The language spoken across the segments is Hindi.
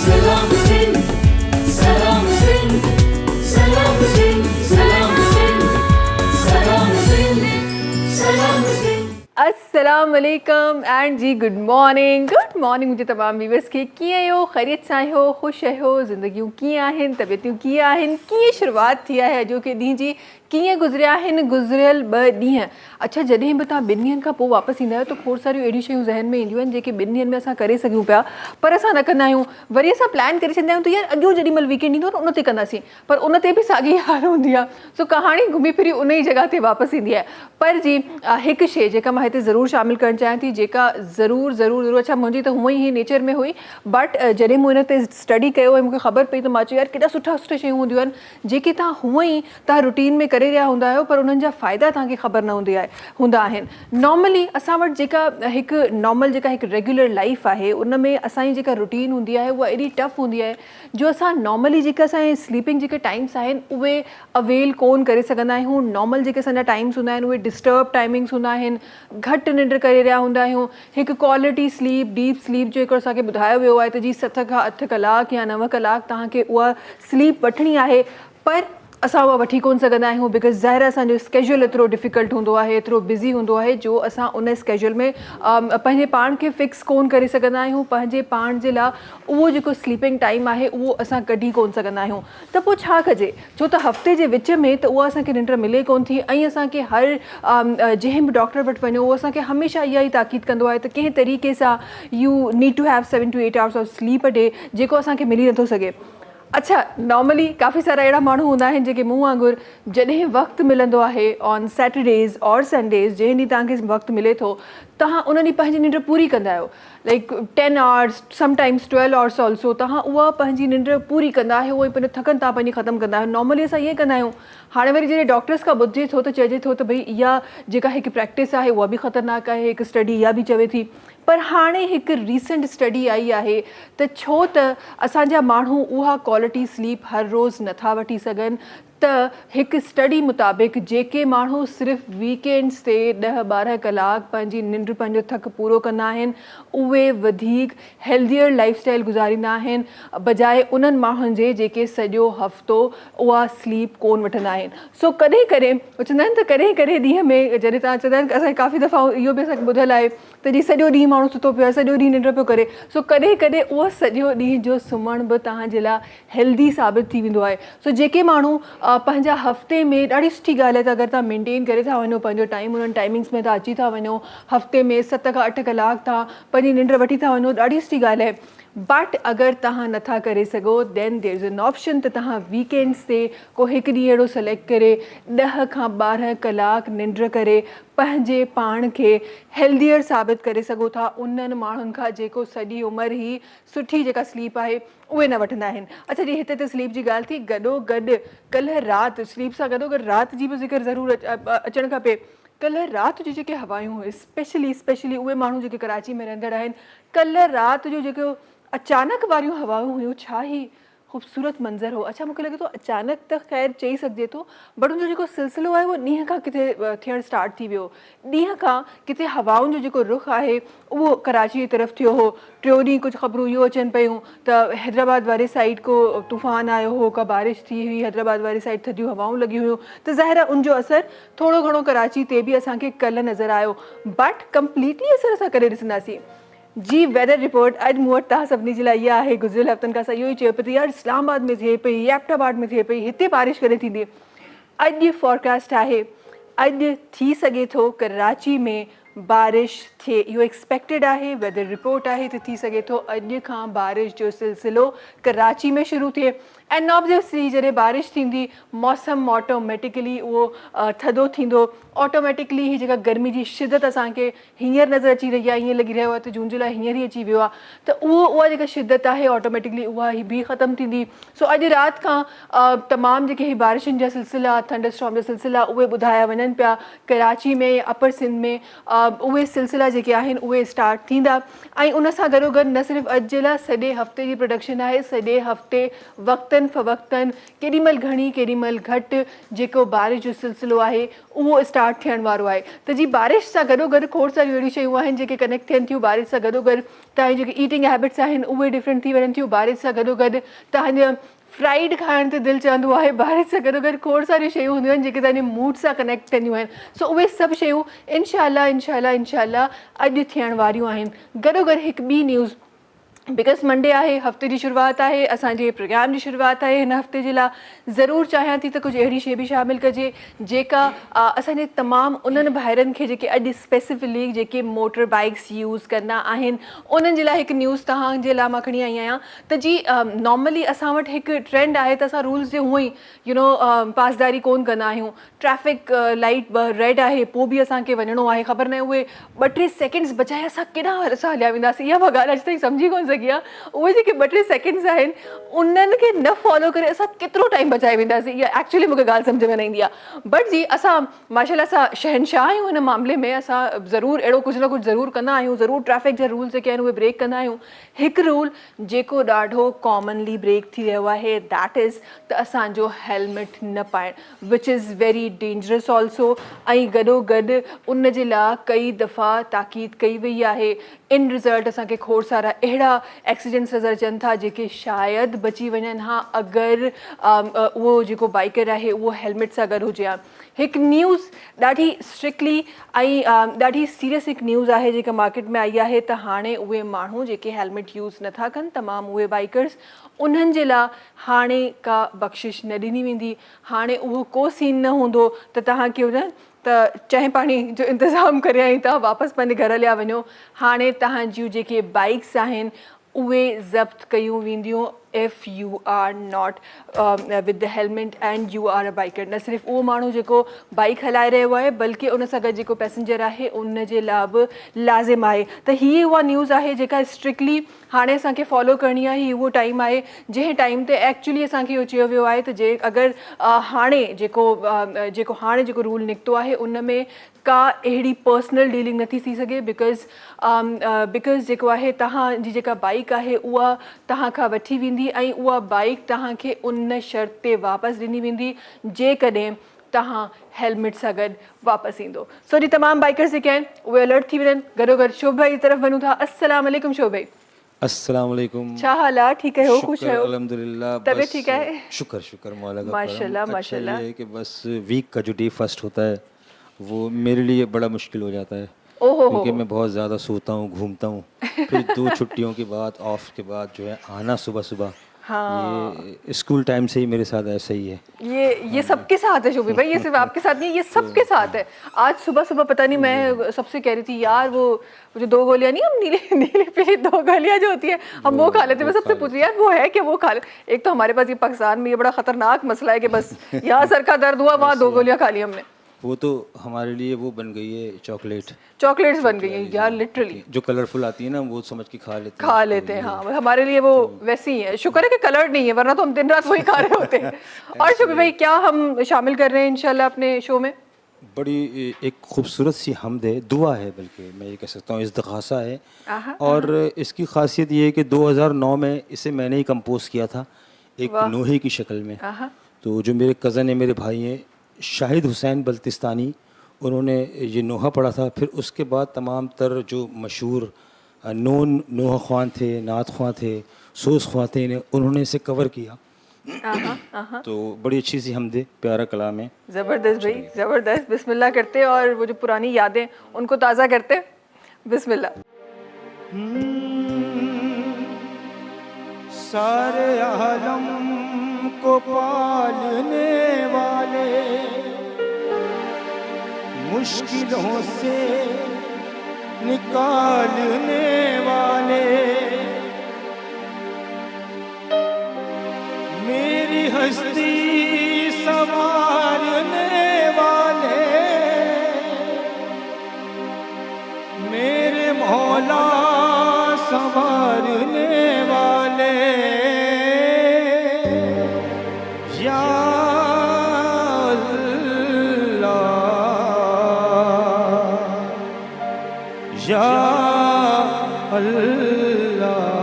Salam Singh, Salam Singh, Salam Singh, Salam Singh, Salam Singh, Salam Singh. अस्सलाम वालेकुम एंड जी गुड मॉर्निंग मुंहिंजे तमामु व्यूअर्स खे कीअं आहियो, ख़ैरियत सां आहियो, ख़ुशि आहियो, ज़िंदगियूं कीअं आहिनि, तबियतूं कीअं आहिनि, कीअं शुरूआति थी आहे अॼोके ॾींहं जी, कीअं गुज़रिया आहिनि गुज़िरियल 2 ॾींहं। अच्छा, जॾहिं बि तव्हां 2 ॾींहंनि खां पोइ वापसि ईंदा आहियो त खोड़ सारियूं अहिड़ियूं शयूं ज़हन में ईंदियूं आहिनि जेके 2 ॾींहंनि में असां करे सघूं पिया, पर असां न कंदा आहियूं। वरी असां प्लान करे छॾींदा आहियूं त यार अॻियो जेॾी महिल वीकेंड ईंदो त उन ते कंदासीं, पर उन ते बि साॻी हाल हूंदी आहे। सो कहाणी घुमी फिरी उन ई जॻह ते वापसि ईंदी आहे। पर जी हिकु शइ जेका मां हिते ज़रूरु शामिलु करणु चाहियां थी, जेका ज़रूरु अच्छा मुंहिंजी त हूअं ई नेचर में हुई, बट जॾहिं मूं हिन ते स्टडी कयो ऐं मूंखे ख़बर पई त मां चयो यार केॾा सुठा शयूं हूंदियूं आहिनि जेके तव्हां हूअं ई तव्हां रूटीन में करे रहिया हूंदा आहियो, पर उन्हनि जा फ़ाइदा तव्हांखे ख़बर न हूंदा आहिनि। नॉर्मली असां वटि जेका हिकु रेगुलर लाइफ आहे, उन में असांजी जेका रूटीन हूंदी आहे उहा एॾी टफ हूंदी आहे जो असां नॉर्मली जेका असांजे स्लीपिंग जेके टाइम्स आहिनि उहे अवेल कोन करे सघंदा आहियूं। नॉर्मल जेके असांजा टाइम्स हूंदा आहिनि उहे डिस्टर्ब टाइमिंग्स हूंदा आहिनि, घटि निंड करे रहिया हूंदा आहियूं। हिकु क्वालिटी स्लीप, डीप स्लीप जो हिकिड़ो असांखे ॿुधायो वियो आहे त जी 7 खां 8 कलाक या 9 कलाक तव्हांखे उहा स्लीप वठिणी आहे, पर असां उहा वठी कोन सघंदा आहियूं बिकॉज़ ज़ाहिर असांजो स्केड्यूल एतिरो डिफ़िकल्ट हूंदो आहे, एतिरो बिज़ी हूंदो आहे जो असां उन स्केड्यूल में पंहिंजे पाण खे फ़िक्स कोन करे सघंदा आहियूं। पंहिंजे पाण जे लाइ उहो जेको स्लीपिंग टाइम आहे उहो असां कढी कोन सघंदा आहियूं। त पोइ छा कजे, छो त हफ़्ते जे विच में त उहा असांखे निंड मिले कोन थी, ऐं असांखे हर जंहिं बि डॉक्टर वटि वञो उहो असांखे हमेशह इहा ई ताक़ीद कंदो आहे त कंहिं तरीक़े सां you need to have 7 to 8 hours of sleep a day, जेको असांखे मिली नथो सघे। अच्छा, नॉर्मली काफ़ी सारा अहिड़ा माण्हू हूंदा आहिनि जेके मूं वांगुरु जॾहिं वक़्तु मिलंदो आहे ऑन सैटरडेज़ और संडेज़, जंहिं ॾींहुं तव्हांखे वक़्तु मिले थो, तव्हां उन ॾींहुं पंहिंजी निंड पूरी कंदा आहियो, like 10 hours, sometimes 12 hours also, तव्हां उहा पंहिंजी निंड पूरी कंदा आहियो, उहे पंहिंजो थकनि तव्हां पंहिंजी ख़तमु कंदा आहियो। नॉर्मली असां ईअं कंदा आहियूं। हाणे वरी जॾहिं डॉक्टर्स खां ॿुधिजे थो त चइजे थो त भई इहा जेका हिकु प्रैक्टिस आहे उहा बि ख़तरनाक आहे, हिकु स्टडी इहा बि चवे थी। पर हाणे हिकु रीसेंट स्टडी आई आहे त छो त असांजा माण्हू उहा क्वालिटी स्लीप हर रोज़ु नथा वठी सघनि, त हिकु स्टडी मुताबिक़ जेके माण्हू सिर्फ़ु वीकेंड्स ते 10-12 कलाक पंहिंजी निंड, पंहिंजो थकु पूरो कंदा आहिनि, उहे वधीक हेल्दियर लाइफस्टाइल गुज़ारींदा आहिनि बजाए उन्हनि माण्हुनि जे जेके सॼो हफ़्तो उहा स्लीप कोन वठंदा आहिनि। सो कॾहिं कॾहिं चवंदा आहिनि त कॾहिं ॾींहं में जॾहिं तव्हां चवंदा आहिनि असांखे काफ़ी दफ़ा इहो बि असांखे ॿुधल आहे त जी सॼो ॾींहुं माण्हू सुतो पियो आहे, सॼो ॾींहुं निंड पियो करे। सो कॾहिं उहो सॼो ॾींहं जो सुम्हण बि तव्हांजे लाइ हेल्दी साबित थी वेंदो आहे। सो जेके माण्हू पंहिंजा हफ़्ते में, ॾाढी सुठी ॻाल्हि आहे त अगरि तव्हां मेंटेन करे था वञो पंहिंजो टाइम, उन्हनि टाइमिंग्स में तव्हां अची था वञो, हफ़्ते में 7 खां 8 कलाक तव्हां पंहिंजी निंड वठी था वञो, ॾाढी सुठी ॻाल्हि आहे। बट अगरि तव्हां नथा करे सघो then there is an option त तव्हां वीकेंड्स ते को हिकु ॾींहुं अहिड़ो सेलेक्ट करे 10 खां 12 कलाक निंड करे पंहिंजे पाण खे हेल्दियर साबित करे सघो था उन्हनि माण्हुनि खां जेको सॼी उमिरि ई सुठी जेका स्लीप आहे उहे न वठंदा आहिनि। अच्छा जी, हिते त स्लीप जी ॻाल्हि थी, गॾोगॾु कल्ह राति स्लीप सां गॾोगॾु राति जी बि ज़िक्र ज़रूरु अचणु खपे। कल्ह राति जो जेके हवायूं हुई, स्पेशली उहे माण्हू जेके कराची में रहंदड़ आहिनि, कल्ह राति जो जेको अचानक वारियूं हवाऊं हुयूं, छा ई ख़ूबसूरत मंज़र हो। अच्छा, मूंखे लॻे थो अचानक त ख़ैर चई सघिजे थो, बट उनजो जेको सिलसिलो आहे उहो ॾींहं खां किथे थियणु स्टार्ट थी वियो। ॾींहं खां किथे हवाउनि जो जेको रुख आहे उहो कराची जी तरफ़ थियो हो। टियों ॾींहुं कुझु ख़बरूं इहो अचनि पियूं त हैदराबाद वारे साइड को तूफ़ान आयो हो, का बारिश थी हुई, हैदराबाद वारी साइड थधियूं हवाऊं लॻियूं हुयूं, त ज़ाहिर आहे उनजो असरु थोरो घणो कराची ते बि असांखे कल्ह नज़र आयो, बट कंप्लीटली असरु असां करे ॾिसंदासीं। जी वेदर रिपोर्ट अॼु मूं वटि तव्हां सभिनी जे लाइ इहा आहे। गुज़िरियल हफ़्तनि खां असां इहो ई चयो पियो त यार इस्लामाबाद में थिए पई, एबटाबाद में थिए पई, हिते बारिश कॾहिं थींदी। अॼु फॉरकास्ट आहे, अॼु थी सघे थो कराची में बारिश थिए, इहो एक्सपेक्टेड आहे, वेदर रिपोर्ट आहे त थी सघे थो अॼु खां बारिश जो सिलसिलो कराची में शुरू थिए। एंड ऑब्वियसली जॾहिं बारिश थींदी मौसम ऑटोमेटिकली उहो थधो थींदो, ऑटोमेटिकली ही जेका गर्मी जी शिदत असांखे हींअर नज़र अची रही आहे, ईअं लॻी रहियो आहे त जून जुलाई हींअर ई अची वियो आहे, त उहा जेका शिदत आहे ऑटोमेटिकली उहा ई बि ख़तमु थींदी। सो अॼु राति खां तमामु जेके ही बारिशुनि जा सिलसिला, थंडरस्टॉर्म जा सिलसिला उहे ॿुधाया वञनि पिया कराची में, अपर सिंध में, उहे सिलसिला जेके आहिनि उहे स्टार्ट थींदा। ऐं उन सां गॾोगॾु न सिर्फ़ु अॼु जे लाइ सॼे हफ़्ते जी प्रोडक्शन आहे, सॼे हफ़्ते वक़्त फ़वक़तन केॾीमहिल घणी केॾीमहिल घटि जेको बारिश जो सिलसिलो आहे उहो स्टार्ट थियण वारो आहे। त जी बारिश सां गॾोगॾु खोड़ सारियूं अहिड़ियूं शयूं आहिनि जेके कनेक्ट थियनि थियूं बारिश सां गॾोगॾु। तव्हांजी जेके ईटिंग हैबिट्स आहिनि उहे डिफरेंट थी वञनि थियूं बारिश सां गॾोगॾु। तव्हांजा फ्राइड खाइण ते दिलि चवंदो आहे बारिश सां गॾोगॾु। खोड़ सारियूं शयूं हूंदियूं आहिनि जेके तव्हांजे मूड सां कनेक्ट कंदियूं आहिनि। सो उहे सभु शयूं इंशाअल्लाह अॼु थियण वारियूं आहिनि। गॾोगॾु हिकु ॿी न्यूज़, बिकॉज़ मंडे आहे, हफ़्ते जी शुरूआति आहे, असांजे प्रोग्राम जी शुरूआति आहे हिन हफ़्ते जे लाइ। ज़रूरु चाहियां थी त कुझु अहिड़ी शइ बि शामिलु कजे जेका असांजे तमामु उन्हनि भाइरनि खे जेके अॼु स्पेसिफिकली जेके मोटर बाइक्स यूज़ कंदा आहिनि उन्हनि जे लाइ हिकु न्यूज़ तव्हांजे लाइ मां खणी आई आहियां। त जी नॉर्मली असां वटि हिकु ट्रेंड आहे त असां रूल्स जे हूअं ई पासदारी कोन कंदा आहियूं। ट्रैफिक लाइट रेड आहे पोइ बि असांखे वञिणो आहे, ख़बर न आहे उहे 2-3 सेकेंड्स बचाए असां केॾा असां हलिया वेंदासीं। इहा मां ॻाल्हि अॼु ताईं सम्झी कोन सघी आहे। उहे जेके 2-3 सेकेंड्स आहिनि उन्हनि खे न फॉलो करे असां केतिरो टाइम बचाए वेंदासीं, इहा एक्चुअली मूंखे ॻाल्हि सम्झ में न ईंदी आहे। बट जी असां माशाल्लाह सां शहनशाह आहियूं हिन मामले में। असां ज़रूरु अहिड़ो कुझु न कुझु ज़रूरु कंदा आहियूं, ज़रूरु ट्रैफिक जा रूल्स जेके आहिनि उहे ब्रेक कंदा आहियूं। हिकु रूल जेको ॾाढो कॉमनली ब्रेक थी रहियो आहे दैट इज़ त असांजो हेलमेट न पाइणु, which is very dangerous also. ऐं गॾोगॾु उन जे लाइ कई दफ़ा ताक़ीद कई वई आहे। इन रिज़ल्ट असांखे खोड़ सारा अहिड़ा एक्सीडेंट्स नज़र अचनि था जेके शायदि बची वञनि हा अगरि उहो जेको बाइकर आहे उहो हेलमेट सां गॾु हुजे हा। हिकु न्यूज़ ॾाढी स्ट्रिक्टली ऐं ॾाढी सीरियस हिकु न्यूज़ आहे जेका मार्केट में आई आहे त हाणे उहे माण्हू जेके हेलमेट यूज़ नथा कनि, तमामु उहे बाइकर्स, उन्हनि जे लाइ हाणे का बख़्शिश न ॾिनी वेंदी। हाणे उहो को सीन न हूंदो त तव्हांखे हुन त चांहि पाणी जो इंतज़ाम करे आई तव्हां वापसि पंहिंजे घर हलिया वञो। हाणे तव्हां जेके बाइक्स आहिनि उहे ज़ब्त कयूं वेंदियूं if you are not with the helmet and you are a biker. न सिर्फ़ु उहो माण्हू जेको बाइक हलाए रहियो आहे बल्कि उन सां गॾु जेको पैसेंजर आहे उन जे लाइ बि लाज़िम आहे। त हीअ उहा न्यूज़ आहे जेका स्ट्रिक्टली हाणे असांखे फॉलो करणी आहे। हीअ उहो टाइम आहे जंहिं टाइम ते एक्चुअली असांखे इहो चयो वियो आहे त जे अगरि हाणे जेको रूल निकितो आहे उन में का अहिड़ी पर्सनल डीलिंग नथी थी सघे। बिकॉज़ जेको आहे तव्हांजी जेका बाइक आहे उहा तव्हां खां वठी वेंदी ऐं उहा बाइक तव्हांखे उन शर्त ते वापसि ॾिनी वेंदी जेकॾहिं तव्हां हेलमेट सां गॾु वापसि ईंदो। सो जी तमामु बाइकर्स जेके आहिनि उहे अलर्ट थी वञनि। गॾोगॾु शोभ भाई जी तरफ़ वञूं था। अस्सलाम वालेकुम शोभ भाई। अस्सलाम वालेकुम। छा हाल आहे? ठीकु आहियो? ख़ुशि आहियो? अल्हम्दुलिल्लाह। तबीयत ठीकु आहे? शुक्र मौला का माशाल्लाह करम। माशाल्लाह। अच्छा ये है कि बस वीक का जो डे फर्स्ट होता है वो मेरे लिए बड़ा मुश्किल हो जाता है ओहो क्योंकि मैं बहुत ज़्यादा सोता हूँ, घूमता हूँ। फिर 2 छुट्टियों के बाद ऑफ के बाद जो है आना सुबह हाँ। ये स्कूल टाइम से ही मेरे साथ ऐसा ही है। ये सबके साथ है शोभी भाई, ये सिर्फ आपके साथ नहीं, ये सबके साथ है। आज सुबह पता नहीं मैं सबसे कह रही थी यार वो जो 2 गोलियां नहीं, हम नीले पीली 2 गोलियां जो होती है हम वो खा लेते हैं। मैं सबसे पूछ रही यार वो है कि वो खा ले। एक तो हमारे पास ये पाकिस्तान में ये बड़ा खतरनाक मसला है कि बस यहाँ सर का दर्द हुआ वहाँ 2 गोलियां खा ली हमने। वो तो हमारे लिए वो बन गई है चॉकलेट्स बन गई हैं यार, लिटरली जो कलरफुल आती है ना वो समझ के खा लेते हैं। हाँ, हमारे लिए वो वैसी ही है। शुक्र है कि कलर नहीं है वरना तो हम दिन रात वही खा रहे होते हैं। और शोभी भाई क्या हम शामिल कर रहे हैं इंशाल्लाह अपने शो में? बड़ी एक खूबसूरत सी हमद है, दुआ है, बल्कि मैं ये कह सकता हूँ इस्तिग़ासा है। और इसकी खासियत ये है कि 2009 में इसे मैंने ही कंपोज किया था एक नोहे की शक्ल में। तो जो मेरे कज़न है, मेरे भाई हैं शाहिद हुसैन बल्तिस्तानी, उन्होंने ये नोहा पढ़ा था। फिर उसके बाद तमाम तर जो मशहूर नोन नोहा ख्वान थे, नात ख्वान थे, सोस ख्वान थे, उन्होंने इसे कवर किया। तो बड़ी अच्छी सी हमदे, प्यारा कलाम है। ज़बरदस्त भाई, ज़बरदस्त। बिस्मिल्लाह करते और वो जो पुरानी यादें उनको ताज़ा करते। बिस्मिल्लाह। सारे आलम को पालने वाले, मुश्किलों से निकालने वाले, मेरी हस्ती संवारने वाले, मेरे मौला संवारने वाले, या अल्लाह, या अल्लाह।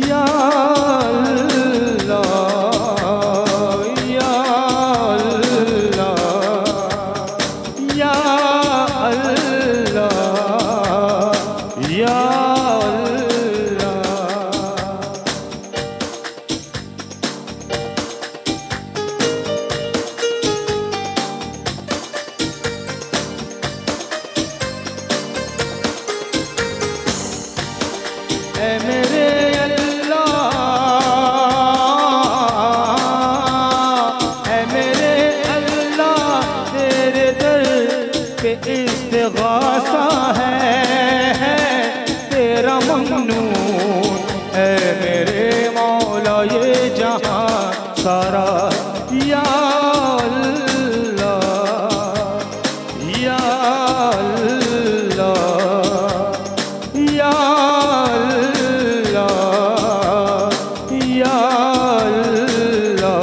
या अल्लाह, या अल्लाह, या अल्लाह, या अल्लाह। ऐ मेरे अल्लाह, ऐ मेरे अल्लाह, तेरे दर पे इस्तिग़ासा है तेरा ममनून। ऐ मेरे मौला ये जहां सारा, या अल्लाह, या अल्लाह, या अल्लाह, या अल्लाह।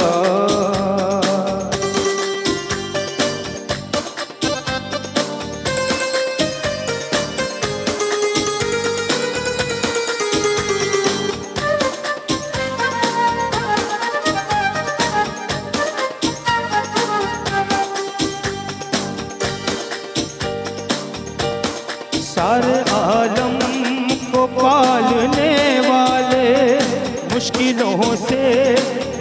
सारे आलम को पालने वाले, मुश्किलों से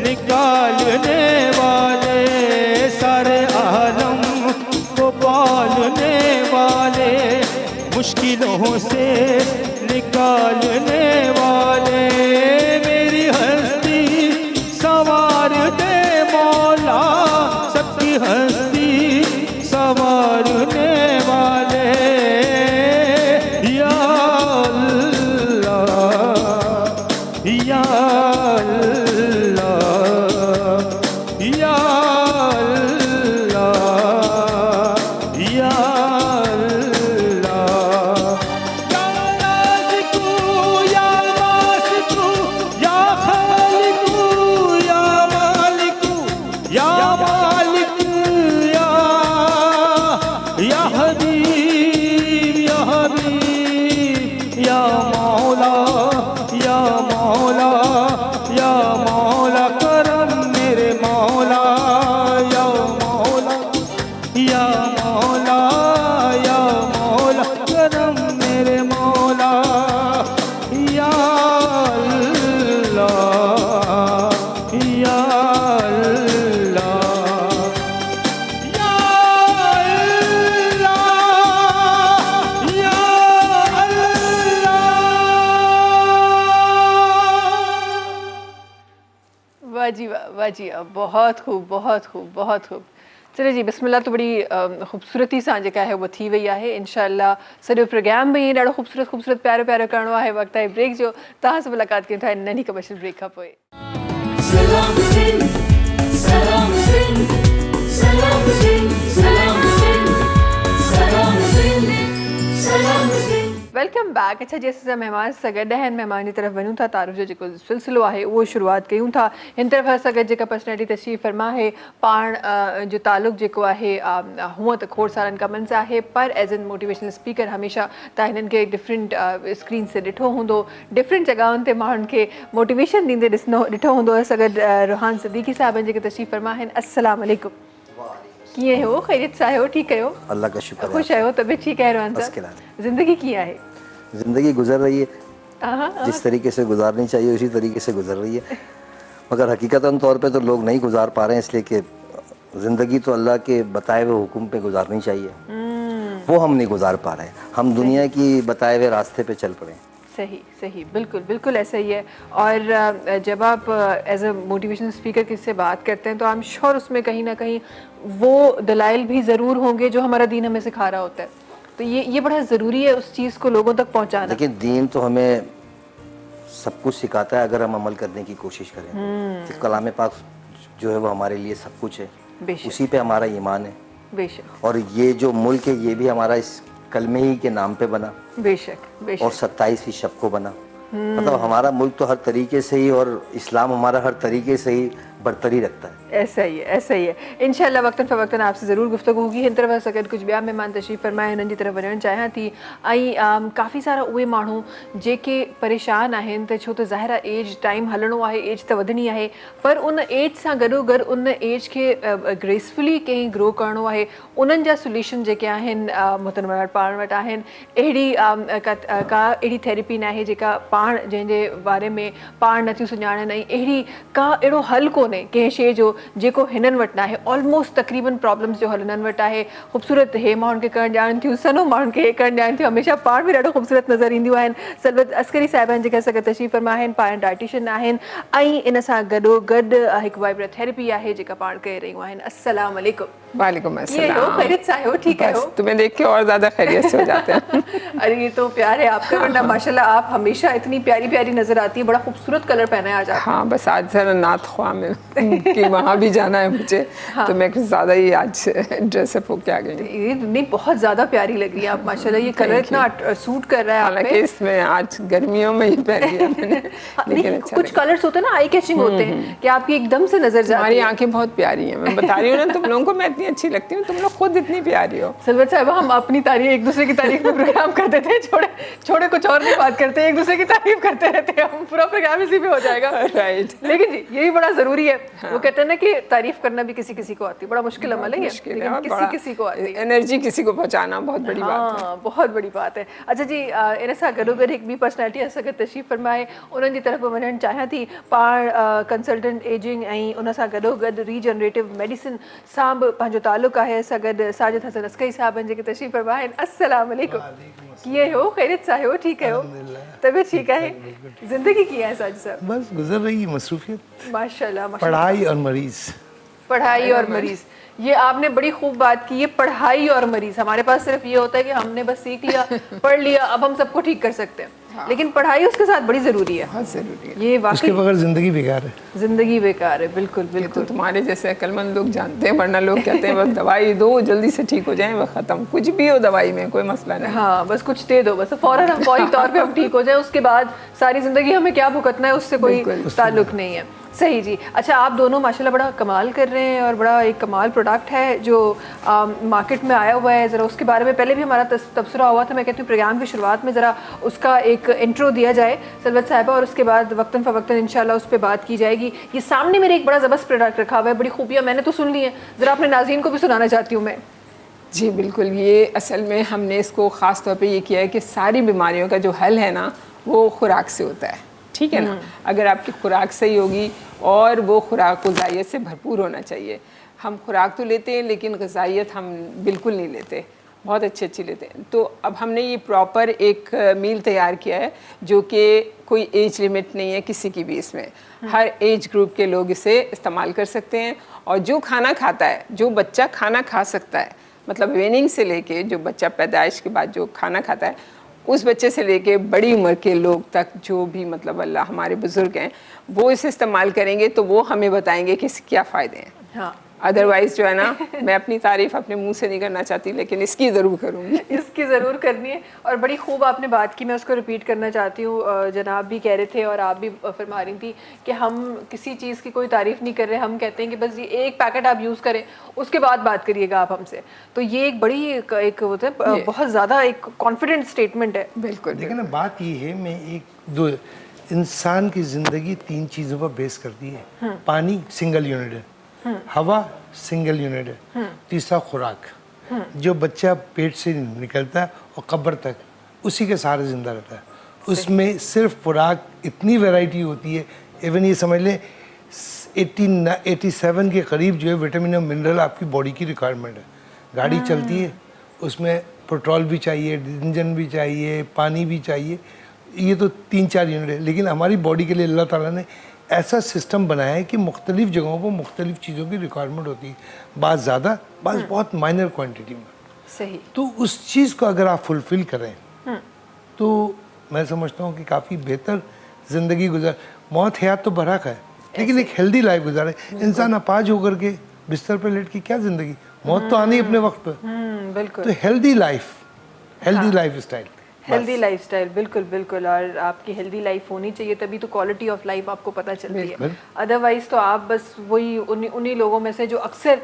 निकालने वाले, सारे आलम को पालने वाले, मुश्किलों से निकालने वाले, मेरी हस्ती संवार दे मौला, सबकी हस्ती संवारने वाले, या अल्लाह, या अल्लाह, या अल्लाह, या अल्लाह। या राज़िक़ू, या वासिक़ू, या ख़ालिक़ू, या मालिकू, या मालिक, या हबीब, या हबीब, या मौला, या मौला, या मौला करम मेरे मौला, या मौला, या मौला, या मौला करम मेरे मौला, या अल्लाह, या अल्लाह, या अल्लाह, या अल्लाह। वाह जी वाह, वाह जी वाह, बहुत खूब, बहुत खूब, बहुत खूब। चलो जी, बिस्मिल्लाह। तो बड़ी ख़ूबसूरती सां जेका है वो थी वई आहे। इंशाअल्लाह सॼो प्रोग्राम भी ॾाढो ख़ूबसूरत ख़ूबसूरत प्यारो प्यारो करिणो आहे। वक़्तु आहे ब्रेक जो। तव्हां सां मुलाक़ात कयूं था नंढी कमर्शियल ब्रेक खां पोइ। Salam Sindh, Salam Sindh, Salam Sindh, Salam Sindh, Salam Sindh, Salam Sindh। Welcome back. अच्छा, जैसे मेहमान सां गॾु आहिनि, महिमान जी तरफ़ वञूं था। तारुफ़ जो जेको सिलसिलो आहे उहो शुरूआत कयूं था। हिन तरफ़ सां गॾु जेका पर्सनैलिटी तशरीफ़ फरमा आहे, पाण जो तालुक़ जेको आहे हूअं त खोड़ सारनि कमनि सां आहे, पर एज़ एन मोटिवेशनल स्पीकर हमेशह तव्हां हिननि खे डिफरेंट स्क्रीन से ॾिठो हूंदो, डिफरेंट जॻहुनि ते माण्हुनि खे मोटिवेशन ॾींदे ॾिठो हूंदो। असां गॾु रुहान सिद्दीकी साहिबनि जेके तशरीफ़ फरमा आहिनि। अस्सलाम वालेकुम। कीअं हो? ख़ैरियत सां आहियो? ठीकु आहियो? अल्लाह का शुक्र है। ख़ुशि आहियो? तबियत ठीकु आहे रुहान बस साहब? खिला। ज़िंदगी कीअं आहे? ज़िंदगी गुजर रही है जिस तरीके से गुजारनी चाहिए उसी तरीके से गुजर रही है, मगर हकीकतन तौर पे तो लोग नहीं गुजार पा रहे हैं, इसलिए कि ज़िंदगी तो अल्लाह के बताए हुए हुक्म पे गुजारनी चाहिए, वो हम नहीं गुजार पा रहे हैं। हम दुनिया की बताए हुए रास्ते पे चल पड़े हैं। सही सही, बिल्कुल बिल्कुल ऐसा ही है। और जब आप एज अ मोटिवेशनल स्पीकर किससे बात करते हैं तो आई एम श्योर उसमें कहीं ना कहीं वो दलाइल भी ज़रूर होंगे जो हमारा दीन हमें सिखा रहा होता है। तो ये बड़ा ज़रूरी है उस चीज़ को लोगों तक पहुंचाना। लेकिन दीन तो हमें सब कुछ सिखाता है अगर हम अमल करने की कोशिश करें। तो कलाम पाक जो है वो हमारे लिए सब कुछ है, उसी पे हमारा ईमान है। बेशक। और ये जो मुल्क है ये भी हमारा इस कलमे ही के नाम पे बना। बेशक बेशक। और 27वीं शब को बना। मतलब हमारा मुल्क तो हर तरीके से ही, और इस्लाम हमारा हर तरीके से ही बरतरी रखता है। ऐसा ही है, ऐसा ही है। इंशाल्लाह वक्तन फ़वक्तन आपसे ज़रूर गुफ्तगू होगी। हिन तरफ़ अगरि कुझु ॿिया महिमान तशरीफ़ फरमाए हिननि जी तरफ़ वञणु चाहियां थी। ऐं काफ़ी सारा उहे माण्हू जेके परेशान आहिनि त छो त ज़ाहिर आहे एज टाइम हलणो आहे, एज त वधणी आहे, पर उन एज सां गॾोगॾु उन एज खे ग्रेसफुली कंहिं ग्रो करिणो आहे। उन्हनि जा सोल्यूशन जेके आहिनि मुतनवर वटि पाण वटि आहिनि। अहिड़ी का अहिड़ी थेरेपी न आहे जेका पाण जंहिंजे बारे में पाण नथियूं सुञाणनि, ऐं अहिड़ी का अहिड़ो हल कोन्हे कंहिं शइ जो जेको हिननि वटि न आहे। ऑलमोस्ट तक़रीबन प्रॉब्लम्स जो हल हिननि वटि आहे। ख़ूबसूरत हे माण्हुनि खे करणु ॼाणनि थियूं, सनो माण्हुनि खे हे करणु ॼाणनि थियूं, हमेशह पाण बि ॾाढो ख़ूबसूरत नज़र ईंदियूं आहिनि। सरवत अस्करी साहिबान जेके असां तशरीफ़ फरमा आहिनि, पाण डाइटिशियन आहिनि, ऐं इन सां गॾोगॾु हिकु वाइब्रा थेरेपी आहे जेका पाण करे रहियूं आहिनि। अस्सलाम वालेकुम। वालेकुम ये अस्सलाम। हो, खैरियत से हो? ठीक है हो? तुम्हें देख के और ज्यादा खैरियत से हो जाते हैं। अरे ये तो प्यार है आपका, वरना माशाल्लाह आप हमेशा इतनी प्यारी प्यारी नजर आती है। बड़ा खूबसूरत कलर पहना है आज आप। हाँ, बस आज जरा नात ख्वाह में कि वहाँ भी जाना है मुझे, तो मैं कुछ ज्यादा ही आज ड्रेसअप होके आ गई। ये नहीं, बहुत ज्यादा प्यारी लग रही है आप माशाल्लाह। ये कलर इतना सूट कर रहा है आप हालांकि पे। इसमें आज गर्मियों में ही पहन लिया मैंने, लेकिन अच्छा कुछ कलर्स होते हैं ना आई कैचिंग होते हैं कि आपकी एकदम से नजर जाती हमारी है। आंखें बहुत प्यारी हैं, मैं बता रही हूँ ना, तुम लोगों को मैं इतनी अच्छी लगती हूँ, तुम लोग खुद इतनी प्यारी हो। सलवत साहब, हम अपनी तारीफ, एक दूसरे की तारीफ में प्रोग्राम करते थे, छोड़े कुछ और नहीं बात करते, एक दूसरे की तारीफ करते रहते हैं, हम पूरा प्रोग्राम इसी पे हो जाएगा। राइट। लेकिन जी यही बड़ा जरूरी है। वो कहते हैं ना कि तारीफ करना भी किसी किसी को आती है, बड़ा मुश्किल अमल है ये, लेकिन किसी किसी को आती है। एनर्जी किसी को पहुंचाना बहुत बड़ी बात है। हाँ, बहुत बड़ी बात है। अच्छा जी, इन सां गॾोगॾु हिकु ॿी पर्सनैलिटी असां गॾु तशरीफ़ फरमाए, उन्हनि जी तरफ़ वञणु चाहियां थी। पाण कंसल्टेंट एजिंग ऐं उन सां गॾोगॾु रीजनरेटिव मेडिसिन सां बि पंहिंजो तालुक़ु आहे। असां गॾु साजिद हसन अस्करी साहब जेके तशरीफ़ फरमा आहिनि। अस्सलाम वालेकुम। कीअं हो? खैरियत सां हो? ठीक है हो? तबीयत ठीक है? ज़िंदगी कीअं आहे साजिद साहब? बस गुजर रही है मसरूफियत, माशाल्लाह माशाल्लाह। पढ़ाई और मरीज। पढ़ाई और मरीज, ये आपने बड़ी खूब बात की। ये पढ़ाई और मरीज, हमारे पास सिर्फ ये होता है कि हमने बस सीख लिया, पढ़ लिया, अब हम सबको ठीक कर सकते हैं। लेकिन पढ़ाई उसके साथ बड़ी जरूरी है। बहुत जरूरी है। ये उसके वाकई बगैर जिंदगी बेकार है। जिंदगी बेकार है। बिल्कुल ये तो बिल्कुल। तुम्हारे जैसे अक्लमंद लोग जानते हैं, वरना लोग कहते हैं बस दवाई दो जल्दी से ठीक हो जाए, वह खत्म, कुछ भी हो दवाई में कोई मसला नहीं। हाँ, बस कुछ दे दो, बस फौरन हम फौरी तौर पे हम ठीक हो जाए, उसके बाद सारी जिंदगी हमें क्या भुगतना है उससे कोई ताल्लुक नहीं है। सही जी। अच्छा, आप दोनों माशाल्लाह बड़ा कमाल कर रहे हैं और बड़ा एक कमाल प्रोडक्ट है जो मार्केट में आया हुआ है। ज़रा उसके बारे में पहले भी हमारा तबसरा हुआ था। मैं कहती हूँ प्रोग्राम की शुरुआत में ज़रा उसका एक इंट्रो दिया जाए सलवत साहिबा, और उसके बाद वक्तन फ़वक्तन इंशाल्लाह उस पर बात की जाएगी। ये सामने मेरे एक बड़ा ज़बरदस्त प्रोडक्ट रखा हुआ है, बड़ी खूबियाँ मैंने तो सुन ली हैं, ज़रा अपने नाज़रीन को भी सुनाना चाहती हूँ मैं। जी बिल्कुल, ये असल में हमने इसको ख़ास तौर पे ये किया है कि सारी बीमारियों का जो हल है ना वो खुराक से होता है, ठीक है ना। अगर आपकी खुराक सही होगी, और वो खुराक ग़िज़ाइयत से भरपूर होना चाहिए। हम खुराक तो लेते हैं लेकिन ग़िज़ाइयत हम बिल्कुल नहीं लेते, बहुत अच्छी लेते हैं। तो अब हमने ये प्रॉपर एक मील तैयार किया है जो कि कोई एज लिमिट नहीं है किसी की भी, इसमें हर एज ग्रुप के लोग इसे इस्तेमाल कर सकते हैं। और जो खाना खाता है, जो बच्चा खाना खा सकता है, मतलब वेनिंग से लेके जो बच्चा पैदाइश के बाद जो खाना खाता है, उस बच्चे से लेके बड़ी उम्र के लोग तक, जो भी मतलब अल्लाह हमारे बुज़ुर्ग हैं, वो इसे इस्तेमाल करेंगे तो वो हमें बताएंगे कि इसके क्या फ़ायदे हैं। हाँ, अदरवाइज़ जो है ना, मैं अपनी तारीफ़ अपने मुंह से नहीं करना चाहती, लेकिन इसकी ज़रूर करूँगी। इसकी ज़रूर करनी है। और बड़ी खूब आपने बात की, मैं उसको रिपीट करना चाहती हूँ। जनाब भी कह रहे थे और आप भी फरमा रही थी कि हम किसी चीज़ की कोई तारीफ़ नहीं कर रहे, हम कहते हैं कि बस ये एक पैकेट आप यूज़ करें, उसके बाद बात करिएगा आप हमसे। तो ये एक बड़ी एक होता है, बहुत ज़्यादा एक कॉन्फिडेंट स्टेटमेंट है। बिल्कुल। देखिए ना, बात ये है, मैं एक दो इंसान की ज़िंदगी 3 चीज़ों पर बेस करती है। पानी सिंगल यूनिट है, हवा सिंगल यूनिट है, तीसरा खुराक। जो बच्चा पेट से निकलता है और कब्र तक उसी के सहारे ज़िंदा रहता है। उसमें सिर्फ खुराक इतनी वैरायटी होती है, इवन ये समझ लें 87 के करीब जो है विटामिन और मिनरल आपकी बॉडी की रिक्वायरमेंट है। गाड़ी चलती है, उसमें पेट्रोल भी चाहिए, इंजन भी चाहिए, पानी भी चाहिए, ये तो 3-4 यूनिट है। लेकिन हमारी बॉडी के लिए अल्लाह ताला ने ऐसा सिस्टम बनाया है कि मुख्तलिफ जगहों पर मुख्तलिफ चीज़ों की रिक्वायरमेंट होती है, बाज़ ज़्यादा, बाज़ बहुत माइनर क्वांटिटी में। सही। तो उस चीज़ को अगर आप फुलफ़िल करें तो मैं समझता हूँ कि काफ़ी बेहतर ज़िंदगी गुजार। मौत हयात तो बरहक है, लेकिन एक हेल्दी लाइफ गुजारे। इंसान अपाज होकर के बिस्तर पर लेट के क्या ज़िंदगी, मौत तो आनी अपने वक्त पर। बिल्कुल। तो healthy life style healthy lifestyle, बिल्कुल बिल्कुल। और आपकी हेल्दी लाइफ होनी चाहिए, तभी तो क्वालिटी ऑफ लाइफ आपको पता चलती है। अदरवाइज तो आप बस वही उन्हीं लोगों में से जो अक्सर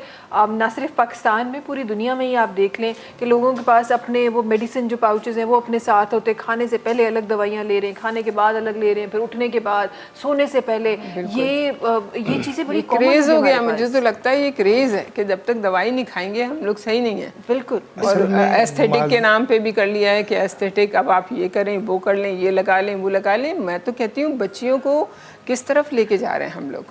ना सिर्फ पाकिस्तान में, पूरी दुनिया में ही आप देख लें कि लोगों के पास अपने वो मेडिसिन जो पाउचेज हैं वो अपने साथ होते, खाने से पहले अलग दवाइयाँ ले रहे हैं, खाने के बाद अलग ले रहे हैं, फिर उठने के बाद, सोने से पहले। ये चीज़ें बड़ी क्रेज हो गया। मुझे तो लगता है ये क्रेज है कि जब तक दवाई नहीं खाएंगे हम लोग सही नहीं है। बिल्कुल। और एस्थेटिक के नाम पे भी कर लिया है कि एस्थेटिक, अब आप ये करें, वो कर लें, ये लगा लें, वो लगा लें। मैं तो कहती हूँ बच्चियों को किस तरफ लेके जा रहे हैं हम लोग।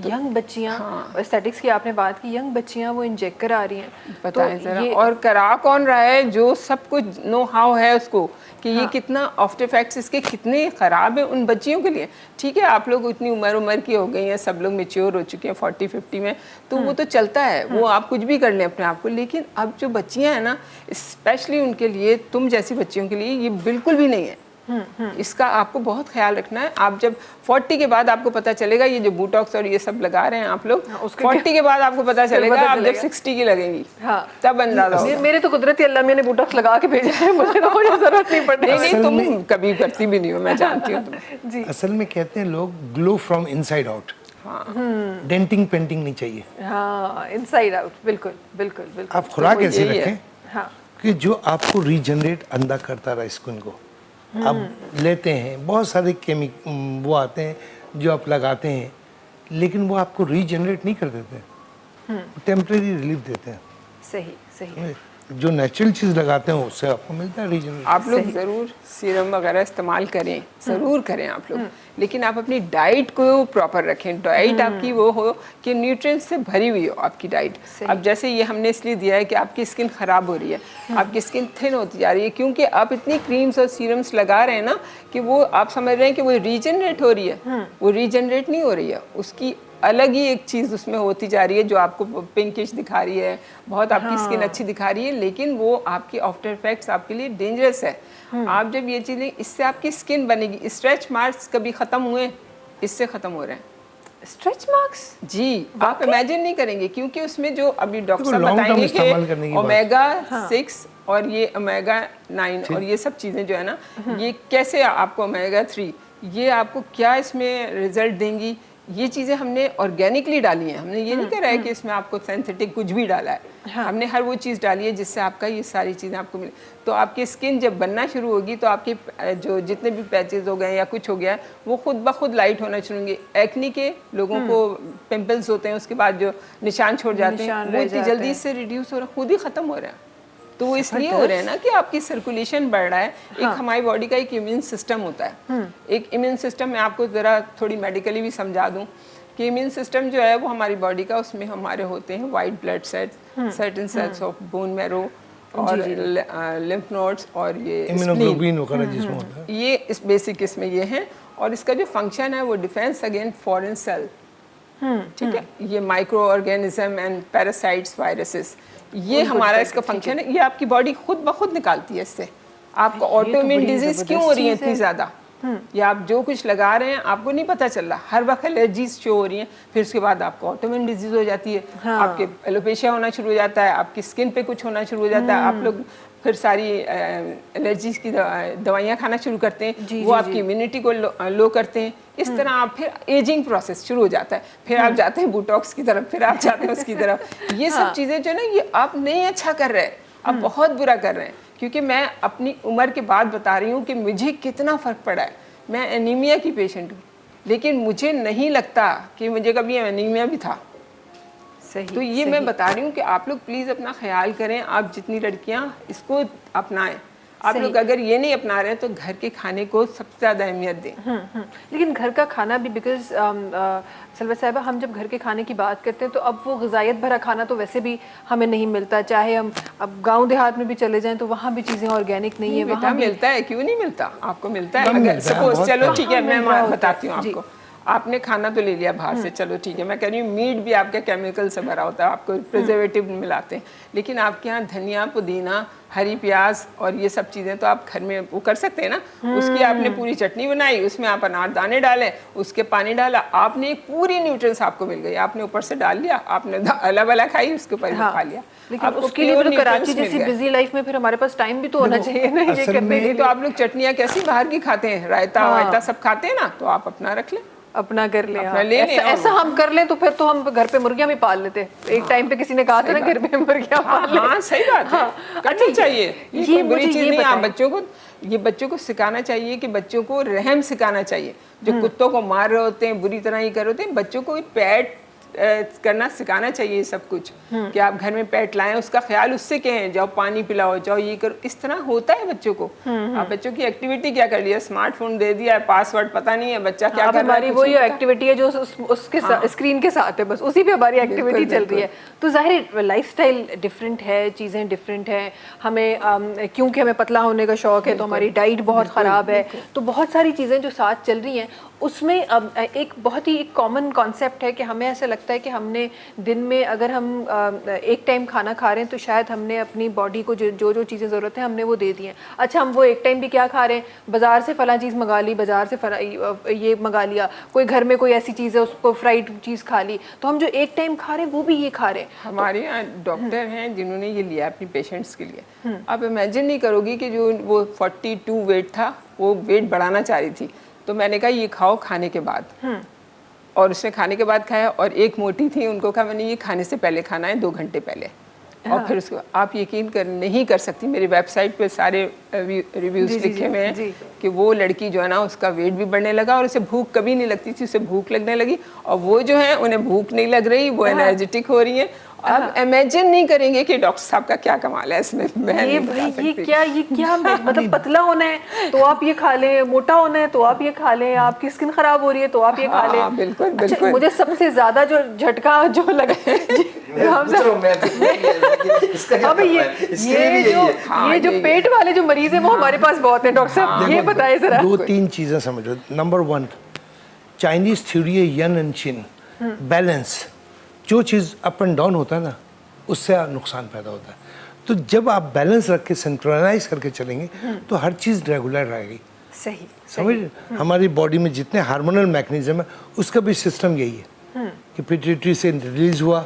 यंग बच्चियाँ, एस्थेटिक्स की आपने बात की, यंग बच्चियाँ वो इंजेक्ट करा रही हैं, बताएं जरा। और करा कौन रहा है? जो सब कुछ नो हाउ है उसको कि ये कितना आफ्टर इफेक्ट्स इसके कितने ख़राब है उन बच्चियों के लिए। ठीक है, आप लोग इतनी उम्र की हो गई हैं, सब लोग मेच्योर हो चुके हैं 40-50 में, तो वो तो चलता है, वो आप कुछ भी कर लें अपने आप को। लेकिन अब जो बच्चियाँ हैं ना, स्पेशली उनके लिए, तुम जैसी बच्चियों के लिए ये बिल्कुल भी नहीं है। इसका आपको बहुत ख्याल रखना है। आप जब 40 के बाद आपको पता चलेगा, ये जो बोटॉक्स और ये सब लगा रहे हैं आप लोग, 40 के बाद आपको पता चलेगा, आप जब 60 की लगेंगी तब अंदाजा होगा। मेरे तो कुदरती अल्लाह मैंने बोटॉक्स लगा के भेजा है, मुझे तो कोई जरूरत नहीं पड़ती। नहीं, तुम कभी करती भी नहीं हो, मैं जानती हूँ तुम। जी, असल में कहते हैं लोग glow from inside out. Denting painting नहीं चाहिए। हाँ, इनसाइड आउट, बिल्कुल बिल्कुल बिल्कुल। आप खुराक ऐसे रखें हाँ, कि जो आपको रीजनरेट अंदर करता रहा स्किन को। आप लेते हैं बहुत सारे वो आते हैं जो आप लगाते हैं, लेकिन वो आपको रीजनरेट नहीं कर देते, टेम्परेरी रिलीफ देते हैं। सही सही। जो नेचुरल चीज़ लगाते हैं उससे आपको मिलता है रीजनरेट। आप लोग ज़रूर सीरम वगैरह इस्तेमाल करें, ज़रूर करें आप लोग, लेकिन आप अपनी डाइट को प्रॉपर रखें। डाइट आपकी वो हो कि न्यूट्रिएंट्स से भरी हुई हो आपकी डाइट। अब जैसे ये हमने इसलिए दिया है कि आपकी स्किन ख़राब हो रही है, आपकी स्किन थिन होती जा रही है, क्योंकि आप इतनी क्रीम्स और सीरम्स लगा रहे हैं ना कि वो आप समझ रहे हैं कि वो रीजनरेट हो रही है। वो रीजनरेट नहीं हो रही है, उसकी अलग ही एक चीज़ उसमें होती जा रही है जो आपको पिंकिश दिखा रही है, बहुत आपकी स्किन अच्छी दिखा रही है, लेकिन वो आपकी आफ्टर इफेक्ट्स आपके लिए डेंजरस है। आप जब ये चीज़ें, इससे आपकी स्किन बनेगी। स्ट्रेच मार्क्स कभी ख़त्म हुए? इससे ख़त्म हो रहे हैं स्ट्रेच मार्क्स। जी, आप इमेजिन नहीं करेंगे, क्योंकि उसमें जो अभी डॉक्टर साहब long term बताएंगे इस्तेमाल करने कि की बात। ओमेगा 6 और ये ओमेगा 9 और ये सब चीज़ें जो है ना, ये कैसे आपको ओमेगा 3 ये आपको क्या इसमें रिजल्ट देंगी। ये चीज़ें हमने ऑर्गेनिकली डाली हैं, हमने ये नहीं करा है कि इसमें आपको सिंथेटिक कुछ भी डाला है। हमने हर वो चीज़ डाली है जिससे आपका ये सारी चीज़ें आपको मिले। तो आपकी स्किन जब बनना शुरू होगी तो आपके जो जितने भी पैचेस हो गए या कुछ हो गया वो खुद ब खुद लाइट होना शुरू होंगे। एक्नी के लोगों को पिंपल्स होते हैं, उसके बाद जो निशान छोड़ जाते हैं, वो इतनी जल्दी इससे रिड्यूस हो रहा है, खुद ही ख़त्म हो रहा है। तो वो इसलिए हो रहे हैं ना कि आपकी सर्कुलेशन बढ़ रहा है। एक हमारी बॉडी का एक इम्यून सिस्टम होता है। एक इम्यून सिस्टम, मैं आपको ज़रा थोड़ी मेडिकली भी समझा दूं कि इम्यून सिस्टम जो है वो हमारी बॉडी का, उसमें हमारे होते हैं white blood cells, certain cells of bone marrow और लिम्फ नोड्स और ये इम्यूनोग्लोबिन वगैरह जिसमें होता है, ये इस बेसिक इसमें ये हैं। और इसका जो फंक्शन है वो डिफेंस अगेंस्ट फॉरेन सेल, ठीक है, ये micro organism and parasites, viruses, ये हमारा इसका फंक्शन है। ये आपकी बॉडी खुद ब खुद निकालती है इससे। आपको ऑटोइम्यून डिजीज क्यों हो रही है इतनी ज़्यादा? या आप जो कुछ लगा रहे हैं आपको नहीं पता चल रहा, हर वक्त एलर्जीज शो हो रही हैं, फिर उसके बाद आपको ऑटोइम्यून डिजीज हो जाती है, आपके एलोपेशिया होना शुरू हो जाता है, आपकी स्किन पे कुछ होना शुरू हो जाता है, आप लोग फिर सारी एलर्जीज की दवाइयाँ खाना शुरू करते हैं, वो आपकी इम्यूनिटी को लो करते हैं। इस तरह आप फिर एजिंग प्रोसेस शुरू हो जाता है, फिर आप जाते हैं बोटॉक्स की तरफ, फिर आप जाते हैं उसकी तरफ। ये सब चीज़ें जो है ना, ये आप नहीं अच्छा कर रहे हैं, आप बहुत बुरा कर रहे हैं। क्योंकि मैं अपनी उम्र के बाद बता रही हूँ कि मुझे कितना फ़र्क पड़ा है। मैं एनीमिया की पेशेंट हूँ, लेकिन मुझे नहीं लगता कि मुझे कभी एनीमिया भी था। सही, तो ये मैं बता रही हूँ कि आप लोग प्लीज़ अपना ख्याल करें। आप जितनी लड़कियाँ इसको अपनाएं, आप लोग अगर ये नहीं अपना रहे हैं तो घर के खाने को सबसे ज़्यादा अहमियत दें। लेकिन घर का खाना भी, बिकॉज सलवा साहिबा, हम जब घर के खाने की बात करते हैं तो अब वो ग़िज़ायत भरा खाना तो वैसे भी हमें नहीं मिलता। चाहे हम अब गांव देहात में भी चले जाएं तो वहाँ भी चीज़ें ऑर्गेनिक नहीं है। वहाँ मिलता है, क्यों नहीं मिलता? आपको मिलता है। अगर सपोज, चलो ठीक है, मैं बताती हूँ आपको। आपने खाना तो ले लिया बाहर से, चलो ठीक है, मैं कह रही हूँ मीट भी आपके केमिकल से भरा होता है, आपको प्रिजर्वेटिव मिलाते हैं, लेकिन आपके यहाँ धनिया, पुदीना, हरी प्याज और ये सब चीज़ें तो आप घर में वो कर सकते हैं ना। उसकी आपने पूरी चटनी बनाई, उसमें आप अनारदाने डालें, उसके पानी डाला, आपने एक पूरी न्यूट्रिएंट्स आपको मिल गई, आपने ऊपर से डाल लिया, आपने अलग अलग खाई, उसके ऊपर भी खा लिया। लेकिन उसके लिए तो कराची जैसी बिजी लाइफ में फिर हमारे पास टाइम भी तो होना चाहिए ना ये करने के लिए। तो आप लोग चटनियाँ कैसी बाहर की खाते हैं, रायता वायता सब खाते हैं ना, तो आप अपना रख लें, अपना कर ले। अपना ले लें। ऐसा हम कर लें तो फिर तो हम घर पे मुर्गियां भी पाल लेते। एक टाइम पे किसी ने कहा था ना घर पे मुर्गियां पाल ले। हाँ सही बात है, करनी चाहिए, ये कोई बुरी चीज नहीं है। आप बच्चों को सिखाना चाहिए कि बच्चों को रहम सिखाना चाहिए। जो कुत्तों को मार रहे होते हैं, बुरी तरह ही कर रहे होते हैं, बच्चों को पेट करना सिखाना चाहिए सब कुछ, कि आप घर में पेट लाएं, उसका ख्याल उससे कहें, जाओ पानी पिलाओ, जाओ ये करो, इस तरह होता है बच्चों को। आप बच्चों की एक्टिविटी क्या कर लिया, स्मार्टफोन दे दिया है, पासवर्ड पता नहीं है, बच्चा क्या कर रहा है। वही एक्टिविटी है जो उसके स्क्रीन के साथ है, बस उसी पे हमारी एक्टिविटी चल रही है। तो जाहिर लाइफस्टाइल डिफरेंट है, चीज़ें डिफरेंट हैं। हमें क्योंकि हमें पतला होने का शौक है तो हमारी डाइट बहुत ख़राब है, तो बहुत सारी चीज़ें जो साथ चल रही हैं उसमें एक बहुत ही कॉमन कॉन्सेप्ट है कि हमें ऐसा लगता है कि हमने दिन में अगर हम एक टाइम खाना खा रहे हैं तो शायद हमने अपनी बॉडी को जो जो चीज़ें ज़रूरत है हमने वो दे दी हैं। अच्छा, हम वो एक टाइम भी क्या खा रहे हैं, बाज़ार से फला चीज़ मंगा ली, बाज़ार से ये मंगा लिया, कोई घर में कोई ऐसी चीज़ है उसको फ्राइड चीज़ खा ली, तो हम जो एक टाइम खा रहे हैं वो भी ये खा रहे हैं। हमारे यहाँ डॉक्टर हैं जिन्होंने ये लिया अपनी पेशेंट्स के लिए। आप इमेजिन नहीं करोगी कि जो वो 42 वेट था, वो वेट बढ़ाना चाह रही थी, तो मैंने कहा ये खाओ खाने के बाद, और उसने खाने के बाद खाया। और एक मोटी थी, उनको कहा मैंने ये खाने से पहले खाना है, 2 घंटे पहले। और फिर उसको आप यकीन नहीं कर सकती, मेरी वेबसाइट पे सारे रिव्यूज लिखे हुए हैं कि वो लड़की जो है ना उसका वेट भी बढ़ने लगा और उसे भूख कभी नहीं लगती थी, उसे भूख लगने लगी, और वो जो है उन्हें भूख नहीं लग रही, वो एनर्जेटिक हो रही है। अब इमेजिन नहीं करेंगे कि डॉक्टर साहब का क्या कमाल है इसमें। ये क्या मतलब पतला होना है तो आप ये खा लें, मोटा होना है तो आप ये खा लें, आपकी स्किन खराब हो रही है तो आप ये खा लें। बिल्कुल अच्छा, बिल्कुल। मुझे सबसे ज्यादा जो झटका जो लगा अब ये जो पेट वाले जो मरीज है वो हमारे पास बहुत है। डॉक्टर साहब ये बताइए जरा। 2-3 चीजें समझो। नंबर 1, चाइनीज थ्योरी है यन एंड चिन, बैलेंस। जो चीज़ अप एंड डाउन होता है ना, उससे नुकसान पैदा होता है। तो जब आप बैलेंस रख के सिंक्रोनाइज करके चलेंगे तो हर चीज़ रेगुलर रहेगी। सही समझ। हमारी बॉडी में जितने हार्मोनल मैकेनिज्म है उसका भी सिस्टम यही है कि पिट्यूटरी से रिलीज हुआ,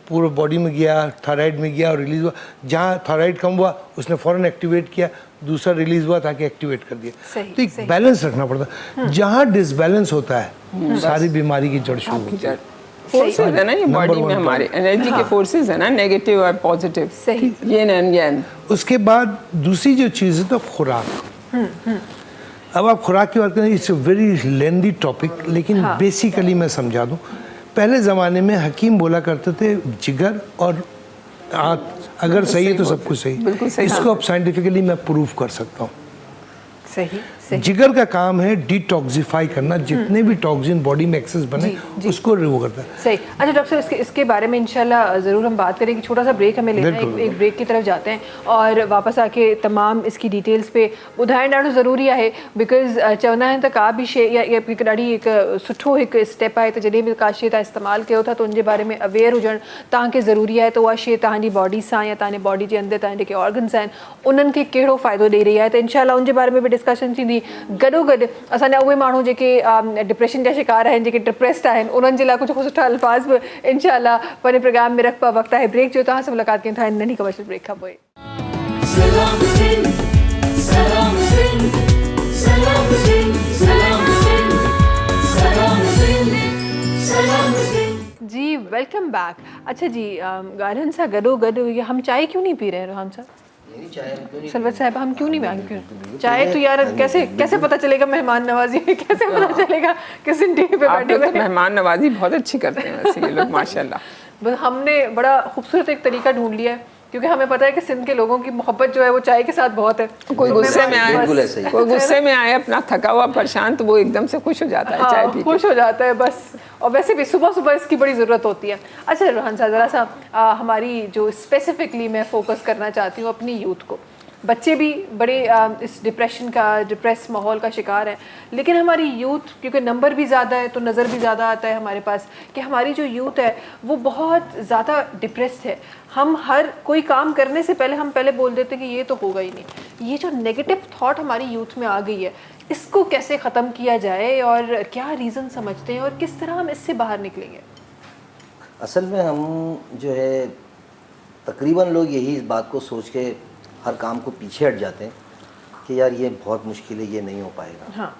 पूरे बॉडी में गया, थायराइड में गया और रिलीज हुआ। जहाँ थायराइड कम हुआ उसने फ़ौरन एक्टिवेट किया, दूसरा रिलीज हुआ ताकि एक्टिवेट कर दिया। तो एक बैलेंस रखना पड़ता है। जहाँ डिसबैलेंस होता है सारी बीमारी की जड़ शुरू होती है। फोर्सेस है ना ये बॉडी में, हमारे एनर्जी के फोर्सेस है ना, नेगेटिव और पॉजिटिव, यिन एंड yang। उसके बाद दूसरी जो चीज़ है तो खुराक। अब आप खुराक की बात करें, it's a very lengthy topic, लेकिन बेसिकली मैं समझा दूं। पहले ज़माने में हकीम बोला करते थे जिगर और आँत अगर सही है तो सब कुछ सही। इसको अब साइंटिफिकली मैं प्रूव कर सकता हूँ। सही। जिगर का काम है डिटॉक्सिफाई करना, जितने भी टॉक्सिन बॉडी में एक्सेस बने उसको रिमूव करता है। सही। अच्छा डॉक्टर साहब, इसके बारे में इंशाल्लाह ज़रूर हम बात करेंगे। छोटा सा ब्रेक हमें लेना है, एक ब्रेक की तरफ जाते हैं और वापस आके तमाम इसकी डिटेल्स पे ॿुधाइण ॾाढो ज़रूरी आहे। बिकॉज़ चवंदा आहिनि त का बि शइ या हिकु ॾाढी हिकु सुठो हिकु स्टेप आहे त जॾहिं बि का शइ तव्हां इस्तेमालु कयो था त उनजे बारे में अवेयर हुजणु तव्हांखे ज़रूरी आहे, त उहा शइ तव्हांजी बॉडी सां या तव्हांजे बॉडी जे अंदरि तव्हांजे जेके ऑर्गन्स आहिनि उन्हनि खे कहिड़ो फ़ाइदो ॾेई रही आहे। त इंशाल्लाह उनजे बारे में बि डिस्कशन थींदी। गॾोगॾु असांजा उहे माण्हू जेके डिप्रेशन जा शिकार आहिनि, जेके डिप्रेस्ड आहिनि, उन्हनि जे लाइ कुझु सुठा अल्फाज़ बि इंशाल्लाह पंहिंजे प्रोग्राम में रखबा। वक़्तु आहे ब्रेक जो। तव्हां सां मुलाक़ात कयूं था नंढी कमर्शियल ब्रेक खां पोइ। सलाम सिंध सलाम सिंध सलाम सिंध सलाम सिंध सलाम सिंध सलाम सिंध। जी वेलकम बैक। अच्छा जी, ॻाल्हियुनि सां गॾोगॾु हम चाय क्यों नहीं पी रहे हैं रोहन साहब? सलवत साहब हम क्यों नहीं मांगे चाय? तो यार कैसे पता चलेगा मेहमान नवाजी में, कैसे पता चलेगा किस टीवी पे बैठे हुए? मेहमान नवाजी बहुत अच्छी करते हैं वैसे ये लोग माशाल्लाह। हमने बड़ा खूबसूरत एक तरीका ढूंढ लिया है क्योंकि हमें पता है कि सिंध के लोगों की मोहब्बत जो है वो चाय के साथ बहुत है। कोई गुस्से में आए अपना थका हुआ परेशान तो वो एकदम से खुश हो जाता है, चाय पी खुश हो जाता है बस। और वैसे भी सुबह सुबह इसकी बड़ी ज़रूरत होती है। अच्छा रोहन साहब, ज़रा सा हमारी जो स्पेसिफिकली मैं फोकस करना चाहती हूँ अपनी यूथ को, बच्चे भी बड़े इस डिप्रेस माहौल का शिकार हैं, लेकिन हमारी यूथ क्योंकि नंबर भी ज़्यादा है तो नज़र भी ज़्यादा आता है हमारे पास कि हमारी जो यूथ है वो बहुत ज़्यादा डिप्रेस्ड है। हम हर कोई काम करने से पहले हम पहले बोल देते हैं कि ये तो होगा ही नहीं। ये जो नेगेटिव थॉट हमारी यूथ में आ गई है, इसको कैसे ख़त्म किया जाए और क्या रीज़न समझते हैं और किस तरह हम इससे बाहर निकलेंगे? असल में हम जो है तकरीबन लोग यही इस बात को सोच के हर काम को पीछे हट जाते हैं कि यार ये बहुत मुश्किल है, ये नहीं हो पाएगा। हाँ,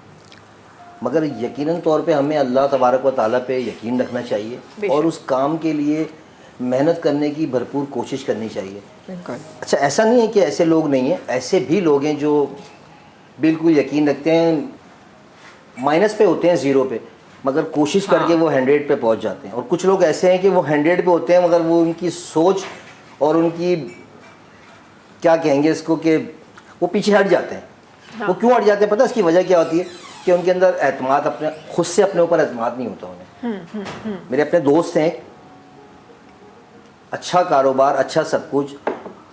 मगर यकीनन तौर पे हमें अल्लाह तबारक व ताला पे यकीन रखना चाहिए और उस काम के लिए मेहनत करने की भरपूर कोशिश करनी चाहिए। अच्छा, ऐसा नहीं है कि ऐसे लोग नहीं हैं, ऐसे भी लोग हैं जो बिल्कुल यकीन रखते हैं, माइनस पे होते हैं, ज़ीरो पे, मगर कोशिश करके वो 100 पे पहुंच जाते हैं। और कुछ लोग ऐसे हैं कि वो 100 पे होते हैं मगर वो उनकी सोच और उनकी क्या कहेंगे इसको कि वो पीछे हट जाते हैं। हाँ। वो क्यों हट जाते हैं पता है इसकी वजह क्या होती है कि उनके अंदर एतमाद अपने खुद से अपने ऊपर एतमाद नहीं होता उन्हें। मेरे अपने दोस्त हैं, अच्छा कारोबार, अच्छा सब कुछ,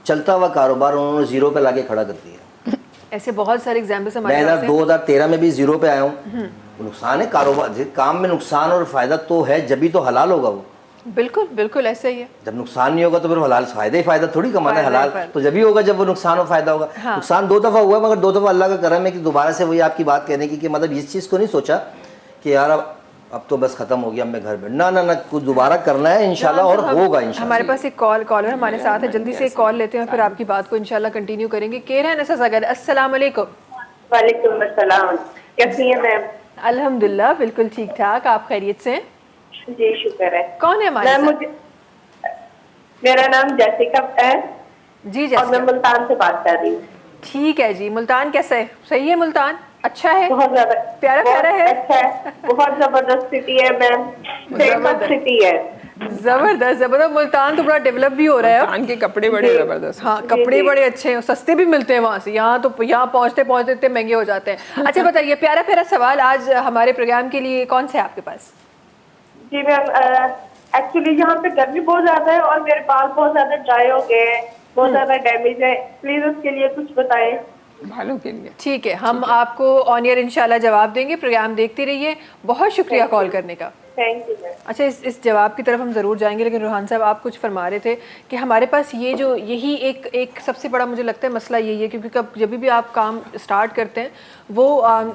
चलता हुआ कारोबार उन्होंने ज़ीरो पे लाके खड़ा कर दिया। ऐसे बहुत सारे एग्जाम्पल्स हमारे मैं 2013 में भी ज़ीरो पे आया हूँ। नुकसान है कारोबार, काम में नुकसान और फ़ायदा तो है, जब भी तो हलाल होगा वो। बिल्कुल बिल्कुल ऐसा ही है। जब नुकसान नहीं होगा तो फिर हलाल फ़ायदा ही फ़ायदा थोड़ी कमाना है, हलाल तो जब ही होगा जब वो नुकसान और फ़ायदा होगा। हाँ। नुकसान 2 दफ़ा हुआ मगर 2 दफ़ा अल्लाह का करम है कि दोबारा से वही आपकी बात कहने की कि मतलब इस चीज़ को नहीं सोचा कि यार अब तो बस खत्म हो गया, अब मैं घर बैठ ना कुछ दोबारा करना है इंशाल्लाह और होगा इंशाल्लाह। हमारे पास एक कॉलर हमारे साथ है, जल्दी से एक कॉल लेते हैं और फिर आपकी बात को इंशाल्लाह कंटिन्यू करेंगे। केरहन सगर, अस्सलाम वालेकुम। वालेकुम अस्सलाम, कैसी हैं मैम? अल्हम्दुलिल्लाह बिल्कुल ठीक ठाक, आप खैरियत से हैं? जी शुक्र है। कौन है हमारे साथ? मेरा नाम जैसिका है जी और मैं मुल्तान से बात कर रही हूँ। ठीक है जी, मुल्तान कैसा है? सही है मुल्तान? अच्छा है, बहुत ज्यादा प्यारा है, अच्छा है, बहुत जबरदस्त सिटी है मैम, फेमस सिटी है, जबरदस्त। मुल्तान तो बड़ा डेवलप भी हो रहा है। मुल्तान के कपड़े बड़े जबरदस्त। हाँ, कपड़े बड़े अच्छे हैं, सस्ते भी मिलते हैं वहाँ से। यहाँ पहुँचते पहुँचते इतने महंगे हो जाते हैं। अच्छा बताइए, प्यारा सवाल आज हमारे प्रोग्राम के लिए कौन से है आपके पास? जी मैम, एक्चुअली यहाँ पे गर्मी बहुत ज्यादा है और मेरे बाल बहुत ज्यादा ड्राई हो गए हैं, बहुत ज्यादा डैमेज है, प्लीज उसके लिए कुछ बताएं। बालों के लिए ठीक है, हम आपको ऑन एयर इंशाल्लाह जवाब देंगे। प्रोग्राम देखते रहिए। बहुत शुक्रिया कॉल करने का। Thank you ma'am. अच्छा, इस जवाब की तरफ हम ज़रूर जाएंगे, लेकिन रुहान साहब आप कुछ फरमा रहे थे कि हमारे पास यही एक सबसे बड़ा मुझे लगता है मसला यही है, क्योंकि जब भी आप काम स्टार्ट करते हैं वो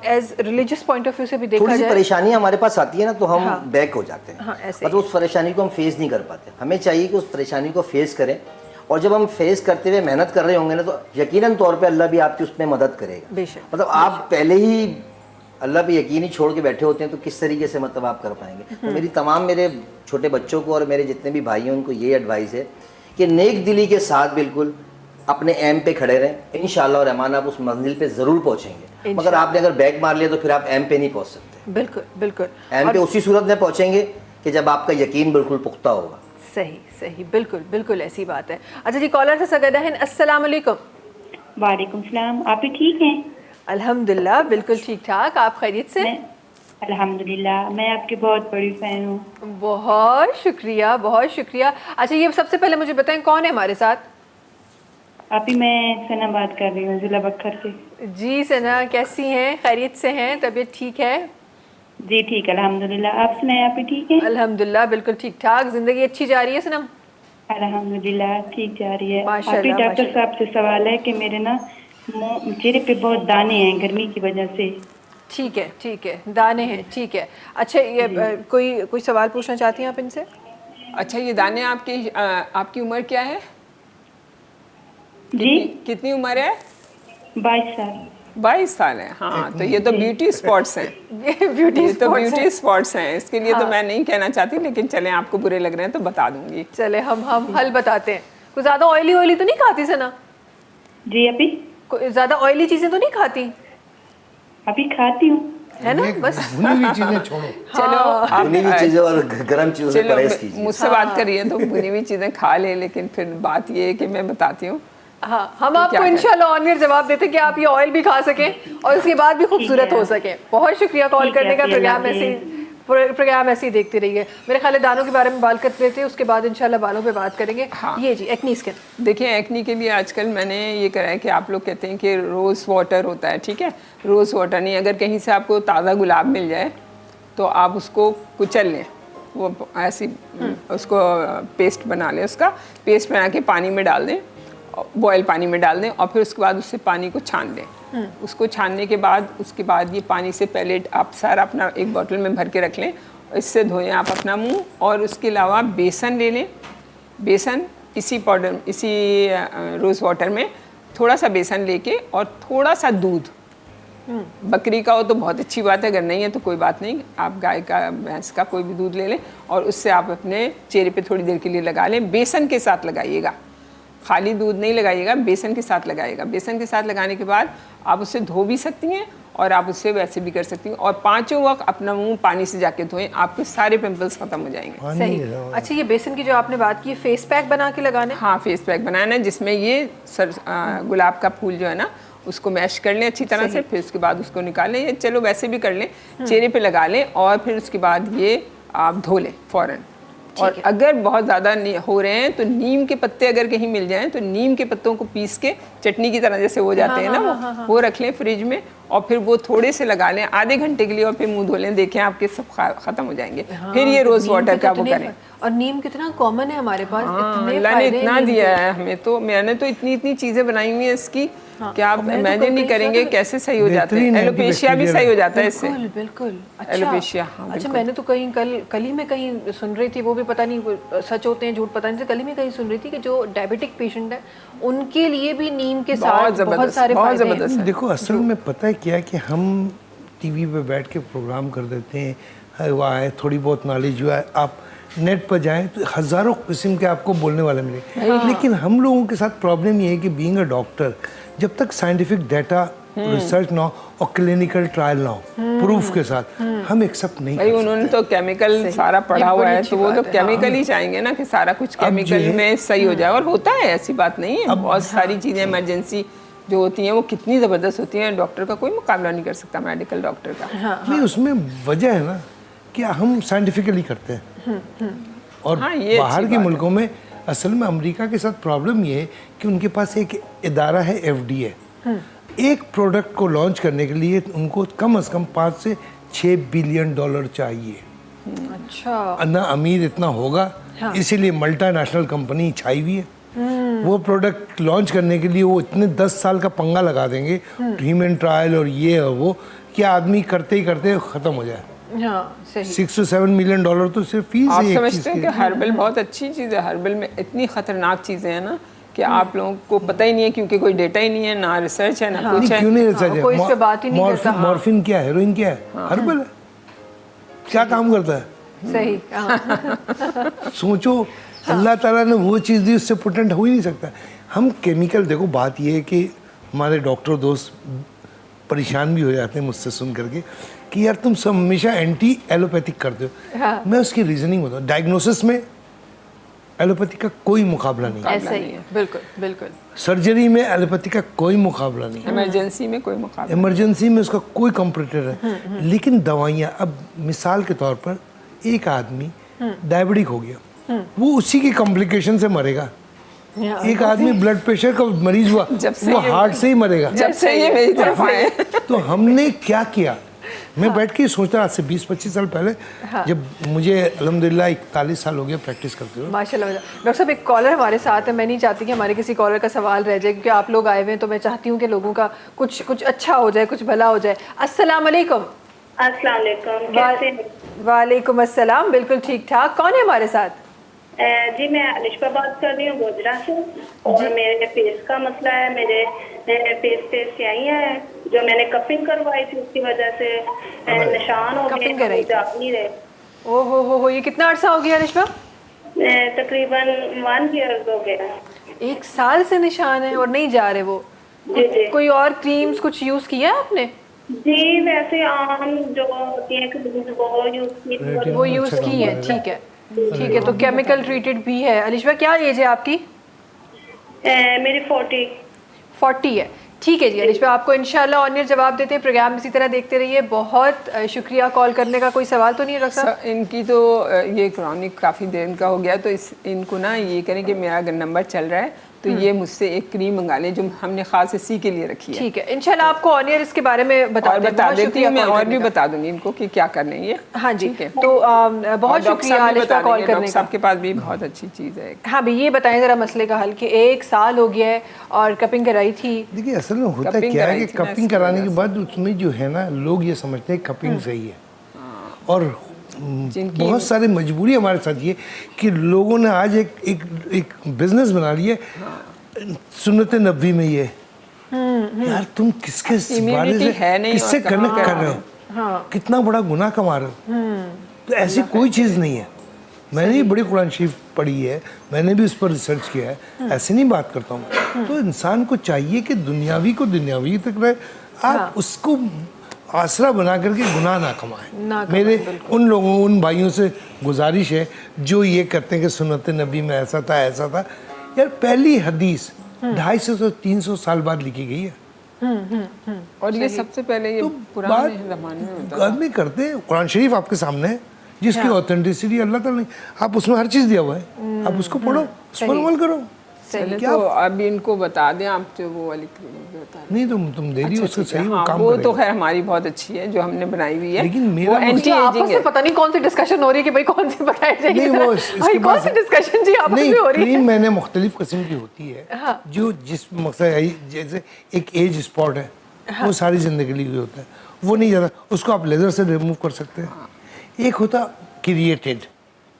as religious point of view से भी देखा जाए, थोड़ी सी परेशानी हमारे पास आती है ना तो हम बैक हो जाते हैं। हाँ, ऐसे मतलब उस परेशानी को हम फेस नहीं कर पाते। हमें चाहिए कि उस परेशानी को फेस करें और जब हम फेस करते हुए मेहनत कर रहे होंगे ना तो यकीनन तौर पे अल्लाह भी आपकी उसमें मदद करेगा। बेशक। मतलब आप पहले ही अल्लाह पे यकीन ही छोड़ के बैठे होते हैं तो किस तरीके से मतलब आप कर पाएंगे। तो मेरी तमाम मेरे छोटे बच्चों को और मेरे जितने भी भाई हैं उनको ये एडवाइस है कि नेक दिली के साथ बिल्कुल अपने एम पे खड़े रहें। इंशाअल्लाह और रहमान आप उस मंजिल पे ज़रूर पहुँचेंगे। मगर आपने अगर बैग मार लिया तो फिर आप एम पे नहीं पहुँच सकते। बिल्कुल बिल्कुल। एम पे उसी सूरत में पहुँचेंगे कि जब आपका यकीन बिल्कुल पुख्ता होगा। सही बिल्कुल ऐसी बात है। अच्छा जी, कॉलर से सगदा है। अस्सलाम वालेकुम। वालेकुम सलाम, आप भी ठीक हैं? अल्हम्दुलिल्लाह बिल्कुल ठीक ठाक, आप खैरियत से? अल्हम्दुलिल्लाह, मैं आपकी बहुत बड़ी फैन हूँ। बहुत शुक्रिया। अच्छा, ये सबसे पहले मुझे बताएं कौन है हमारे साथ? आप ही, मैं सना बात कर रही हूँ जिला बखर से। जी सना, कैसी हैं? खैरियत से हैं? तबीयत ठीक है? जी ठीक, अल्हम्दुलिल्लाह। आप सुनाएं, आप भी ठीक हैं? अल्हम्दुलिल्लाह बिल्कुल ठीक ठाक। जिंदगी अच्छी जा रही है सनम? अल्हम्दुलिल्लाह ठीक जा रही है। माशाल्लाह, आप ही, डॉक्टर साहब से सवाल है कि मेरे ना चेहरे पे बहुत दाने हैं गर्मी की वजह से। ठीक है, दाने हैं, ठीक है। अच्छा, ये कोई सवाल पूछना चाहती हैं आप इनसे? अच्छा, ये दाने आपकी उम्र क्या है? जी, कितनी उम्र है? 22 साल। 22 साल है। हाँ, तो ये तो ब्यूटी स्पॉट्स हैं। ब्यूटी स्पॉट्स हैं। इसके लिए तो मैं नहीं कहना चाहती, लेकिन चलें आपको बुरे लग रहे हैं तो बता दूंगी। चले हम हल बताते हैं। कुछ ज़्यादा ऑयली तो नहीं खाती सना? जी, अभी ज़्यादा ऑयली चीज़ें तो नहीं खाती? अभी खाती हूँ, है ना, बस भुनी हुई चीजें छोड़ो। चलो, भुनी हुई चीज़ें और गर्म चीज़ों से परहेज कीजिए। मुझसे बात करिए तो भुनी हुई चीज़ें खा ले, लेकिन फिर बात ये है कि मैं बताती हूँ। हाँ, हम आपको इंशाल्लाह ऑन एयर जवाब देते हैं कि आप ये ऑयल भी खा सकें और उसके बाद भी खूबसूरत हो सकें। बहुत शुक्रिया कॉल करने का। प्रोग्राम ऐसे प्रोग्राम ऐसे ही देखते रहिए। मेरे ख्याल है दानों के बारे में बात करते थे, उसके बाद इंशाल्लाह बालों पे बात करेंगे। हाँ। ये जी एक्नी स्किन। देखिए एक्नी के लिए आजकल मैंने ये करा है कि आप लोग कहते हैं कि रोज़ वाटर होता है, ठीक है, रोज़ वाटर नहीं, अगर कहीं से आपको ताज़ा गुलाब मिल जाए तो आप उसको कुचल लें, वो ऐसी उसको पेस्ट बना लें, उसका पेस्ट बना के पानी में डाल दें, बॉयल पानी में डाल दें और फिर उसके बाद उससे पानी को छान लें। उसको छानने के बाद उसके बाद ये पानी से पहले आप सारा अपना एक बोतल में भर के रख लें, इससे धोएं आप अपना मुंह। और उसके अलावा बेसन ले लें, बेसन इसी पाउडर इसी रोज़ वाटर में थोड़ा सा बेसन लेके और थोड़ा सा दूध, बकरी का हो तो बहुत अच्छी बात है, अगर नहीं है तो कोई बात नहीं, आप गाय का भैंस का कोई भी दूध ले लें और उससे आप अपने चेहरे पे थोड़ी देर के लिए लगा लें। बेसन के साथ लगाइएगा, खाली दूध नहीं लगाइएगा, बेसन के साथ लगाइएगा। बेसन के साथ लगाने के बाद आप उससे धो भी सकती हैं और आप उससे वैसे भी कर सकती हैं, और 5 वक्त अपना मुंह पानी से जाके धोएं, आपके सारे पिंपल्स खत्म हो जाएंगे। सही। अच्छा, ये बेसन की जो आपने बात की, फेस पैक बना के लगाना है? हाँ, फेस पैक बनाना है जिसमें ये गुलाब का फूल जो है ना उसको मैश कर लें अच्छी तरह से, फिर उसके बाद उसको निकालें, या चलो वैसे भी कर लें, चेहरे पे लगा लें और फिर उसके बाद ये आप धो लें फ़ौरन। और अगर बहुत ज़्यादा हो रहे हैं तो नीम के पत्ते अगर कहीं मिल जाएं तो नीम के पत्तों को पीस के चटनी की तरह जैसे हो जाते हैं ना, वो रख लें फ्रिज में और फिर वो थोड़े से लगा लें आधे घंटे के लिए और फिर मुंह धो लें, देखें आपके सब ख़त्म हो जाएंगे। फिर ये रोज़ वाटर का वो करें। और नीम कितना कॉमन है हमारे पास, अल्लाह ने इतना दिया है हमें, तो मैंने तो इतनी चीज़ें बनाई हुई हैं इसकी कि आप इमेजिन नहीं करेंगे कैसे सही हो जाते हैं। एलोपेशिया भी सही हो जाता है इससे। बिल्कुल। एलोपेशिया। अच्छा, मैंने तो कहीं कल ही में कहीं सुन रही थी, वो भी पता नहीं सच होते हैं झूठ पता नहीं, कल ही में कहीं सुन रही थी कि जो डायबिटिक पेशेंट है उनके लिए भी नीम के साथ बहुत सारे फायदे हैं। देखो असल में पता है क्या कि हम टीवी पे बैठ के प्रोग्राम कर देते हैं, वहाँ है थोड़ी बहुत नॉलेज हुआ है, आप नेट पर जाएं तो हज़ारों किस्म के आपको बोलने वाले मिले। लेकिन हम लोगों के साथ प्रॉब्लम ये है कि बीइंग अ डॉक्टर, जब तक साइंटिफिक डाटा रिसर्च ना हो और क्लिनिकल ट्रायल ना हो प्रूफ के साथ, हम एक्सेप्ट नहीं भाई, उन्होंने तो केमिकल सारा पढ़ा हुआ है, तो वो तो केमिकल ही चाहेंगे ना कि सारा कुछ केमिकल में सही हो जाए, और होता है, ऐसी बात नहीं है। बहुत सारी चीज़ें इमरजेंसी जो होती हैं वो कितनी ज़बरदस्त होती हैं, डॉक्टर का कोई मुकाबला नहीं कर सकता, मेडिकल डॉक्टर का। नहीं, उसमें वजह है ना कि हम साइंटिफिकली करते हैं। और बाहर के मुल्कों में असल में अमेरिका के साथ प्रॉब्लम ये है कि उनके पास एक इदारा है FDA, एक प्रोडक्ट को लॉन्च करने के लिए उनको कम से कम 5 से 6 बिलियन डॉलर चाहिए। अच्छा। ना अमीर इतना होगा, इसीलिए मल्टीनेशनल कंपनी छाई हुई है। वो प्रोडक्ट लॉन्च करने के लिए वो इतने 10 साल का पंगा लगा देंगे, ह्यूमन ट्रायल और ये और वो, कि आदमी करते ही करते ख़त्म हो जाए। हाँ, सही। 6 से 7 मिलियन डॉलर तो सिर्फ फीस है। आप समझते हैं कि हर्बल बहुत अच्छी चीज़ है, हर्बल में इतनी खतरनाक चीज़ें हैं ना कि आप लोगों को पता ही नहीं है, क्योंकि कोई डेटा ही नहीं है, ना रिसर्च है, ना कुछ है। क्यों नहीं रिसर्च है? कोई इस पे बात ही नहीं करता। मॉर्फिन क्या है, हेरोइन क्या है, हर्बल है, क्या काम करता है? सही। सोचो, अल्लाह ताला ने वो चीज़ दी, उससे पोटेंट हो ही नहीं सकता। हम केमिकल, देखो बात ये है कि हमारे डॉक्टर दोस्त परेशान भी हो जाते हैं मुझसे सुन करके कि यार तुम सब हमेशा एंटी एलोपैथिक करते हो। मैं उसकी रीजनिंग बताऊँ, डायग्नोसिस में एलोपैथी का कोई मुकाबला नहीं है। ऐसा ही है, बिल्कुल बिल्कुल। सर्जरी में एलोपैथी का कोई मुकाबला नहीं है। इमरजेंसी में कोई मुकाबला, इमरजेंसी में उसका कोई कंपटीटर है। लेकिन दवाइयाँ, अब मिसाल के तौर पर एक आदमी डायबिटिक हो गया, वो उसी की कॉम्प्लिकेशन से मरेगा। एक आदमी ब्लड प्रेशर का मरीज हुआ, वो हार्ट से ही मरेगा। जब से ये मेरी तरफ आए। तो हमने क्या किया, मैं बैठ के सोचता आज से 20-25 साल पहले, जब मुझे अल्हम्दुलिल्लाह 41 साल हो गया प्रैक्टिस करते हुए। माशाल्लाह। डॉक्टर साहब, एक कॉलर हमारे साथ है, मैं नहीं चाहती कि हमारे किसी कॉलर का सवाल रह जाए, क्योंकि आप लोग आए हुए हैं तो मैं चाहती हूँ कि लोगों का कुछ अच्छा हो जाए, कुछ भला हो जाए। अस्सलाम वालेकुम। अस्सलाम वालेकुम, कैसे हैं? वालेकुम अस्सलाम, बिल्कुल ठीक ठाक। कौन है हमारे साथ? जी, मैं अलिशा बात कर रही हूँ गोजरा से, और मेरे फेस का मसला है। मेरे फेस पे स्याहियाँ हैं, जो मैंने कपिंग करवाई थी उसकी वजह से निशान हो गए, जा नहीं रहे। ओहो, ये कितना अर्सा हो गया अलिशा? तकरीबन 1 ईयर हो गया। 1 साल से निशान है और नहीं जा रहे वो? जी। कोई और क्रीम्स कुछ यूज किया है आपने? जी, वैसे आम जो होती है वो यूज की है। ठीक है, ठीक है। तो केमिकल ट्रीटेड भी है। अलिशा, क्या एज है आपकी? मेरी 40 है। ठीक है जी अलिशा, आपको इंशाल्लाह ऑनियर जवाब देते हैं। प्रोग्राम इसी तरह देखते रहिए। बहुत शुक्रिया कॉल करने का। कोई सवाल तो नहीं है डॉक्टर साहब? इनकी तो ये क्रॉनिक काफ़ी देर का हो गया, तो इनको ना ये करें कि मेरा अगर नंबर चल रहा है तो ये मुझसे एक क्रीम मंगा लें जो हमने खास इसी के लिए रखी है। ठीक है, इंशाल्लाह आपको ऑनियर इसके बारे में बता देती हूँ मैं, और भी बता दूंगी इनको कि क्या कर लें ये। हाँ जी, तो बहुत शुक्रिया अलिशा कॉल करने का। आपके पास भी बहुत अच्छी चीज़ है। हाँ भाई, ये बताएं जरा मसले का हल कि 1 साल हो गया है और कपिंग कराई थी। देखिए असल में होता क्या है कि कपिंग कराने के बाद उसमें जो है ना, लोग ये समझते हैं कपिंग सही है, और बहुत सारी मजबूरी हमारे साथ ये कि लोगों ने आज एक बिजनेस बना लिया सुन्नत नबी में। ये यार तुम किसके बारे से किससे करने कर रहे हो, कितना बड़ा गुनाह कमा रहे हो। तो ऐसी कोई चीज़ नहीं है। मैंने भी बड़ी कुरान शरीफ पढ़ी है, मैंने भी उस पर रिसर्च किया है, ऐसे नहीं बात करता हूँ। तो इंसान को चाहिए कि दुनियावी को दुनियावी तक रहे, आप उसको आसरा बना करके गुनाह ना कमाएं। मेरे उन लोगों, उन भाइयों से गुजारिश है जो ये करते हैं कि सुन्नत नबी में ऐसा था ऐसा था। यार पहली हदीस 250 से 300 साल बाद लिखी गई है, और ये सबसे पहले ये तो पुराने ज़माने में होता था। आदमी करते हैं। कुरान शरीफ आपके सामने है जिसकी ऑथेंटिसिटी अल्लाह ताला ने, आप उसमें हर चीज़ दिया हुआ है, आप उसको पढ़ो, उस पर अमल करो। चले तो अभी इनको बता दें आप जो वो वाली क्रीम बता दें। नहीं तुम दे रही हो उसको सही, वो काम वो करेगा। तो खैर हमारी बहुत अच्छी है जो हमने बनाई हुई है, लेकिन मेरा एंटी आपस एजिंग में है। पता नहीं कौन सी डिस्कशन हो रही है कि भाई कौन सी बताई जाएगी। नहीं वो भाई कौन सी डिस्कशन जी आपस में हो रही है? क्रीम मैंने मुख्तलिफ किस्म की होती है, जो जिस मकसद, जैसे एक एज स्पॉट है वो सारी जिंदगी के लिए होता है, वो नहीं ज़्यादा, उसको आप लेजर से रिमूव कर सकते हैं। एक होता क्रिएटेड,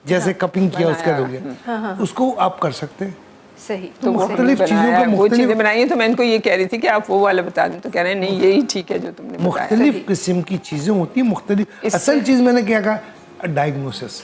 जैसे कपिंग किया उसका हो गया, उसको आप कर सकते हैं। सही, तो मुख्तलिफ चीज़ों का वो चीज़ें बनाई हैं, तो मैं इनको ये कह रही थी कि आप वो वाला बता दें, तो कह रहे हैं नहीं यही ठीक है जो तुमने बताया। मुख्तलिफ किस्म की चीज़ें होती हैं, मुख्तलिफ। असल चीज़ मैंने क्या कहा, डायग्नोसिस,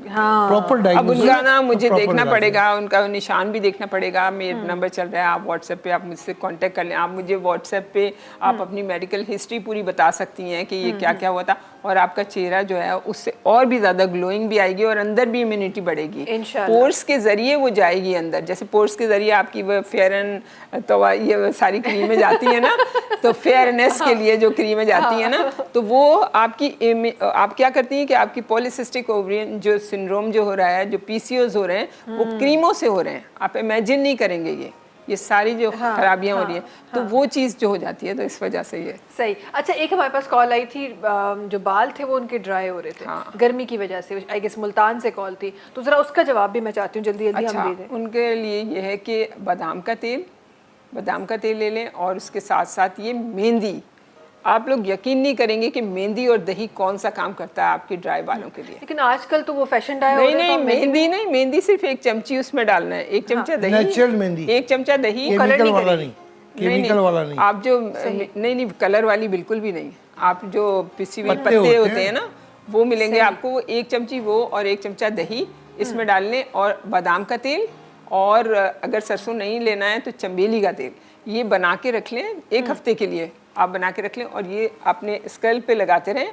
प्रॉपर अब डायग्नोसिस। उनका ना मुझे देखना पड़ेगा, उनका निशान भी देखना पड़ेगा। मेरा नंबर चल रहा है, आप व्हाट्सएप पे आप मुझसे कांटेक्ट कर लें। आप मुझे व्हाट्सएप पे आप अपनी मेडिकल हिस्ट्री पूरी बता सकती हैं कि ये क्या क्या हुआ था, और आपका चेहरा जो है उससे और भी ज़्यादा ग्लोइंग भी आएगी और अंदर भी इम्यूनिटी बढ़ेगी। पोर्स के ज़रिए वो जाएगी अंदर, जैसे पोर्स के ज़रिए आपकी वो फेयरन तो ये सारी क्रीमें जाती हैं ना, तो फेयरनेस के लिए जो क्रीमें जाती हैं ना, तो वो आप क्या करती हैं कि आपकी पॉलीसिस्टिक ओवरियन जो सिंड्रोम जो हो रहा है, जो PCOS हो रहे हैं, वो क्रीमों से हो रहे हैं। आप इमेजिन नहीं करेंगे ये सारी जो खराबियां हो रही हैं, तो वो चीज़ जो हो जाती है, तो इस वजह से ये सही। अच्छा, एक हमारे पास कॉल आई थी, जो बाल थे वो उनके ड्राई हो रहे थे गर्मी की वजह से, आई गेस मुल्तान से कॉल थी, तो जरा उसका जवाब भी मैं चाहती हूँ जल्दी जल्दी हम दे दें। उनके लिए ये है कि बादाम का तेल ले लें, और उसके साथ साथ ये मेहंदी। आप लोग यकीन नहीं करेंगे कि मेहंदी और दही कौन सा काम करता है आपके ड्राई बालों के लिए। लेकिन आजकल तो वो फैशन डाई नहीं, मेहंदी नहीं, मेहंदी सिर्फ 1 चमची उसमें डालना है, 1 चमचा दही, नेचुरल मेहंदी, 1 चमचा दही, केमिकल वाला नहीं, केमिकल वाला नहीं। आप जो नहीं कलर वाली बिल्कुल भी नहीं, आप जो पिसी हुई पत्ते होते हैं ना, वो मिलेंगे आपको। 1 चमची वो और 1 चमचा दही इसमें डाल लें, और बादाम का तेल, और अगर सरसों नहीं लेना है तो चमेली का तेल, ये बना के रख लें 1 हफ्ते के लिए। आप बना के रख लें और ये अपने स्कैल्प पे लगाते रहें,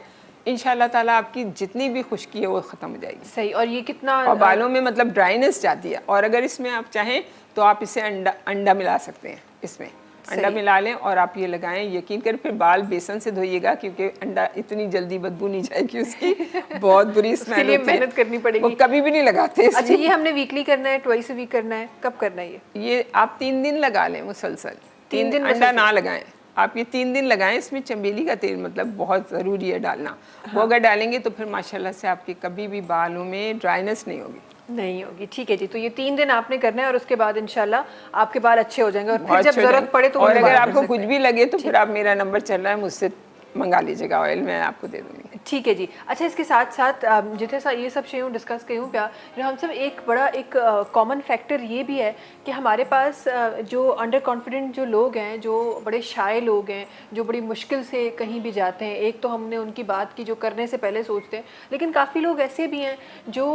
इंशाल्लाह ताला आपकी जितनी भी खुश्की है वो ख़त्म हो जाएगी। सही। और ये कितना, और बालों में मतलब ड्राइनेस जाती है। और अगर इसमें आप चाहें तो आप इसे अंडा मिला सकते हैं, इसमें अंडा मिला लें और आप ये लगाएं। यकीन करें, फिर बाल बेसन से धोइएगा, क्योंकि अंडा इतनी जल्दी बदबू नहीं जाएगी उसकी, बहुत बुरी स्मेल होती है, मेहनत करनी पड़ेगी, वो कभी भी नहीं लगाते। अच्छा, ये हमने वीकली करना है, ट्वाइस वीक करना है, कब करना है ये आप 3 दिन लगा लें मुसलसल, 3 दिन अंडा ना लगाएं आप, ये 3 दिन लगाएं। इसमें चमेली का तेल मतलब बहुत ज़रूरी है डालना। वो अगर डालेंगे तो फिर माशाल्लाह से आपके कभी भी बालों में ड्राइनेस नहीं होगी। ठीक है जी, तो ये 3 दिन आपने करना है और उसके बाद इंशाल्लाह आपके बाल अच्छे हो जाएंगे, और फिर जब जरूरत पड़े तो, और अगर आपको कुछ भी लगे तो फिर आप मेरा नंबर चल रहा है, मुझसे मंगा लीजिएगा ऑयल, मैं आपको दे दूँगी। ठीक है जी। अच्छा, इसके साथ साथ जितने ये सब शयूं डिस्कस कयूं पिया, हम सब एक बड़ा एक कॉमन फैक्टर ये भी है कि हमारे पास जो अंडर कॉन्फिडेंट जो लोग हैं, जो बड़े शाय लोग हैं, जो बड़ी मुश्किल से कहीं भी जाते हैं, एक तो हमने उनकी बात की जो करने से पहले सोचते हैं, लेकिन काफ़ी लोग ऐसे भी हैं जो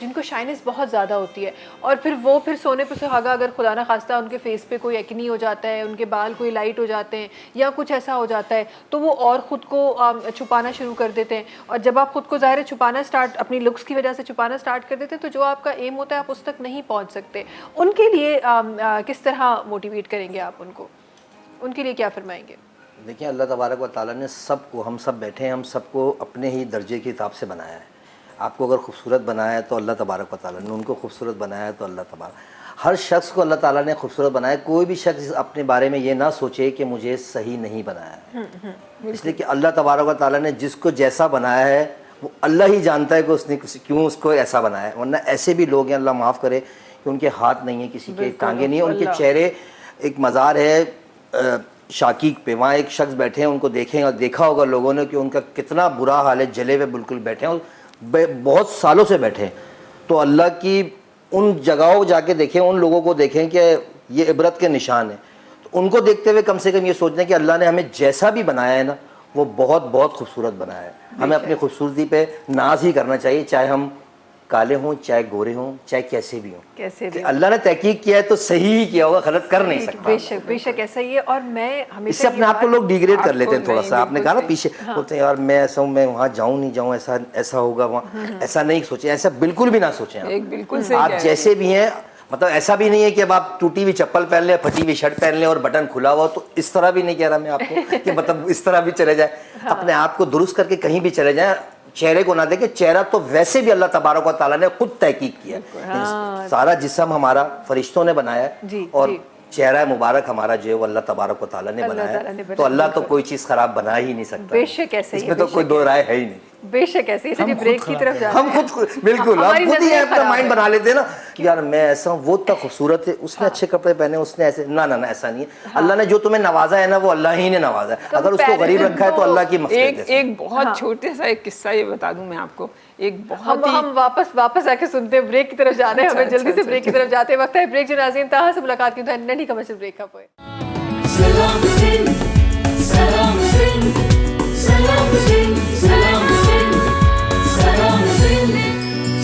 जिनको शाइनेस बहुत ज़्यादा होती है, और फिर सोने पर सुहागा अगर खुदा ना खास्ता उनके फेस पे कोई एक्नी हो जाता है, उनके बाल कोई लाइट हो जाते हैं या कुछ ऐसा हो जाता है, तो वो और ख़ुद को छुपाना शुरू कर देते हैं। और जब आप खुद को ज़ाहिर छुपाना स्टार्ट, अपनी लुक्स की वजह से छुपाना स्टार्ट कर देते हैं, तो जो आपका एम होता है आप उस तक नहीं पहुंच सकते। उनके लिए किस तरह मोटिवेट करेंगे आप उनको? उनके लिए क्या फरमाएंगे? देखिए, अल्लाह तबारक व तआला ने सबको, हम सब बैठे हैं, हम सबको अपने ही दर्जे के हिसाब से बनाया है। आपको अगर खूबसूरत बनाया है तो अल्लाह तबारक व तआला ने, उनको खूबसूरत बनाया है तो अल्लाह तबारक, हर शख्स को अल्लाह ताला ने खूबसूरत बनाया। कोई भी शख्स अपने बारे में ये ना सोचे कि मुझे सही नहीं बनाया है, इसलिए कि अल्लाह तबारक व तआला ने जिसको जैसा बनाया है वो अल्लाह ही जानता है कि उसने क्यों उसको ऐसा बनाया है। वरना ऐसे भी लोग हैं, अल्लाह माफ़ करे, कि उनके हाथ नहीं है, किसी के टांगे नहीं है, उनके चेहरे, एक मज़ार है शाकीक पे, वहाँ एक शख्स बैठे हैं, उनको देखें और देखा होगा लोगों ने कि उनका कितना बुरा हाल है, जले हुए बिल्कुल बैठे हैं और बहुत सालों से बैठे हैं। तो अल्लाह की उन जगहों जाके देखें, उन लोगों को देखें कि ये इबरत के निशान है। तो उनको देखते हुए कम से कम ये सोचना कि अल्लाह ने हमें जैसा भी बनाया है ना, वो बहुत बहुत खूबसूरत बनाया है। हमें अपनी खूबसूरती पे नाज ही करना चाहिए, चाहे हम काले हों, चाहे गोरे हों, चाहे कैसे भी हों। कैसे भी अल्लाह ने तहकीक किया है तो सही ही किया होगा, गलत कर नहीं सकता। बेशक बेशक ऐसा ही है। और मैं हमेशा इससे अपने आप को लोग डिग्रेड कर लेते हैं थोड़ा सा। आपने कहा ना पीछे, बोलते हैं यार मैं ऐसा हूँ, मैं वहाँ जाऊँ नहीं जाऊँ, ऐसा ऐसा होगा वहाँ, ऐसा नहीं सोचें, ऐसा बिल्कुल भी ना सोचें। एक बिल्कुल सही आप जैसे भी हैं, मतलब ऐसा भी नहीं है कि अब आप टूटी हुई चप्पल पहन लें, फटी हुई शर्ट पहन लें और बटन खुला हुआ, तो इस तरह भी नहीं कह रहा मैं आपको कि मतलब इस तरह भी चले जाए। अपने आप को दुरुस्त करके कहीं भी चले जाएं, चेहरे को ना देखें। चेहरा तो वैसे भी अल्लाह तबारक व तआला ने खुद तहकीक किया है। सारा जिस्म हमारा फरिश्तों ने बनाया है और चेहरा मुबारक हमारा जो है वो अल्लाह तबारक व तआला ने बनाया है। तो अल्लाह तो कोई चीज़ खराब बना ही नहीं सकता। बेशक ऐसे ही, इसमें तो कोई दो राय है ही नहीं। बेशक ऐसे ही। ब्रेक की तरफ जा रहे हम खुद बिल्कुल हम खुद ही अपना माइंड बना लेते हैं ना कि यार मैं ऐसा हूँ, वो इतना खूबसूरत है, उसने अच्छे कपड़े पहने, उसने ऐसे, ना ना ना ऐसा नहीं है। अल्लाह ने जो तुम्हें नवाजा है ना, वो अल्लाह ही ने नवाजा है। अगर उसको गरीब रखा है तो अल्लाह की मग़फ़िरत है। एक बहुत छोटे सा एक किस्सा ये बता दूं मैं आपको। एक बहुत हम वापस आके सुनते हैं, ब्रेक की तरफ जा रहे हैं। हमें जल्दी से ब्रेक की तरफ जाते वक्त है ब्रेक। जो नाज़रीन ताहा से मुलाकात की तो नहीं कमर्शियल ब्रेक का पोए। सलाम सिंध, सलाम सिंध, सलाम सिंध, सलाम सिंध, सलाम सिंध,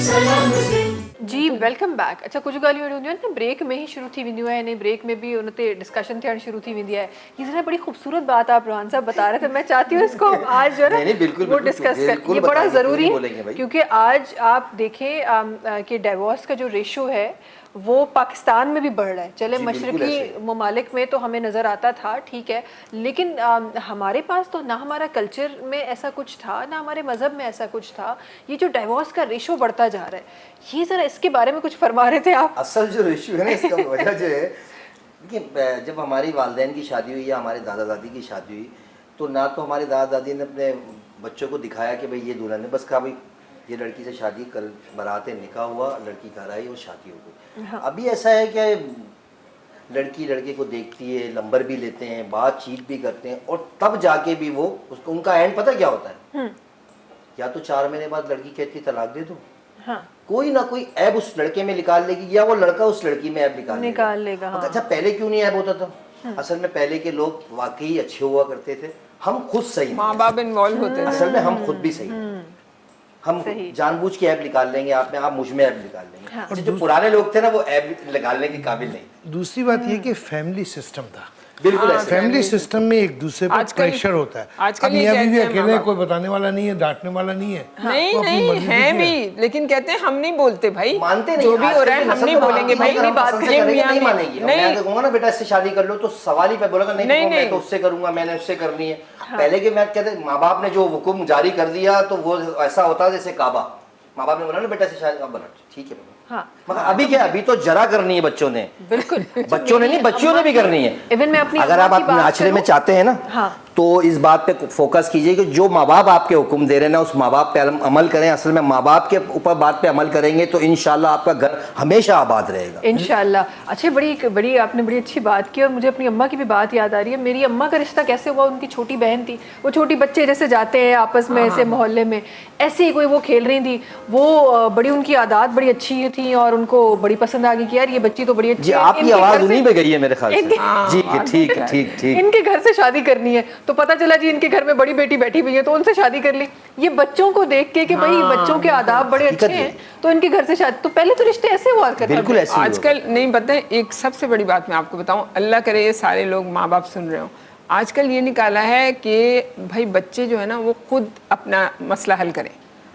सलाम सिंध। जी वेलकम बैक। अच्छा कुछ ॻाल्हियूं अहिड़ियूं हूंदियूं आहिनि न ब्रेक में ही शुरू थी वेंदियूं आहिनि, यानी ब्रेक में भी उन ते डिस्कशन थियणु शुरू थी वेंदी आहे। ये ज़रा बड़ी खूबसूरत बात आप रोहन साहब बता रहे थे, मैं चाहती हूँ इसको आज जो है ना वो डिस्कस कर, ये बड़ा ज़रूरी है क्योंकि आज आप देखें कि डाइवोर्स का जो रेशो है वो पाकिस्तान में भी बढ़ रहा है। चले मशरकी ममालिक में तो हमें नज़र आता था, ठीक है, लेकिन हमारे पास तो ना हमारा कल्चर में ऐसा कुछ था, ना हमारे मज़हब में ऐसा कुछ था। ये जो डाइवोर्स का रेशो बढ़ता जा रहा है, ये ज़रा इसके बारे में कुछ फरमा रहे थे आप। असल जो रेशो है ना, इसका वजह जो है कि जब हमारी वालिदैन की शादी हुई या हमारे दादा दादी की शादी हुई, तो ना तो हमारे दादा दादी ने अपने बच्चों को दिखाया कि भाई ये दुल्हन है, बस कहा भाई ये लड़की से शादी, कल बारातें निकाह हुआ, लड़की घर आई और शादी हो गई। अभी ऐसा है कि लड़की लड़के को देखती है, नंबर भी लेते हैं, बातचीत भी करते हैं, और तब जाके भी वो उसको, उनका एंड पता क्या होता है? या तो 4 महीने बाद लड़की कहती तलाक दे दो, कोई ना कोई ऐब उस लड़के में निकाल लेगी, या वो लड़का उस लड़की में ऐब निकाल लेगा। अच्छा पहले क्यों नहीं ऐब होता था? असल में पहले के लोग वाकई अच्छे हुआ करते थे, हम खुद सही, माँ बाप इन्वॉल्व होते थे, असल में हम खुद भी सही, हम जानबूझ के ऐप निकाल लेंगे आप में, आप मुझ में ऐप निकाल लेंगे। और जो पुराने लोग थे ना, वो ऐप निकालने के काबिल नहीं थे। दूसरी बात ये कि फैमिली सिस्टम था, बिल्कुल फैमिली सिस्टम में एक दूसरे पर प्रेशर होता है। आजकल अब मियां बीवी अकेले, कोई बताने वाला नहीं है, डांटने वाला नहीं है। नहीं नहीं है भी, लेकिन कहते हैं हम नहीं बोलते भाई, मानते नहीं, जो भी हो रहा है हम नहीं बोलेंगे भाई। नहीं बात नहीं मानेगी। मैं कहूँगा ना बेटा इससे शादी कर लो, तो सवाल ही पे बोलेगा नहीं मैं तो उससे करूंगा, मैंने उससे करनी है। पहले के मैं कहते माँ बाप ने जो हुक्म जारी कर दिया तो वो ऐसा होता है जैसे काबा, माँ बाप ने बोला ना बेटा से शादी बना, ठीक है। हाँ। मगर अभी क्या, अभी तो जरा करनी है बच्चों ने, बिल्कुल बच्चों ने नहीं, बच्चियों ने भी करनी है। इवन मैं अपनी अगर आप अपने माशरे में चाहते हैं ना, तो इस बात पे फोकस कीजिए कि जो माँ बाप आपके हुक्म दे रहे हैं ना, उस माँ बाप पे अमल करें। असल में माँ बाप के ऊपर बात पे अमल करेंगे तो इंशाल्लाह आपका घर हमेशा आबाद रहेगा, इंशाल्लाह। अच्छा बड़ी आपने बड़ी अच्छी बात की, और मुझे अपनी अम्मा की भी बात याद आ रही है। मेरी अम्मा का रिश्ता कैसे हुआ, उनकी छोटी बहन थी, वो छोटी बच्चे जैसे जाते हैं आपस में ऐसे मोहल्ले में, ऐसे ही कोई वो खेल रही थी, वो बड़ी उनकी आदत बड़ी अच्छी थी और उनको बड़ी पसंद आ गई कि यार ये बच्ची तो बड़ी अच्छी है। आपकी आवाज उन्हीं पे गई है मेरे ख्याल से। जी ठीक है, ठीक ठीक। इनके घर से शादी करनी है, तो पता चला जी इनके घर में बड़ी बेटी बैठी हुई है, तो उनसे शादी कर ली। ये बच्चों को देख के कि भाई बच्चों के आदाब बड़े अच्छे हैं, तो इनके घर से शादी। तो पहले तो रिश्ते ऐसे हुआ करते बिल्कुल ऐसे। आजकल नहीं पता है, एक सबसे बड़ी बात मैं आपको बताऊं, अल्लाह करे ये सारे लोग माँ बाप सुन रहे हो, आजकल ये निकाला है कि भाई बच्चे जो है ना वो खुद अपना मसला हल करें।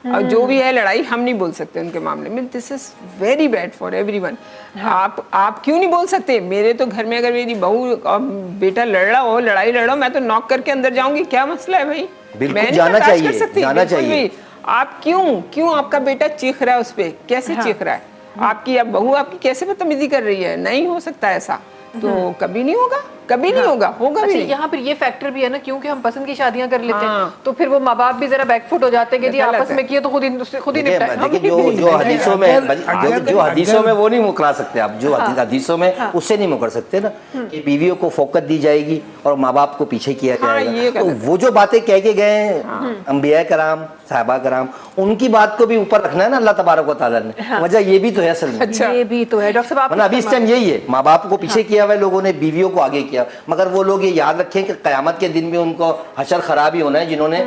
और जो भी है लड़ाई हम नहीं बोल सकते उनके मामले में। This is very bad for everyone. आप क्यों नहीं बोल सकते? मेरे तो घर में अगर मेरी बहू और बेटा लड़ रहा हो, लड़ाई लड़ रहा हो, मैं तो नॉक करके अंदर जाऊंगी, क्या मसला है भाई? बिल्कुल मैं नहीं जाना बर्दाश्त कर चाहिए, सकती, जाना बिल्कुल चाहिए। भी। आप क्यों आपका बेटा चीख रहा है उस पे? कैसे चीख रहा है? आपकी अब बहू आपकी कैसे बदतमीजी कर रही है? नहीं हो सकता ऐसा, तो कभी नहीं होगा, कभी नहीं होगा भी अच्छा, नहीं। यहाँ पर ये फैक्टर भी है ना, क्योंकि हम पसंद की शादियां कर लेते हैं हाँ। तो फिर वो माँ बाप भी जरा बैकफुट हो जाते हैं कि जी गलत आपस है। में किए तो खुद ही निपटाए। हम देखिए भी जो हदीसों में अगर- जो हदीसों अगर- में वो नहीं मुकरा सकते आप, जो हदीसों में उससे नहीं मुकर सकते ना, कि बीवियों को फोकत दी जाएगी और माँ बाप को पीछे किया हाँ, ये जाएगा। तो गलत है। वो जो बातें कह के गए हैं अंबिया कराम, साहबा कराम, उनकी बात को भी ऊपर रखना है ना अल्लाह तबारक व तआला ने। वजह ये भी तो है असल में। अच्छा। ये भी तो है डॉक्टर साहब, वरना आप अभी इस टाइम यही है, माँ बाप को पीछे किया हुआ है लोगों ने, बीवियों को आगे किया। मगर वो लोग ये याद रखें कि कयामत के दिन में उनको हशर खराब ही होना है, जिन्होंने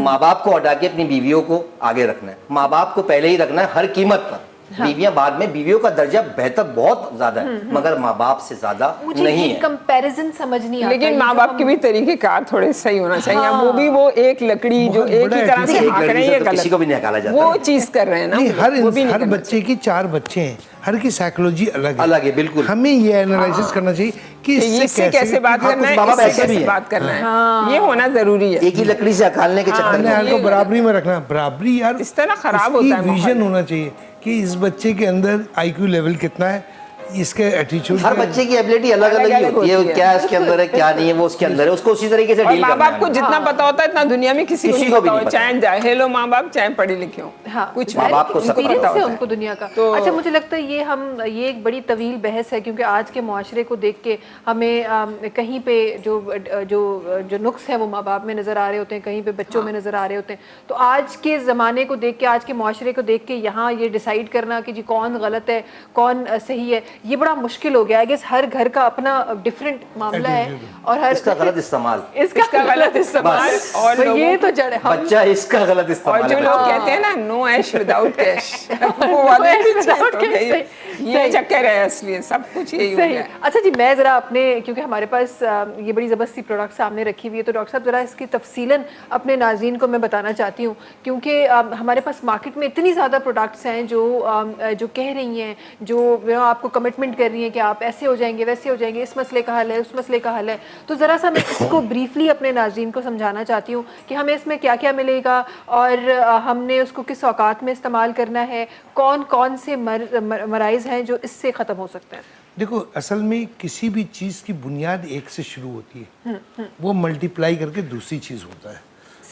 माँ बाप को हटा के अपनी बीवियों को आगे रखना है। माँ बाप को पहले ही रखना है हर कीमत पर, बीवियां बाद में। बीवियों का दर्जा बेहतर बहुत ज्यादा है, मगर माँ बाप से ज्यादा मुझे नहीं ये है। कंपैरिजन समझ नहीं आता। लेकिन ये माँ जो बाप हम- के भी तरीकेकार थोड़े सही होना चाहिए। अब वो एक लकड़ी जो बहुत एक बड़ा ही तरह से attitude। हाँक एक रहे लड़की हैं, से ये तो किसी को भी नहीं हकाला गलत। जाता वो है। चीज कर रहे हैं ना, नहीं, वो भी नहीं हर करना बच्चे की 4 बच्चे हैं, हर की साइकोलॉजी अलग है। अलग है, बिल्कुल। हमें ये एनालिसिस करना चाहिए कि चाहिए। इससे कैसे बात हाँ, करना कुछ माँ बाप है, ऐसे इससे भी कैसे हैं। बात करना है, ये होना जरूरी है। एक ही लकड़ी से हकालने के चक्कर अपने में हाल को बराबरी में रखना। बराबरी यार इस तरह खराब उसकी होता है विजन माहौल। होना चाहिए कि इस बच्चे के अंदर आईक्यू लेवल कितना है, इसके एटीट्यूड हर बच्चे की एबिलिटी अलग अलग ही होती है। क्या इसके अंदर है क्या नहीं है, वो उसके अंदर है, उसको उसी तरीके से और डील माँ करना बाप को है। जितना पता होता है इतना दुनिया में किसी को किसी नहीं को भी पता नहीं हो, पता। चाहे जाहिल हो माँ बाप, चाहे पढ़े लिखे हो, हाँ, कुछ माँ बाप को सब उनको पता पता एक्सपीरियंस है होता उनको दुनिया का। तो- अच्छा, मुझे लगता है ये एक बड़ी तवील बहस है, क्योंकि आज के मुआशरे को देख के हमें कहीं पे जो नुक्स है वो माँ बाप में नज़र आ रहे होते हैं, कहीं पे बच्चों में नज़र आ रहे होते हैं। तो आज के ज़माने को देख के, आज के मुआशरे को देख के यहाँ ये डिसाइड करना कि जी कौन गलत है कौन सही है, ये बड़ा मुश्किल हो गया है। गेस हर घर का अपना डिफरेंट मामला है और हर इसका गलत इस्तेमाल, इसका गलत इस्तेमाल। बस। और तो ये लोगों- तो जड़ है। हम बच्चा इसका गलत और इस्तेमाल जो है लोग बच्चे। कहते हैं ना नो ऐश विदाउट कैश, वो वाले ऐश भी without तो cash, भाई, सही, ये सही। चक्कर है असली, सब कुछ यही हो सही। गया है। अच्छा जी, मैं ज़रा अपने, क्योंकि हमारे पास ये बड़ी ज़बरदस्ती प्रोडक्ट सामने रखी हुई है, तो डॉक्टर साहब ज़रा इसकी तफसीलन अपने नाज़रीन को मैं बताना चाहती हूँ, क्योंकि हमारे पास मार्केट में इतनी ज़्यादा प्रोडक्ट्स हैं जो कह रही हैं, जो आपको कमिटमेंट कर रही हैं कि आप ऐसे हो जाएंगे, वैसे हो जाएंगे, इस मसले का हल है, उस मसले का हल है। तो ज़रा सा मैं इसको ब्रीफली अपने नाज़रीन को समझाना चाहती हूँ कि हमें इसमें क्या क्या मिलेगा और हमने उसको किस औकात में इस्तेमाल करना है, कौन कौन से मराइज़ हैं जो इससे ख़त्म हो सकते हैं। देखो, असल में किसी भी चीज़ की बुनियाद एक से शुरू होती है, वो मल्टीप्लाई करके दूसरी चीज़ होता है।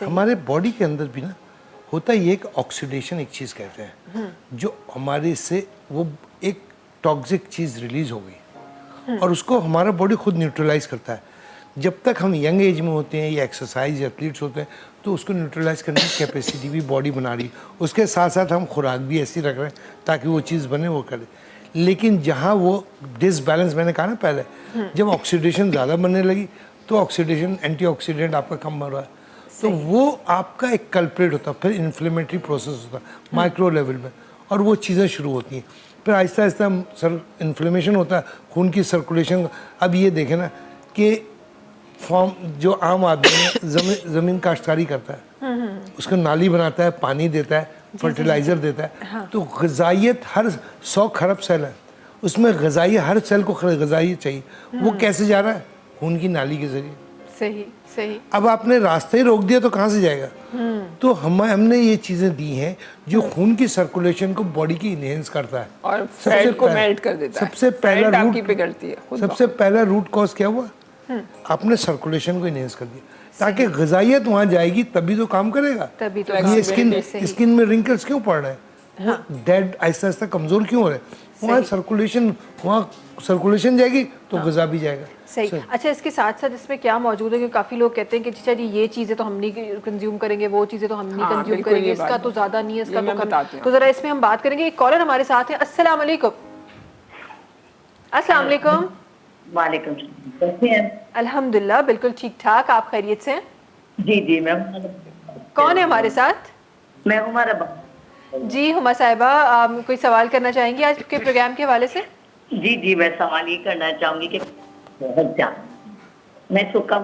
हमारे बॉडी के अंदर भी ना होता है ये एक ऑक्सीडेशन, एक चीज़ कहते हैं, जो हमारे से वो एक टॉक्सिक चीज़ रिलीज हो गई और उसको हमारा बॉडी खुद न्यूट्रलाइज करता है। जब तक हम यंग एज में होते हैं या एक्सरसाइज एथलीट्स होते हैं तो उसको न्यूट्रलाइज करने की कैपेसिटी भी बॉडी बना रही है। उसके साथ साथ हम खुराक भी ऐसी रख रहे हैं ताकि वो चीज़ बने, वो करे। लेकिन जहाँ वो डिसबैलेंस, मैंने कहा ना पहले, जब ऑक्सीडेशन ज़्यादा बनने लगी तो ऑक्सीडेशन, एंटीऑक्सीडेंट आपका कम बन रहा है, तो वो आपका एक कल्प्रेट होता है। फिर इन्फ्लेमेटरी प्रोसेस होता है माइक्रो लेवल में, और वो चीज़ें शुरू होती हैं। फिर आहिस्ता आहिस्ता सर इन्फ्लेमेशन होता है, खून की सर्कुलेशन। अब ये देखें ना कि फॉर्म जो आम आदमी है ज़मीन काश्तकारी करता है, उसको नाली बनाता है, पानी देता है, फर्टिलाइज़र देता है। तो ग़िज़ाइयत हर 100 खरब सेल है, उसमें ग़िज़ाई हर सेल को ग़िज़ाई चाहिए। वो कैसे जा रहा है? खून की नाली के ज़रिए। सही सही। अब आपने रास्ते ही रोक दिया तो कहाँ से जाएगा? तो हमने ये चीज़ें दी हैं जो खून की सर्कुलेशन को बॉडी की इनहेंस करता है और फैट को मेल्ट कर देता है। सबसे पहला फैट आपकी रूट पिघलती है खुद सबसे पहला रूट कॉज क्या हुआ? आपने सर्कुलेशन को इनहेंस कर दिया ताकि ग़िज़ाइयत वहाँ जाएगी तभी तो काम करेगा। तभी तो ये सही। स्किन में रिंकल्स क्यों पड़ रहे हैं? डेड आहिस्ता आहिस्ता कमज़ोर क्यों हो रहे हैं? वहाँ सर्कुलेशन जाएगी तो ग़िज़ा भी जाएगा। सही। अच्छा, इसके साथ साथ इसमें क्या मौजूद है? क्योंकि काफ़ी लोग कहते हैं कि अच्छा जी ये चीज़ें तो हम नहीं कंज्यूम करेंगे, वो चीज़ें तो हम नहीं हाँ, कंज्यूम बिल्कुल करेंगे, ये इसका बात तो ज़्यादा नहीं है, इसका ये मैं तो कम। बताती हूँ। तो ज़रा इसमें हम बात करेंगे। एक कॉलर हमारे साथ है। अस्सलाम वालेकुम। अस्सलाम वालेकुम। वालेकुम सलाम। कैसे हैं? अल्हम्दुलिल्लाह, बिल्कुल ठीक ठाक। आप खैरियत से हैं? जी जी मैं कौन है हमारे साथ? मैं उमर जी हुमा साहिबा, कोई सवाल करना चाहेंगी आज के प्रोग्राम के हवाले से? जी मैं सवाल ये करना चाहूंगी कि बहुत ज्यादा मैं सुखा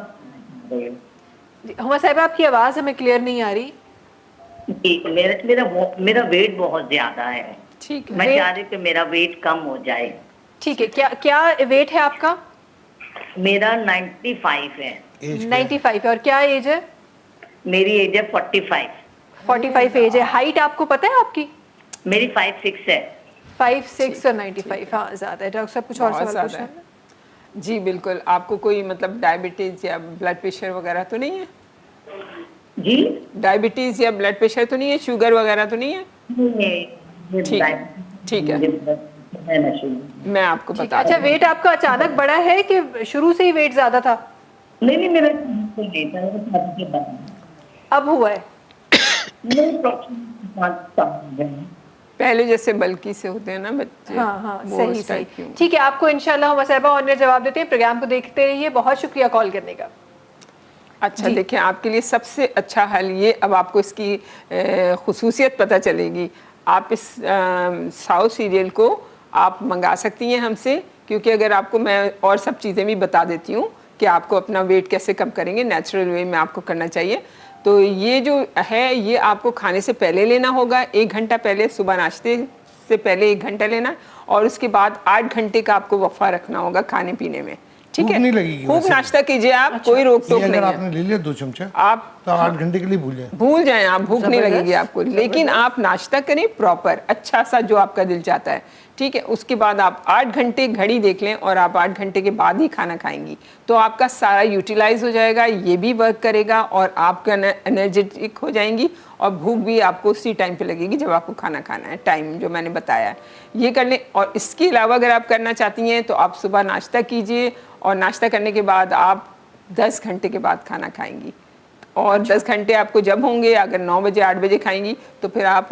जी, हुमा साहिबा, आपकी आवाज़ हमें क्लियर नहीं आ रही। जी, मेरा वेट बहुत ज्यादा है। ठीक है। मैं चाह रही थी मेरा वेट कम हो जाए। ठीक है, क्या क्या वेट है आपका? मेरा 95 है। 95 है। और क्या एज है? मेरी एज है 45। 45 एज है। हाइट आपको पता है आपकी? मेरी 5'6" है। 5'6" और 95, हाँ ज़्यादा है। डॉक्टर साहब कुछ और बहुत सवाल ज़्यादा पूछना है। जी बिल्कुल। आपको कोई मतलब डायबिटीज़ या ब्लड प्रेशर वगैरह तो नहीं है? जी डायबिटीज़ या ब्लड प्रेशर तो नहीं है? शुगर वगैरह तो नहीं है? ठीक है, ठीक है। मैं आपको ठीक है। बता अच्छा, वेट आपका अचानक बढ़ा है कि शुरू से ही वेट ज़्यादा था? नहीं मेरा लेता है वो शादी के बाद। अब हुआ है? नहीं, approximately 5 साल हो गए हैं। पहले जैसे बल्कि से होते हैं ना बच्चे। हाँ हाँ, वो सही उस टाइप की सही। हूँ। ठीक है, आपको इंशाल्लाह हम असैबा ऑन जवाब देते हैं। प्रोग्राम को देखते रहिए। बहुत शुक्रिया कॉल करने का। अच्छा देखिए, आपके लिए सबसे अच्छा हल ये, अब आपको इसकी खुसूसियत पता चलेगी। आप इस साउथ सीरियल को आप मंगा सकती हैं हमसे, क्योंकि अगर आपको मैं और सब चीज़ें भी बता देती हूँ कि आपको अपना वेट कैसे कम करेंगे, नेचुरल वे में आपको करना चाहिए। तो ये जो है ये आपको खाने से पहले लेना होगा, 1 घंटा पहले, सुबह नाश्ते से पहले 1 घंटा लेना, और उसके बाद 8 घंटे का आपको वफ़ा रखना होगा खाने पीने में। ठीक है, भूख नहीं लगेगी खूब वैसे नाश्ता कीजिए आप, कोई रोक टोक ये नहीं अगर है। आपने ले लिया 2 चमचा आप तो 8 घंटे के लिए भूल जाएं, आप भूख नहीं लगेगी आपको, लेकिन आप नाश्ता करें प्रॉपर, अच्छा सा जो आपका दिल चाहता है। ठीक है, उसके बाद आप 8 घंटे घड़ी देख लें और आप 8 घंटे के बाद ही खाना खाएंगी, तो आपका सारा यूटिलाइज हो जाएगा, ये भी वर्क करेगा और आपका एनर्जेटिक हो जाएंगी, और भूख भी आपको उसी टाइम पे लगेगी जब आपको खाना खाना है, टाइम जो मैंने बताया है ये कर लें। और इसके अलावा अगर आप करना चाहती हैं तो आप सुबह नाश्ता कीजिए, और नाश्ता करने के बाद आप 10 घंटे के बाद खाना खाएंगी, और 10 घंटे आपको जब होंगे, अगर 9 बजे 8 बजे खाएंगी तो फिर आप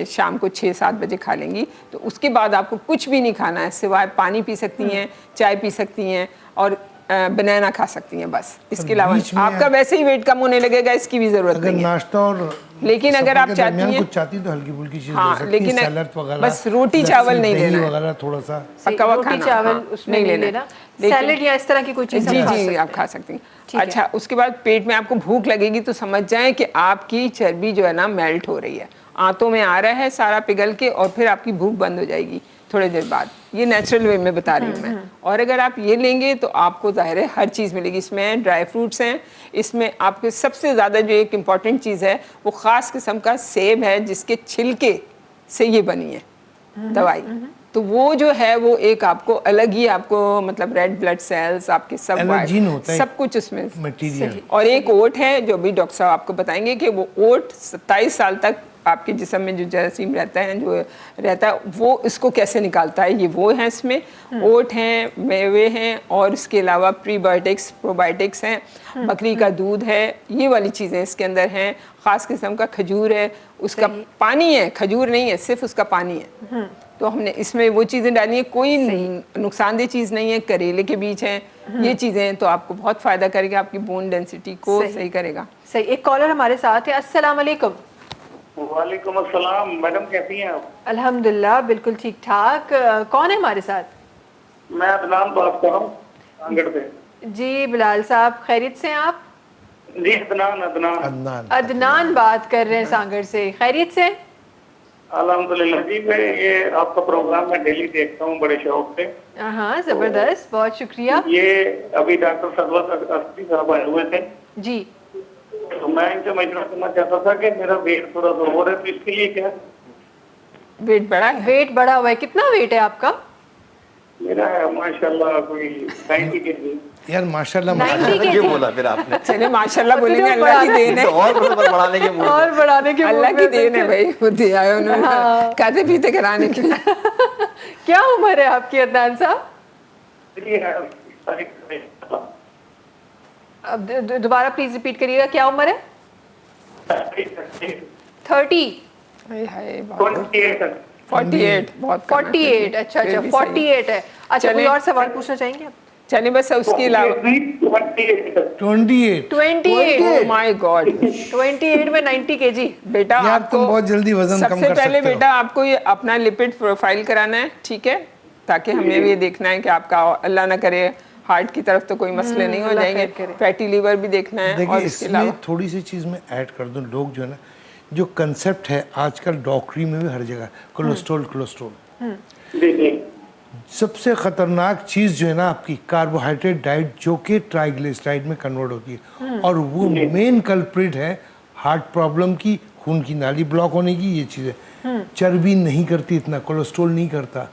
शाम को 6-7 बजे खा लेंगी। तो उसके बाद आपको कुछ भी नहीं खाना है, सिवाय पानी पी सकती हैं, चाय पी सकती हैं और बनाना खा सकती हैं, बस। इसके अलावा आपका वैसे ही वेट कम होने लगेगा, इसकी भी जरूरत नहीं है। नाश्ता और लेकिन अगर आप चाहती हैं कुछ चाहती तो हल्की फुल्की चीज हाँ, ले सकती लेकिन हैं, सैलड वगैरह, बस रोटी चावल नहीं दही लेना है, वगैरह थोड़ा सा पका हुआ रोटी खाना, चावल हाँ, उसमें नहीं लेना। लेकिन- सैलेड या इस तरह की कोई चीज़ जी खा जी सकते आप हैं। खा सकती हैं। ठीक है। अच्छा, उसके बाद पेट में आपको भूख लगेगी तो समझ जाएं कि आपकी चर्बी जो है ना मेल्ट हो रही है, आंतों में आ रहा है सारा पिघल के, और फिर आपकी भूख बंद हो जाएगी थोड़ी देर बाद। ये नेचुरल वे में बता रही हूँ मैं। और अगर आप ये लेंगे तो आपको ज़ाहिर है हर चीज़ मिलेगी। इसमें ड्राई फ्रूट्स हैं, इसमें आपके सबसे ज़्यादा जो एक इम्पॉर्टेंट चीज़ है वो ख़ास किस्म का सेब है, जिसके छिलके से ये बनी है दवाई। तो वो जो है वो एक आपको अलग ही आपको मतलब रेड ब्लड सेल्स आपके सब एलर्जीन होता है सब कुछ उसमें मटेरियल। और एक ओट है जो भी डॉक्टर साहब आपको बताएंगे कि वो ओट 27 साल तक आपके जिस्म में जो जरासीम रहता है, जो रहता है, वो इसको कैसे निकालता है, ये वो है इसमें। ओट हैं, मेवे हैं, और इसके अलावा प्रीबायोटिक्स प्रोबायोटिक्स हैं, बकरी का दूध है, ये वाली चीज़ें इसके अंदर हैं। ख़ास किस्म का खजूर है, उसका पानी है, खजूर नहीं है, सिर्फ उसका पानी है। तो हमने इसमें वो चीज़ें डाली हैं, कोई नुकसानदेह चीज़ नहीं है। करेले के बीज हैं, ये चीज़ें हैं, तो आपको बहुत फ़ायदा करेगा, आपकी बोन डेंसिटी को सही करेगा। सही। एक कॉलर हमारे साथ है। अस्सलाम वालेकुम। वालेकुम अस्सलाम। मैडम कैसी हैं आप? अल्हम्दुलिल्लाह बिल्कुल ठीक ठाक। कौन है हमारे साथ? मैं अदनान बात कर रहा हूँ सांगड़ से। जी बिलाल साहब, खैरियत से हैं आप? जी अदनान अदनान अदनान अदनान बात कर रहे हैं सांगड़ से, खैरियत से? अल्हम्दुलिल्लाह जी। मैं ये आपका प्रोग्राम मैं डेली देखता हूँ बड़े शौक से। हाँ जबरदस्त, बहुत शुक्रिया। ये अभी डॉक्टर सरवत अस्ती साहब आए हुए थे, जी तो मैं इनसे मशवरा करना चाहता था कि मेरा वेट थोड़ा सा हो रहा है, तो इसके लिए क्या? वेट बढ़ा है? वेट बढ़ा हुआ है। कितना वेट है आपका? मेरा है माशाल्लाह कोई 90 kg। यार माशाल्लाह 90 क्यों kg? बोला फिर आपने? चलिए माशाल्लाह बोलेंगे, अल्लाह की देन है, तो और बढ़ाने के मूड में। और बढ़ाने के अल्लाह मूड की में देन है भाई, वो दिया है उन्होंने खाते पीते कराने के लिए। क्या उम्र है आपकी अदनान साहब? अब दोबारा प्लीज रिपीट करिएगा, क्या उम्र है? 30? हाय हाय 28 48 बहुत कम है। 48? अच्छा फिर अच्छा भी सही। 48 है। अच्छा, कोई चलें। और सवाल पूछना चाहेंगे आप? चलिए बस उसके अलावा 28 28 माय गॉड 28 में 90 kg? बेटा यार आपको तुम बहुत जल्दी वजन कम सबसे कर पहले सकते हो। बेटा आपको ये अपना लिपिड प्रोफाइल कराना है, ठीक है, ताकि हमें भी ये देखना है कि आपका अल्लाह ना करे हार्ट की तरफ तो कोई मसले नहीं हो अल्लाह जाएंगे, खैर करे। फैटी लीवर भी देखना है। देखिए और इसके इसमें अलावा थोड़ी सी चीज़ में ऐड कर दूं, लोग जो है ना जो कंसेप्ट है आजकल डॉक्टरी में भी हर जगह, कोलेस्ट्रॉल कोलेस्ट्रॉल। जी जी सबसे खतरनाक चीज़ जो है ना आपकी कार्बोहाइड्रेट डाइट, जो कि ट्राइग्लिसराइड में कन्वर्ट होती है, और वो मेन कल्प्रिट है हार्ट प्रॉब्लम की, खून की नाली ब्लॉक होने की, ये चीज़ें। चर्बी नहीं करती इतना, कोलेस्ट्रॉल नहीं करता।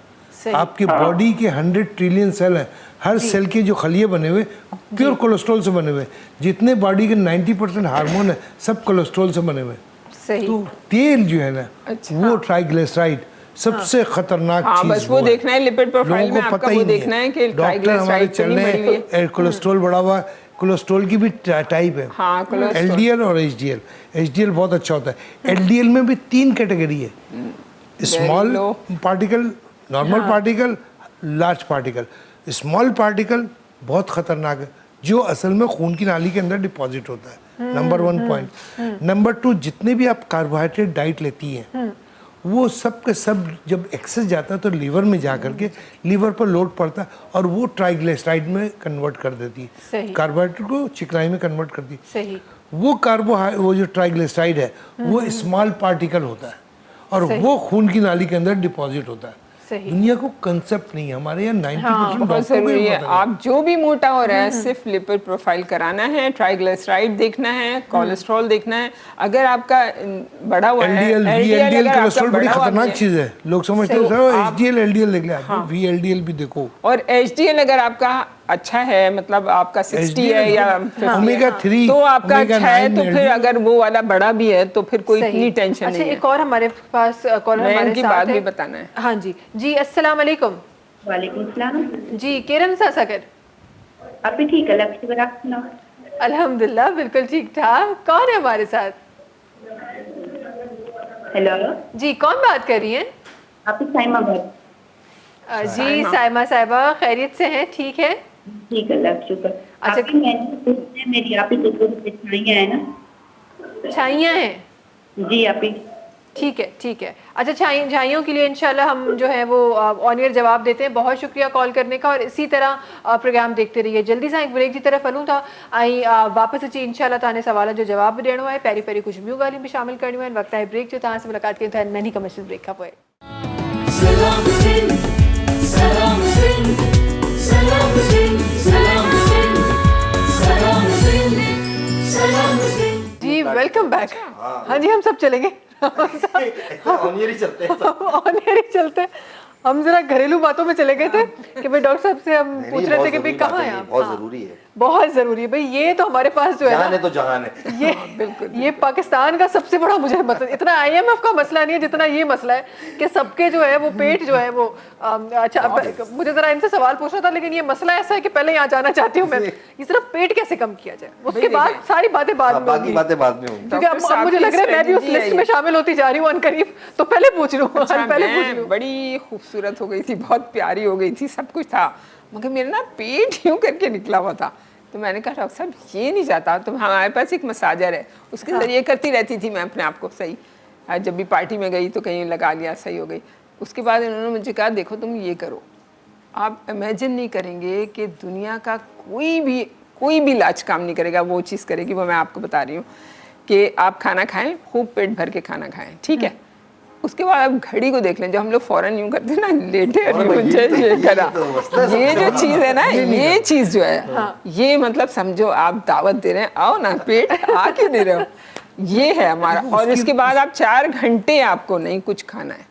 आपके बॉडी के 100 ट्रिलियन सेल हैं, हर सेल के जो खलिए बने हुए प्योर कोलेस्ट्रॉल से बने हुए। जितने बॉडी के 90% हार्मोन है सब कोलेस्ट्रॉल से बने हुए। तो तेल जो है ना वो ट्राइग्लिसराइड सबसे खतरनाक चीज। बस वो देखना है लिपिड प्रोफाइल में आपका, वो देखना है कि डॉक्टर हमारे चल रहे हैं कोलेस्ट्रॉल बढ़ा हुआ। कोलेस्ट्रॉल की भी टाइप है, एलडीएल और एचडीएल। एचडीएल बहुत अच्छा होता है। एलडीएल में भी 3 कैटेगरी है, small particle, normal particle, large particle. Small particle बहुत खतरनाक है, जो असल में खून की नाली के अंदर डिपॉजिट होता है। Number 1 point. नंबर 2, जितने भी आप कार्बोहाइड्रेट डाइट लेती हैं वो सब के सब जब एक्सेस जाता है तो लीवर में जा करके लीवर पर लोड पड़ता है और वो ट्राइग्लिसराइड में कन्वर्ट कर देती है, कार्बोहाइड्रेट को चिकनाई में कन्वर्ट करती है। वो जो ट्राइग्लिसराइड है वो स्मॉल पार्टिकल होता है और वो खून की नाली के अंदर डिपॉजिट होता है। दुनिया को कंसेप्ट नहीं है, हमारे यहाँ 90% बहुत जरूरी है। आप जो भी मोटा हो रहा है सिर्फ लिपिड प्रोफाइल कराना है, ट्राइग्लिसराइड देखना है, कोलेस्ट्रॉल देखना है। अगर आपका बढ़ा हुआ है एलडीएल कोलेस्ट्रॉल बड़ी खतरनाक चीज है। लोग समझते हैं सर एचडीएल एलडीएल देख ले, वीएलडीएल भी देखो। और एचडीएल अगर आपका अच्छा है, मतलब आपका 60 है या ओमेगा 3 तो आपका अच्छा है, तो फिर अगर वो वाला बड़ा भी है तो फिर कोई इतनी टेंशन नहीं है। एक और हमारे पास कॉलर हमारे की साथ बात है। भी बताना है। हाँ जी जी, अस्सलाम वालेकुम। वालेकुम सलाम जी, केरन सा सकर आप भी ठीक है? लक्ष्य आप सुनाओ। अल्हम्दुलिल्लाह बिल्कुल ठीक ठाक। कौन है हमारे साथ? हेलो जी, कौन बात कर रही हैं? आप साइमा बात। जी साइमा साहिबा, खैरियत से हैं? ठीक है ठीक है, लग शुक्र। अच्छा, मेरी आप ही तो छाइयाँ है ना? छाइयाँ हैं जी आप ही। ठीक है ठीक है। अच्छा, छाइयों के लिए इंशाल्लाह हम जो है वो ऑन एयर जवाब देते हैं। बहुत शुक्रिया कॉल करने का और इसी तरह प्रोग्राम देखते रहिए। जल्दी से एक ब्रेक की तरफ वनूं था आई वापस अची इंशाल्लाह ताने सवाल जो जवाब भी ॾियणो आहे, पहिरीं पहिरीं कुछ ॿियूं ॻाल्हियूं भी शामिल करणियूं आहिनि। वक़्तु आहे ब्रेक जो। तव्हां सां मुलाक़ात कयूं था नन्ही कमर्शियल ब्रेक खां पोइ। सलाम सिंध सलाम सिंध सलाम सिंध सलाम सिंध सलाम सिंध सलाम सिंध। जी वेलकम बैक। हाँ जी, हम सब चलेंगे ऑन एयर ही चलते हैं। हम जरा घरेलू बातों में चले गए थे कि भाई डॉक्टर साहब से हम पूछ रहे थे कि भाई कहाँ हैं आप। बहुत जरूरी है, बहुत जरूरी है भाई। ये तो हमारे पास जो है ना, तो जहान है। ये बिल्कुल ये पाकिस्तान का सबसे बड़ा मुझे मतलब इतना आईएमएफ का मसला नहीं है जितना ये मसला है कि सबके जो है वो पेट जो है वो अच्छा मुझे जरा इनसे सवाल पूछना था, लेकिन ये मसला ऐसा है कि पहले यहाँ जाना चाहती हूँ मैं। ये सिर्फ पेट कैसे कम किया जाए, उसके बाद सारी बातें बाद में होंगी, क्योंकि अब मुझे लग रहा है मैं भी उस लिस्ट में शामिल होती जा रही हूँ अनकरीब। तो पहले पूछ लूँ, पहले पूछ लूँ। बड़ी खूबसूरत हो गई थी, बहुत प्यारी हो गई थी, सब कुछ था, मगर मेरा ना पेट यूं करके निकला हुआ था। तो मैंने कहा डॉक्टर साहब ये नहीं जाता। तो हमारे पास एक मसाजर है, उसके जरिए करती रहती थी मैं अपने आप को सही। जब भी पार्टी में गई तो कहीं लगा लिया, सही हो गई। उसके बाद उन्होंने मुझे कहा देखो तुम ये करो, आप इमेजिन नहीं करेंगे कि दुनिया का कोई भी इलाज काम नहीं करेगा, वो चीज़ करेगी। वो मैं आपको बता रही हूँ कि आप खाना खाएं, खूब पेट भर के खाना खाएं, ठीक है। उसके बाद आप घड़ी को देख लें, जो हम लोग फौरन यूं करते हैं ना, लेटे ये करा, ये जो चीज़ है ना, ये चीज़ जो है ये मतलब समझो आप दावत दे रहे हैं, आओ ना, पेट आ क्यों दे रहे हो, ये है हमारा। और इसके बाद आप 4 घंटे आपको नहीं कुछ खाना है,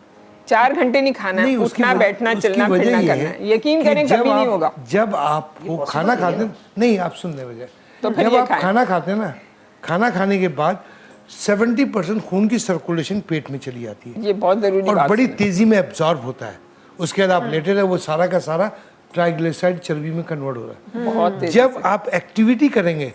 4 घंटे नहीं खाना है, उठना बैठना चलना फिरना करना है। यकीन करें कभी नहीं होगा। जब आप वो खाना खाते नहीं, आप सुनने बजाय तो जब आप खाना खाते हैं ना, खाना खाने के बाद 70% खून की सर्कुलेशन पेट में चली जाती है, ये बहुत जरूरी और बड़ी तेजी में एब्जॉर्ब होता है। उसके बाद आप लेटे रहे, वो सारा का सारा ट्राइग्लिसराइड चर्बी में कन्वर्ट हो रहा है। बहुत जब आप एक्टिविटी करेंगे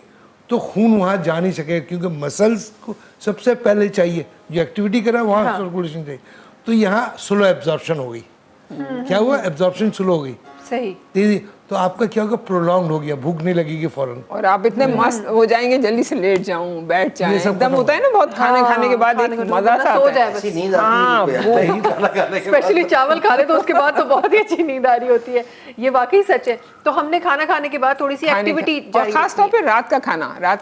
तो खून वहाँ जा नहीं सकेगा, क्योंकि मसल्स को सबसे पहले चाहिए, जो एक्टिविटी करा वहाँ सर्कुलेशन चाहिए। तो यहाँ स्लो एब्जॉर्प्शन हो गई। क्या हुआ? एब्जॉर्प्शन स्लो हो गई, सही तेजी। तो आपका क्या होगा, प्रोलॉन्ग हो गया, भूख नहीं लगेगी फौरन। और आप इतने मस्त हो जाएंगे, जल्दी से लेट जाऊं, बैठ जाएं, ये सब एकदम खत्म होता है ना बहुत खाने के बाद एक मजा सा सो आता जाए है। बस। ऐसी नींद आती है नहीं खाना खाने के बाद। स्पेशली चावल खा ले तो उसके बाद तो बहुत ही अच्छी नींद आ रही होती है, ये वाकई सच है। तो हमने खाना खाने के बाद थोड़ी सी एक्टिविटी और खास तौर पे रात का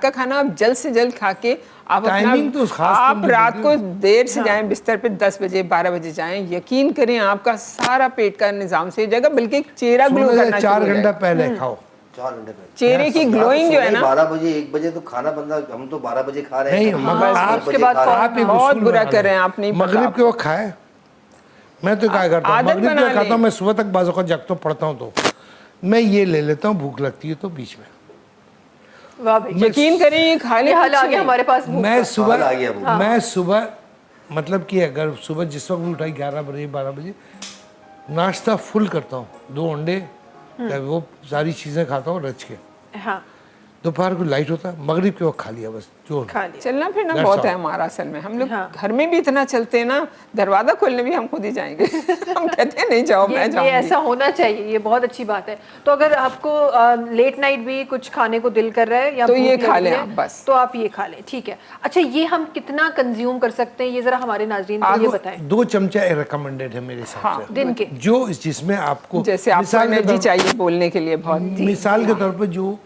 खाना आप जल्द से जल्द खा के आप टाइमिंग तो खास आप रात को देर से जाएं बिस्तर पे, 10 बजे 12 बजे जाएं, यकीन करें आपका सारा पेट का निजाम से जगह, बल्कि चेहरा ग्लो करना 4 घंटा पहले खाओ। 4 घंटे पहले चेहरे की ग्लोइंग जो है ना, 12 बजे 1 बजे तो खाना बंदा, हम तो 12 बजे खा रहे हैं। नहीं, मगर आप उसके बाद आप एक बहुत उसूल बुरा बना कर रहे लें। हैं आप, नहीं मगरिब के वक्त खाए, मैं तो क्या करता हूँ, आदत मगरिब बना के खाता हूँ, लें। मैं सुबह तक बाज़ औक़ात जगता हूँ, पढ़ता हूँ, तो मैं ये ले लेता हूँ, भूख लगती है तो बीच में। वाह भाई, यकीन करें ये खा ले, हाल आ गया हमारे पास भूख मैं का। सुबह आ गया भूख। मैं सुबह मतलब कि अगर सुबह जिस वक्त भी उठाई 11 बजे 12 बजे, नाश्ता फुल करता हूँ, 2 अंडे, वो सारी चीज़ें खाता हूँ रच के। हाँ, दोपहर को लाइट होता है, मगरिब के वक्त खा लिया बस, जो खा लिया। चलना फिरना That's बहुत all. है हमारा असल में। हम लोग हाँ। घर में भी इतना चलते हैं ना, दरवाजा खोलने भी हम खुद ही जाएंगे। हम कहते हैं नहीं जाओ, मैं ये जाऊंगी। ऐसा होना चाहिए, ये बहुत अच्छी बात है। तो अगर आपको लेट नाइट भी कुछ खाने को दिल कर रहा है या तो भूख ये लग खा रही लें है, आप बस। तो आप ये खा लें, ठीक है। अच्छा, ये हम कितना कंज्यूम कर सकते हैं, ये जरा हमारे नाजरीन को ये बताएं। 2 चमचा रिकमेंडेड है मेरे हिसाब से, दिन के जो जिसमें आपको जैसे आपको मिसाल के एनर्जी तौर- चाहिए बोलने के लिए बहुत। मिसाल के तौर पर जो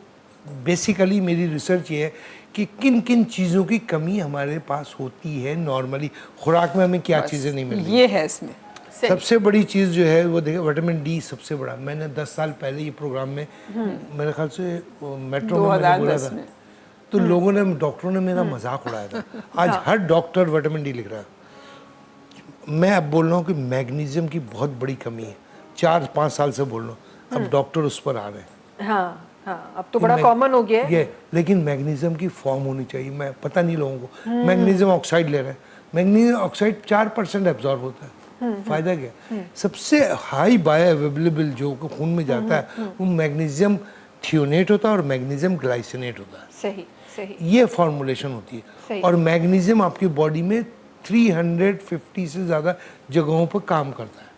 बेसिकली मेरी रिसर्च ये है कि किन किन चीज़ों की कमी हमारे पास होती है नॉर्मली, खुराक में हमें क्या चीज़ें नहीं मिलती। ये है इसमें सबसे बड़ी चीज़ जो है वो देखिए, विटामिन डी सबसे बड़ा। मैंने 10 साल पहले ये प्रोग्राम में मेरे ख्याल से मेट्रो में मैंने बोला 2010 था, में। तो लोगों ने, डॉक्टरों ने मेरा मजाक उड़ाया था। आज हर डॉक्टर विटामिन डी लिख रहा है। मैं अब बोल रहा हूँ कि मैग्नीशियम की बहुत बड़ी कमी है, 4-5 साल से बोल रहा हूँ, अब डॉक्टर उस पर आ रहे हैं। हाँ हाँ, अब तो बड़ा कॉमन हो गया है। ये लेकिन मैग्नीशियम की फॉर्म होनी चाहिए। मैं पता नहीं लोगों को, मैग्नीशियम ऑक्साइड ले रहे हैं, मैग्नीशियम ऑक्साइड 4% एब्जॉर्ब होता है, फायदा क्या? सबसे हाई बायो अवेलेबल जो खून में जाता है वो मैग्नीशियम थियोनेट होता है और मैग्नीशियम ग्लाइसिनेट होता है। सही सही। ये फॉर्मुलेशन होती है। सही। और मैग्नीशियम आपकी बॉडी में 350 से ज़्यादा जगहों पर काम करता है।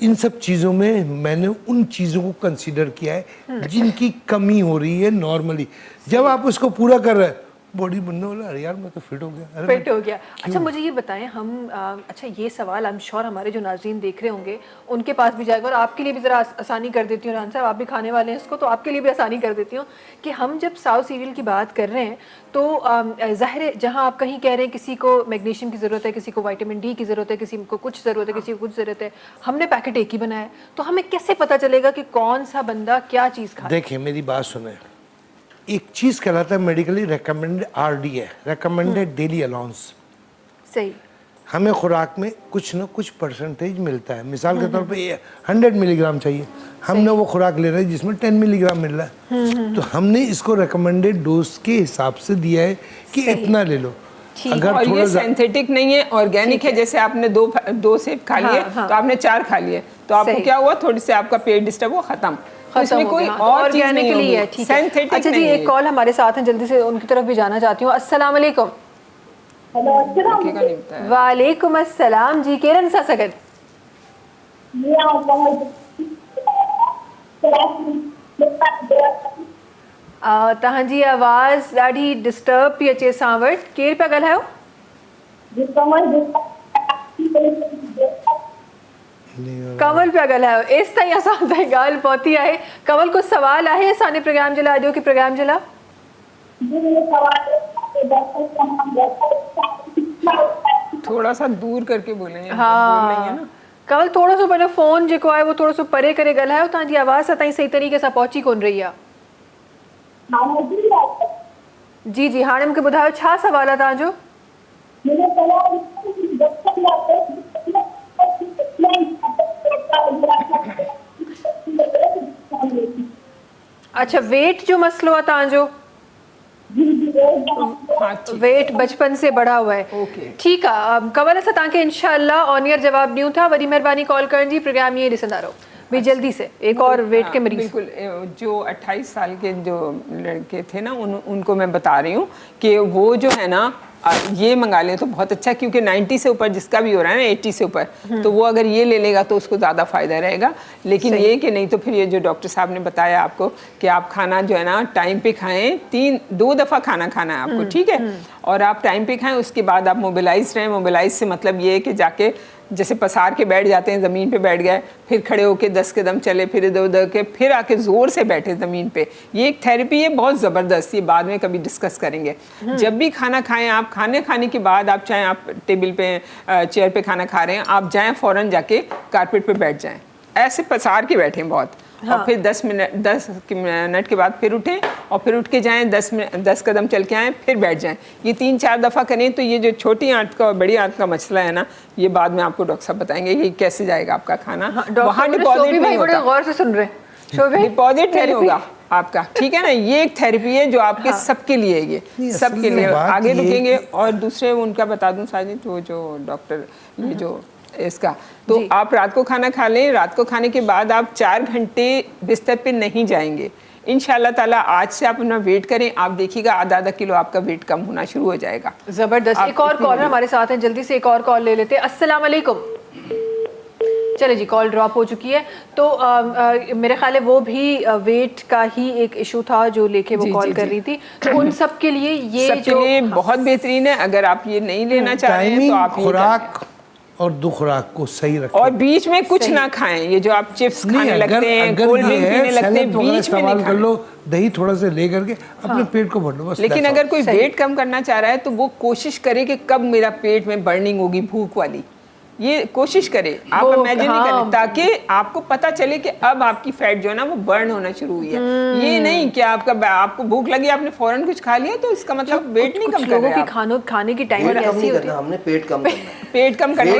इन सब चीज़ों में मैंने उन चीज़ों को कंसीडर किया है जिनकी कमी हो रही है नॉर्मली। जब आप उसको पूरा कर रहे हैं, बॉडी बनने वाला, अरे यार मैं तो फिट हो गया, अरे फिट हो गया। अच्छा, मुझे ये बताएं, हम अच्छा ये सवाल आई एम श्योर हमारे जो नाज़रीन देख रहे होंगे उनके पास भी जाएगा, और आपके लिए भी ज़रा आसानी कर देती हूँ रान साहब, आप भी खाने वाले हैं इसको, तो आपके लिए भी आसानी कर देती हूँ कि हम जब साउथ सीरियल की बात कर रहे हैं तो ज़ाहिर है जहाँ आप कहीं कह रहे हैं किसी को मैग्नीशियम की ज़रूरत है, किसी को विटामिन डी की ज़रूरत है, किसी को कुछ ज़रूरत है, किसी को कुछ ज़रूरत है, हमने पैकेट एक ही बनाया है, तो हमें कैसे पता चलेगा कि कौन सा बंदा क्या चीज़ खा? देखिए मेरी बात सुने, एक चीज़ कहलाता है मेडिकली रिकमेंडेड RD है, रिकमेंडेड डेली अलाउंस। सही। हमें खुराक में कुछ ना कुछ परसेंटेज मिलता है। मिसाल के तौर पे 100 मिलीग्राम चाहिए, हमने वो खुराक ले रहे हैं जिसमें 10 मिलीग्राम मिल रहा है, तो हमने इसको रिकमेंडेड डोज के हिसाब से दिया है कि इतना ले लो। अगर और ये सिंथेटिक नहीं है, ऑर्गेनिक है। जैसे आपने दो सेब खा लिए, तो आपने 4 खा लिए, तो आपको क्या हुआ, थोड़ी से आपका पेट डिस्टर्ब हुआ, खत्म। इसमें कोई और चीज नहीं होगी, है, ठीक है। अच्छा जी, एक कॉल हमारे साथ है, जल्दी से उनकी तरफ भी जाना चाहती हूँ। अस्सलाम वालेकुम। वालेकुम अस्सलाम जी, केरन सा सगत तहां जी आवाज़ ॾाढी डिस्टर्ब पई अचे असां वटि। केरु पिया ॻाल्हायो? कंवल पिया ॻाल्हायो। एसि ताईं असां ताईं ॻाल्हि पहुती आहे। कंवल, कुझु सवाल आहे असांजे प्रोग्राम जे लाइ, अॼो के प्रोग्राम जे लाइ? थोड़ा सा दूर करके बोलेंगे। हाँ कंवल, थोरो सो पंहिंजो फ़ोन जेको आहे उहो थोरो सो परे करे ॻाल्हायो, तव्हांजी आवाज़ सां ताईं सही तरीक़े सां पहुची कोन रही आहे। जी जी, हाणे मूंखे ॿुधायो छा सवाल आहे तव्हांजो? अच्छा, वेट जो मसलो आहे तव्हांजो, वेट बचपन से बढ़ा हुआ है। ठीक है कंवल, असां तव्हांखे इंशाअल्लाह ऑन ईयर जवाब ॾियूं था। वरी महिरबानी कॉल करण जी, प्रोग्राम ईअं ॾिसंदा रहो भाई। जल्दी से एक और वेट के मरीज। बिल्कुल, जो 28 साल के जो लड़के थे ना, उनको मैं बता रही हूँ कि वो जो है ना ये मंगा लें तो बहुत अच्छा, क्योंकि 90 से ऊपर जिसका भी हो रहा है ना, 80 से ऊपर, तो वो अगर ये ले लेगा तो उसको ज़्यादा फ़ायदा रहेगा। लेकिन ये कि नहीं तो फिर ये जो डॉक्टर साहब ने बताया आपको कि आप खाना जो है ना टाइम पे खाएं, 2 दफ़ा खाना खाना है आपको, ठीक है, और आप टाइम पे खाएं, उसके बाद आप मोबिलाइज रहें। मोबिलाइज से मतलब ये है कि जाके जैसे पसार के बैठ जाते हैं, ज़मीन पे बैठ गए, फिर खड़े होके 10 कदम चले, फिर इधर उधर के, फिर आके ज़ोर से बैठे ज़मीन पे। ये एक थेरेपी है बहुत ज़बरदस्त, ये बाद में कभी डिस्कस करेंगे। जब भी खाना खाएं आप, खाने के बाद आप चाहे आप टेबल पे चेयर पे खाना खा रहे हैं, आप जाएं फ़ौरन जाके कारपेट पे बैठ जाएं, ऐसे पसार के बैठें बहुत, और फिर 10 मिनट के बाद फिर उठें, और फिर उठ के जाएं, 10 कदम चल के आएँ, फिर बैठ जाएं। ये 3-4 दफ़ा करें तो ये जो छोटी आंत का और बड़ी आंत का मसला है ना, ये बाद में आपको डॉक्टर साहब बताएंगे कि कैसे जाएगा आपका खाना। वहाँ डिपॉजिट नहीं होता, गौर से सुन रहे डिपॉजिट नहीं होगा आपका, ठीक है ना। ये एक थेरेपी है जो आपके सबके लिए, ये सबके लिए। आगे रुकेंगे और दूसरे उनका बता दूं साजिद, वो जो डॉक्टर ये जो इसका, तो आप रात को खाना खा लें, रात को खाने के बाद आप 4 घंटे बिस्तर पे नहीं जाएंगे इंशाल्लाह ताला। आज से आप अपना वेट करें, आप देखिएगा आधा किलो आपका वेट कम होना शुरू हो जाएगा। जबरदस्त। एक और कॉलर हमारे साथ हैं, जल्दी से एक और कॉल ले लेते हैं। अस्सलाम वालेकुम। चले जी, कॉल ड्रॉप हो चुकी है। तो मेरे ख्याल है वो भी वेट का ही एक इशू था जो लेके वो कॉल कर रही थी। तो उन सब के लिए ये जो बहुत बेहतरीन है। अगर आप ये नहीं लेना चाह रहे हैं तो आप खुराक और 2 खुराक को सही रखें, और बीच में कुछ ना खाएं। ये जो आप चिप्स खाने लगते हैं, कोल्ड ड्रिंक पीने लगते हैं, बीच में नहीं कर लो, दही थोड़ा सा ले करके अपने पेट को भर लो बस। लेकिन अगर कोई वेट कम करना चाह रहा है तो वो कोशिश करे कि कब मेरा पेट में बर्निंग होगी, भूख वाली, ये कोशिश करें आप, इमेजिन नहीं करें, ताकि आपको पता चले कि अब आपकी फैट जो है ना वो बर्न होना शुरू हुई है। ये नहीं कि आपको भूख लगी, आपने फौरन कुछ खा लिया तो इसका मतलब वेट नहीं कम कर रहे हैं। खाने की टाइम ऐसी होती है, हमने पेट कम करना है, पेट कम करने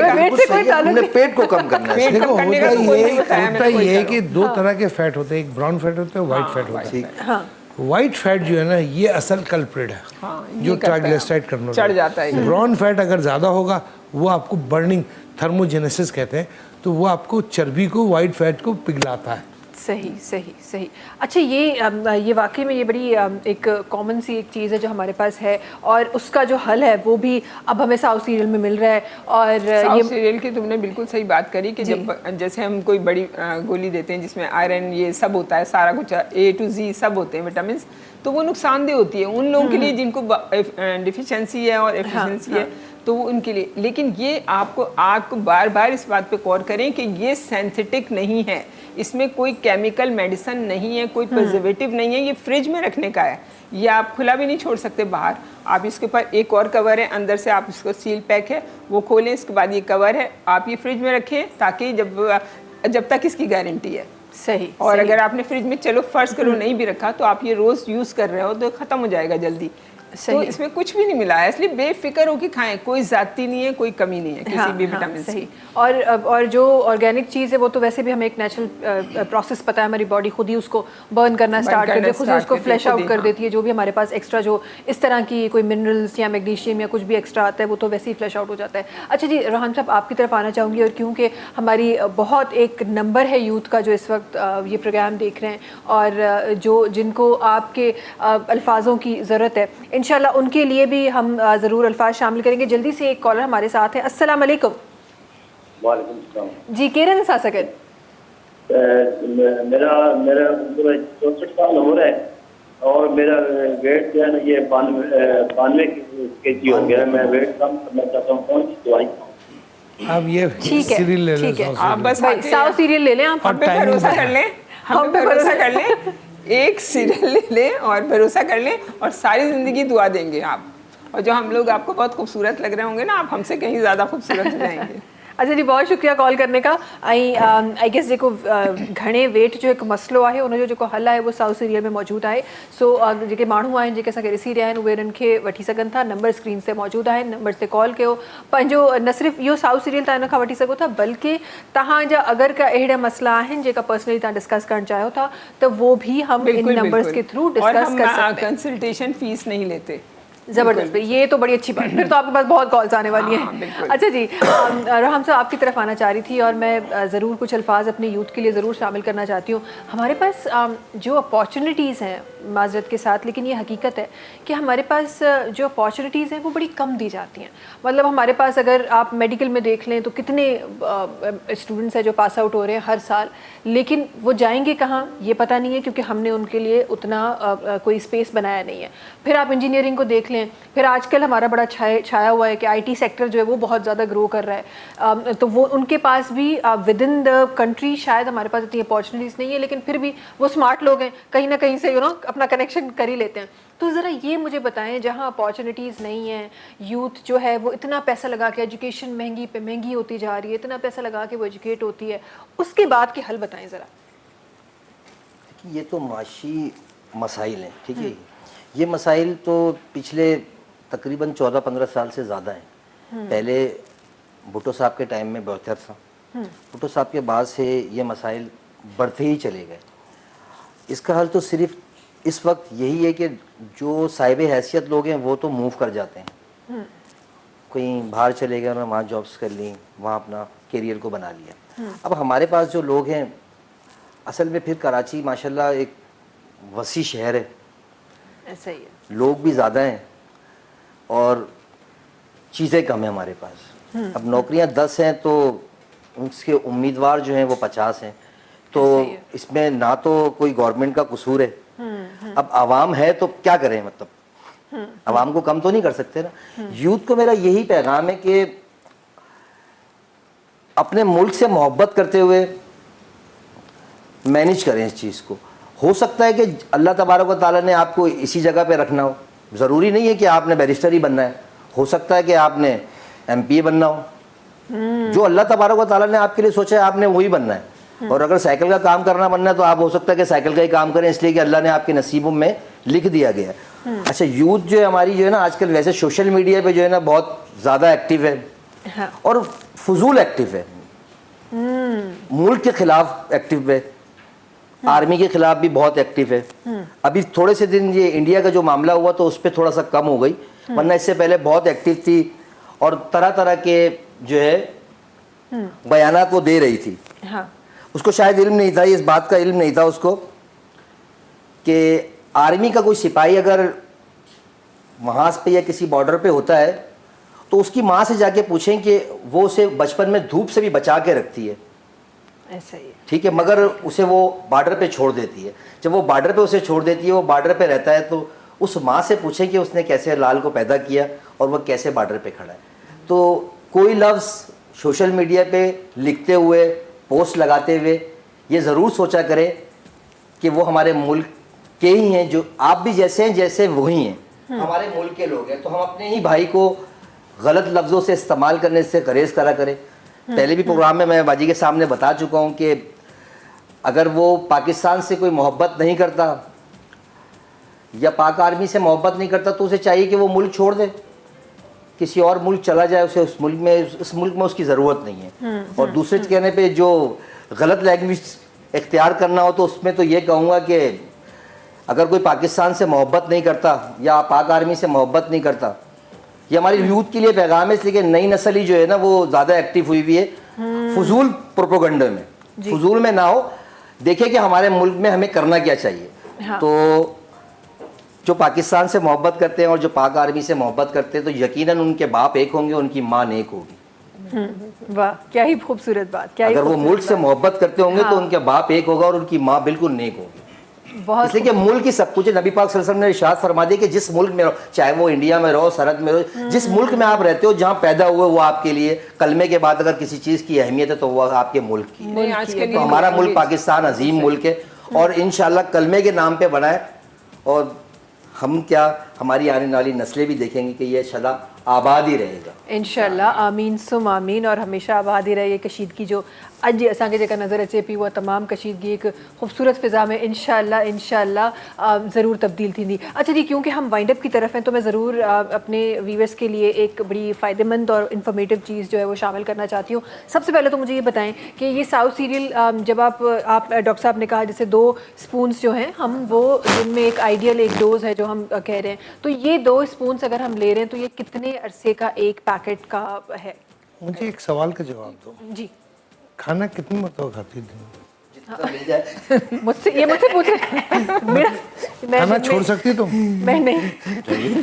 का, हमने पेट को कम करना है। देखो होता ये है कि 2 तरह के फैट होते हैं, एक ब्राउन फैट होता है, व्हाइट फैट होता है। व्हाइट फैट जो है ना ये असल कल्प्रिट है, जो ट्राइग्लिसराइड करना चढ़ जाता है। ब्राउन फैट अगर ज़्यादा होगा वो आपको बर्निंग, थर्मोजेनेसिस कहते हैं, तो वो आपको चर्बी को, वाइट फैट को पिघलाता है। सही सही सही। अच्छा, ये वाकई में ये बड़ी एक कॉमन सी एक चीज़ है जो हमारे पास है, और उसका जो हल है वो भी अब हमें साउथ सीरियल में मिल रहा है। और ये सीरियल की तुमने बिल्कुल सही बात करी कि जब जैसे हम कोई बड़ी गोली देते हैं जिसमें आयरन ये सब होता है, सारा कुछ A to Z सब होते हैं विटामिन, तो वो नुकसानदेह होती है उन लोगों के लिए जिनको डिफिशेंसी है और एफिशिएंसी है, तो वो उनके लिए। लेकिन ये आपको बार बार इस बात पे गौर करें कि ये सिंथेटिक नहीं है, इसमें कोई केमिकल मेडिसिन नहीं है, कोई प्रिजर्वेटिव नहीं है, ये फ्रिज में रखने का है, ये आप खुला भी नहीं छोड़ सकते बाहर। आप इसके ऊपर एक और कवर है, अंदर से आप इसको सील पैक है वो खोलें, इसके बाद ये कवर है, आप ये फ्रिज में रखें ताकि जब तक इसकी गारंटी है। सही। और अगर आपने फ्रिज में चलो फर्ज करो नहीं भी रखा तो आप ये रोज़ यूज़ कर रहे हो तो ख़त्म हो जाएगा जल्दी। तो इसमें कुछ भी नहीं मिला है, इसलिए बेफिक्र हो कि खाएं, कोई ज़्यादती नहीं है, कोई कमी नहीं है किसी भी विटामिन की। और जो ऑर्गेनिक चीज़ है वो तो वैसे भी हमें एक नेचुरल प्रोसेस पता है, हमारी बॉडी खुद ही उसको बर्न करना स्टार्ट कर देती है, खुद ही उसको फ्लैश आउट कर देती है। जो भी हमारे पास एक्स्ट्रा जो इस तरह की कोई मिनरल्स या मैग्नीशियम या कुछ भी एक्स्ट्रा आता है वो तो वैसे ही फ्लैश आउट हो जाता है। अच्छा जी, रोहन साहब आपकी तरफ आना चाहूँगी, और क्योंकि हमारी बहुत एक नंबर है यूथ का जो इस वक्त ये प्रोग्राम देख रहे हैं और जिनको आपके अल्फाजों की ज़रूरत है, इंशाल्लाह उनके लिए भी हम ज़रूर अल्फाज शामिल करेंगे। जल्दी से एक कॉलर हमारे साथ है। अस्सलाम वालेकुम। वालेकुम सलाम जी, केरन सा सकन। मेरा 64 साल हो रहा है और मेरा वेट जो है ना ये 92 kg हो गया है। मैं वेट कम करना चाहता हूँ, कौन सी दवाई खाऊं? आप ये सीरियल ले लें, आप बस साउथ सीरियल ले लें, आप हम पे भरोसा कर लें, हम पे भरोसा कर लें, एक सीरियल ले लें और भरोसा कर लें और सारी ज़िंदगी दुआ देंगे आप। और जो हम लोग आपको बहुत खूबसूरत लग रहे होंगे ना, आप हमसे कहीं ज़्यादा खूबसूरत हो जाएंगे। अच्छा जी, बहुत शुक्रिया कॉल करने का। आई गेस जेको घणे वेट जो एक मसलो आहे उनजो जेको हल आहे वो साउथ सीरियल में मौजूद आहे। सो जेके माण्हू आहिनि जेके असांखे ॾिसी रहिया आहिनि उहे इन्हनि खे वठी सघनि था। नंबर स्क्रीन ते मौजूद आहिनि, नंबर ते कॉल कयो। पंहिंजो न सिर्फ़ु इहो साउथ सीरियल तव्हां इन खां वठी सघो था, बल्कि तव्हांजा अगरि का अहिड़ा मसला आहिनि जेका पर्सनली तव्हां डिस्कस करणु चाहियो था त वो भी हम इन नंबर्स के थ्रू डिस्कस कर सकते हैं। कंसल्टेशन फीस नहीं लेते। ज़बरदस्त, ये तो बड़ी अच्छी बात। फिर तो आपके पास बहुत कॉल्स आने वाली हैं। अच्छा जी, रहम साहब आपकी तरफ आना चाह रही थी और मैं ज़रूर कुछ अल्फाज अपने यूथ के लिए ज़रूर शामिल करना चाहती हूँ। हमारे पास जो अपॉर्चुनिटीज़ हैं माजरत के साथ, लेकिन ये हकीकत है कि हमारे पास जो अपॉर्चुनिटीज़ हैं वो बड़ी कम दी जाती हैं। मतलब हमारे पास अगर आप मेडिकल में देख लें तो कितने स्टूडेंट्स हैं जो पास आउट हो रहे हैं हर साल, लेकिन वो जाएंगे कहाँ ये पता नहीं है, क्योंकि हमने उनके लिए उतना कोई स्पेस बनाया नहीं है। फिर आप इंजीनियरिंग को देख लें, फिर आजकल हमारा बड़ा छाया हुआ है कि IT सेक्टर जो है वो बहुत ज़्यादा ग्रो कर रहा है, तो वो उनके पास भी विद इन द कंट्री शायद हमारे पास इतनी अपॉर्चुनिटीज़ नहीं है, लेकिन फिर भी वो स्मार्ट लोग हैं, कहीं ना कहीं से अपना कनेक्शन कर ही लेते हैं। तो ज़रा ये मुझे बताएं, जहाँ अपॉर्चुनिटीज़ नहीं है, यूथ जो है वो इतना पैसा लगा के, एजुकेशन महंगी पे महंगी होती जा रही है, इतना पैसा लगा के वो एजुकेट होती है, उसके बाद के हल बताएं ज़रा। ये तो माशी मसाइल हैं, ठीक है। ये मसाइल तो पिछले तकरीबन 14-15 साल से ज़्यादा हैं। पहले भुट्टो साहब के टाइम में बेहतर था, भुट्टो साहब के बाद से ये मसाइल बढ़ते ही चले गए। इसका हल तो सिर्फ इस वक्त यही है कि जो साहिब हैसियत लोग हैं वो तो मूव कर जाते हैं, कहीं बाहर चले गए, उन्होंने वहाँ जॉब्स कर ली, वहाँ अपना करियर को बना लिया। अब हमारे पास जो लोग हैं, असल में फिर कराची माशाल्लाह एक वसी शहर है, ऐसा ही है, लोग भी ज़्यादा हैं और चीज़ें कम हैं हमारे पास। अब नौकरियां 10 हैं तो उसके उम्मीदवार जो हैं वो 50 हैं, तो इसमें ना तो कोई गवर्नमेंट का कसूर है। अब आवाम है तो क्या करें, मतलब आवाम को कम तो नहीं कर सकते ना। यूथ को मेरा यही पैगाम है कि अपने मुल्क से मोहब्बत करते हुए मैनेज करें इस चीज़ को। हो सकता है कि अल्लाह तबारक व तआला ने आपको इसी जगह पे रखना हो, ज़रूरी नहीं है कि आपने बैरिस्टर ही बनना है, हो सकता है कि आपने MPA बनना हो। जो अल्लाह तबारक व तआला ने आपके लिए सोचा है आपने वही बनना है। और अगर साइकिल का काम करना बनना है तो आप हो सकता है कि साइकिल का ही काम करें, इसलिए कि अल्लाह ने आपके नसीबों में लिख दिया गया है। अच्छा, यूथ जो है हमारी जो है ना आजकल वैसे सोशल मीडिया पे जो है ना बहुत ज़्यादा एक्टिव है, हाँ। और फजूल एक्टिव है, मुल्क के खिलाफ एक्टिव है, आर्मी के खिलाफ भी बहुत एक्टिव है। अभी थोड़े से दिन ये इंडिया का जो मामला हुआ तो उस पर थोड़ा सा कम हो गई, वरना इससे पहले बहुत एक्टिव थी और तरह तरह के जो है बयानात वो दे रही थी। हाँ। उसको शायद इल्म नहीं था, इस बात का इल्म नहीं था उसको कि आर्मी का कोई सिपाही अगर वहाँ पे या किसी बॉर्डर पे होता है तो उसकी माँ से जाके पूछें कि वो उसे बचपन में धूप से भी बचा के रखती है, ऐसा ही है, ठीक है, मगर उसे वो बॉर्डर पे छोड़ देती है। जब वो बॉर्डर पे उसे छोड़ देती है, वो बॉर्डर पे रहता है, तो उस माँ से पूछें कि उसने कैसे लाल को पैदा किया और वह कैसे बॉर्डर पे खड़ा है। तो कोई लफ्ज़ सोशल मीडिया पे लिखते हुए, पोस्ट लगाते हुए ये ज़रूर सोचा करें कि वो हमारे मुल्क के ही हैं, जो आप भी जैसे हैं जैसे वही हैं, हमारे मुल्क के लोग हैं। तो हम अपने ही भाई को गलत लफ्ज़ों से इस्तेमाल करने से गुरेज़ करा करें। पहले भी प्रोग्राम में मैं बाजी के सामने बता चुका हूँ कि अगर वो पाकिस्तान से कोई मोहब्बत नहीं करता या पाक आर्मी से मोहब्बत नहीं करता तो उसे चाहिए कि वो मुल्क छोड़ दे, किसी और मुल्क चला जाए, उसे उस मुल्क में उसकी ज़रूरत नहीं है। और दूसरे कहने पे जो गलत लैंग्वेज इख्तियार करना हो तो उसमें तो ये कहूँगा कि अगर कोई पाकिस्तान से मोहब्बत नहीं करता या पाक आर्मी से मोहब्बत नहीं करता, ये हमारी यूथ के लिए पैगाम है, इसलिए कि नई नस्ल ही जो है ना वो ज़्यादा एक्टिव हुई हुई है फजूल प्रोपोगंडे में, फजूल में ना हो, देखे कि हमारे मुल्क में हमें करना क्या चाहिए। हाँ। तो जो पाकिस्तान से मोहब्बत करते हैं और जो पाक आर्मी से मोहब्बत करते हैं तो यकीनन उनके बाप एक होंगे, उनकी माँ नेक होगी। वाह, क्या ही खूबसूरत बात, क्या ही अगर वो खूबसूरत मुल्क से बात। मोहब्बत करते होंगे हाँ। तो उनके बाप एक होगा और उनकी माँ बिल्कुल नेक होगी। बहुत इसलिए कि मुल्क की सब कुछ है। नबी पाक सल्लल्लाहु अलैहि वसल्लम ने इरशाद फरमा दिया कि जिस मुल्क में रहो, चाहे वो इंडिया में रहो, सरहद में रहो, जिस मुल्क में आप रहते हो, जहाँ पैदा हुए, वो आपके लिए कलमे के बाद अगर किसी चीज़ की अहमियत है तो वो आपके मुल्क की है। तो हमारा मुल्क पाकिस्तान अजीम मुल्क है और इंशाल्लाह कलमे के नाम पे बना है, और हम क्या, हमारी आने वाली नस्लें भी देखेंगी कि ये सदा आबाद ही रहेगा इंशाल्लाह। आमीन सुम आमीन। और हमेशा आबाद ही रहे ये कशीदगी जो अज असांखे जेका नज़र अचे पई, उहा तमामु कशीदगी एक ख़ूबसूरत फ़िज़ा में इंशाल्लाह ज़रूर तब्दील थींदी। अच्छा जी, क्योंकि हम वाइंड अप की तरफ हैं तो मैं ज़रूर अपने व्यूअर्स के लिए एक बड़ी फ़ायदेमंद और इन्फॉर्मेटिव चीज़ जो है वो शामिल करना चाहती हूँ। सबसे पहले तो मुझे ये बताएं कि ये साउथ सीरियल जब आप डॉक्टर साहब ने कहा जैसे 2 स्पून्स जो हैं हम वो जिनमें एक आइडियल एक डोज़ है जो हम कह रहे हैं, तो ये 2 स्पून्स अगर हम ले रहे हैं तो ये कितने अरसे का एक पैकेट का है? मुझे एक सवाल का जवाब दो जी। खाना कितनी मरतबा खाती दिन में? ले जाए। मुझसे पूछ रहे खाना छोड़ सकती हो तुम? मैं नहीं,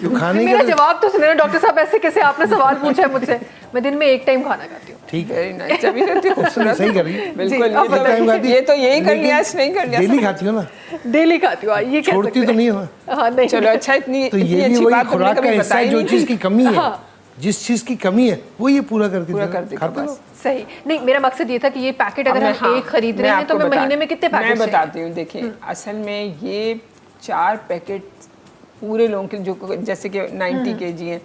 क्यों खाने मेरा के जवाब तो सुने ना डॉक्टर साहब, ऐसे कैसे आपने सवाल पूछा है मुझसे। मैं दिन में एक टाइम खाना खाती हूँ। ठीक है, वेरी नाइस। अभी करती हूँ, सही कर रही है। बिल्कुल। ये तो यही कर लिया, नहीं कर लिया। डेली खाती हो ना? डेली खाती हूँ, ये कह छोड़ती तो नहीं हो? हाँ नहीं। चलो अच्छा, इतनी तो ये भी अच्छी वही बात तुमने खुराक का कभी हिस्सा है, बताई जो नहीं। चीज की कमी है, जिस चीज की कमी है वो ये पूरा करके खाते हो। सही नहीं, मेरा मकसद ये था कि ये पैकेट अगर हम एक खरीद रहे हैं तो मैं महीने में कितने पैकेट? मैं बताती हूँ, देखिए असल में ये 4 पैकेट पूरे लोगों के, जो जैसे कि 90 kg हैं,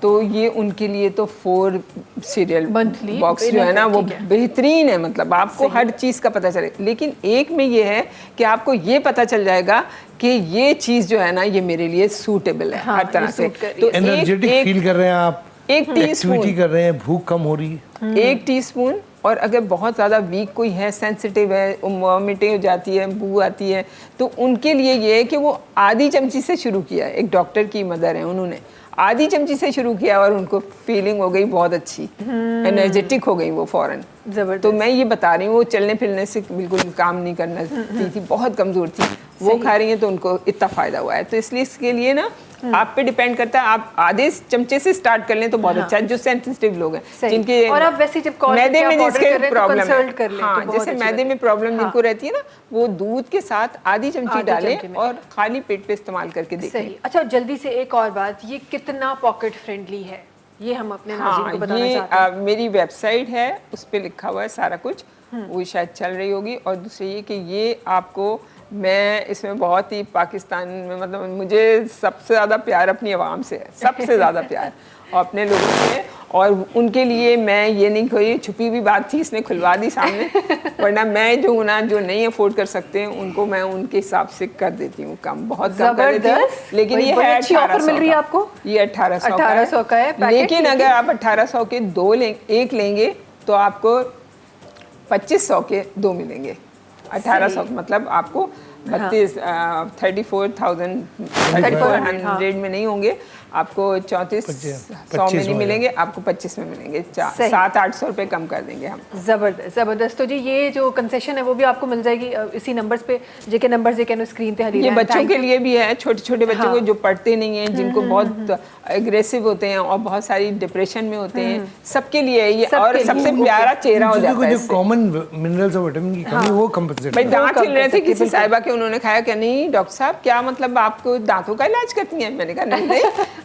तो ये उनके लिए तो 4 सीरियल बॉक्स जो है ना वो बेहतरीन है। मतलब आपको हर चीज़ का पता चले, लेकिन एक में ये है कि आपको ये पता चल जाएगा कि ये चीज़ जो है ना ये मेरे लिए सूटेबल है हर तरह से। तो एनर्जेटिक फील कर रहे हैं आप, एक टीस्पून कर रहे हैं, भूख कम हो रही है, 1 टीस्पून। और अगर बहुत ज़्यादा वीक कोई है, सेंसिटिव है, वॉमिटिंग हो जाती है, बू आती है, तो उनके लिए ये है कि वो आधी चमची से शुरू किया। एक डॉक्टर की मदर है, उन्होंने आधी चमची से शुरू किया और उनको फीलिंग हो गई बहुत अच्छी, एनर्जेटिक हो गई वो फौरन। तो मैं ये बता रही हूँ, वो चलने फिरने से बिल्कुल काम नहीं करना थी, बहुत कमज़ोर थी, वो खा रही हैं तो उनको इतना फ़ायदा हुआ है। तो इसलिए इसके लिए ना आप पे डिपेंड करता है, आप आधे चमचे से स्टार्ट कर लें तो बहुत अच्छा है। जो सेंसिटिव लोग हैं, जिनके और आप वैसे जब मैदे में जिसके प्रॉब्लम है, हाँ, जैसे मैदे में प्रॉब्लम जिनको रहती है ना, वो दूध के साथ आधी चमची डालें और खाली पेट पे इस्तेमाल करके देखें। सही। अच्छा, जल्दी से एक और बात, ये कितना पॉकेट फ्रेंडली है, ये हम अपने नाज़रीन को बताना चाहते हैं। मेरी वेबसाइट है, उस पर लिखा हुआ है सारा कुछ, वो शायद चल रही होगी। और दूसरी ये कि ये आपको, मैं इसमें बहुत ही पाकिस्तान में, मतलब मुझे सबसे ज़्यादा प्यार अपनी आवाम से है, सबसे ज़्यादा प्यार और अपने लोगों से। और उनके लिए मैं ये नहीं, कोई छुपी हुई बात थी, इसने खुलवा दी सामने, वरना मैं जो ना जो नहीं अफोर्ड कर सकते हैं उनको मैं उनके हिसाब से कर देती हूँ कम, बहुत कम कर देती हूँ। लेकिन ये है 1800 मिल रही है आपको, ये 1800 का है। लेकिन अगर आप 1800 के 2 एक लेंगे तो आपको 2500 के 2 मिलेंगे। 1800 मतलब आपको 34,100 में नहीं होंगे, आपको 3400 में नहीं मिलेंगे, आपको 25 में मिलेंगे। 700-800 रुपये कम कर देंगे हम। ज़बरदस्त ज़बरदस्त। तो जी ये जो कंसेशन है वो भी आपको मिल जाएगी इसी नंबर्स पे, जेके नंबर्स जेके स्क्रीन पे हरी। ये बच्चों के लिए भी है, छोटे छोटे बच्चों को जो पढ़ते नहीं हैं, जिनको बहुत एग्रेसिव होते हैं और बहुत सारी डिप्रेशन में होते हैं, सबके लिए ये। और सबसे प्यारा चेहरा हो जाता है, जो कॉमन मिनरल्स और विटामिन की कमी वो कंपनसेट। भाई दांत हिल रहे थे किसी साहिबा के, उन्होंने खाया क्या, नहीं डॉक्टर साहब क्या मतलब आपको दांतों का इलाज करती हैं? मैंने कहा नहीं।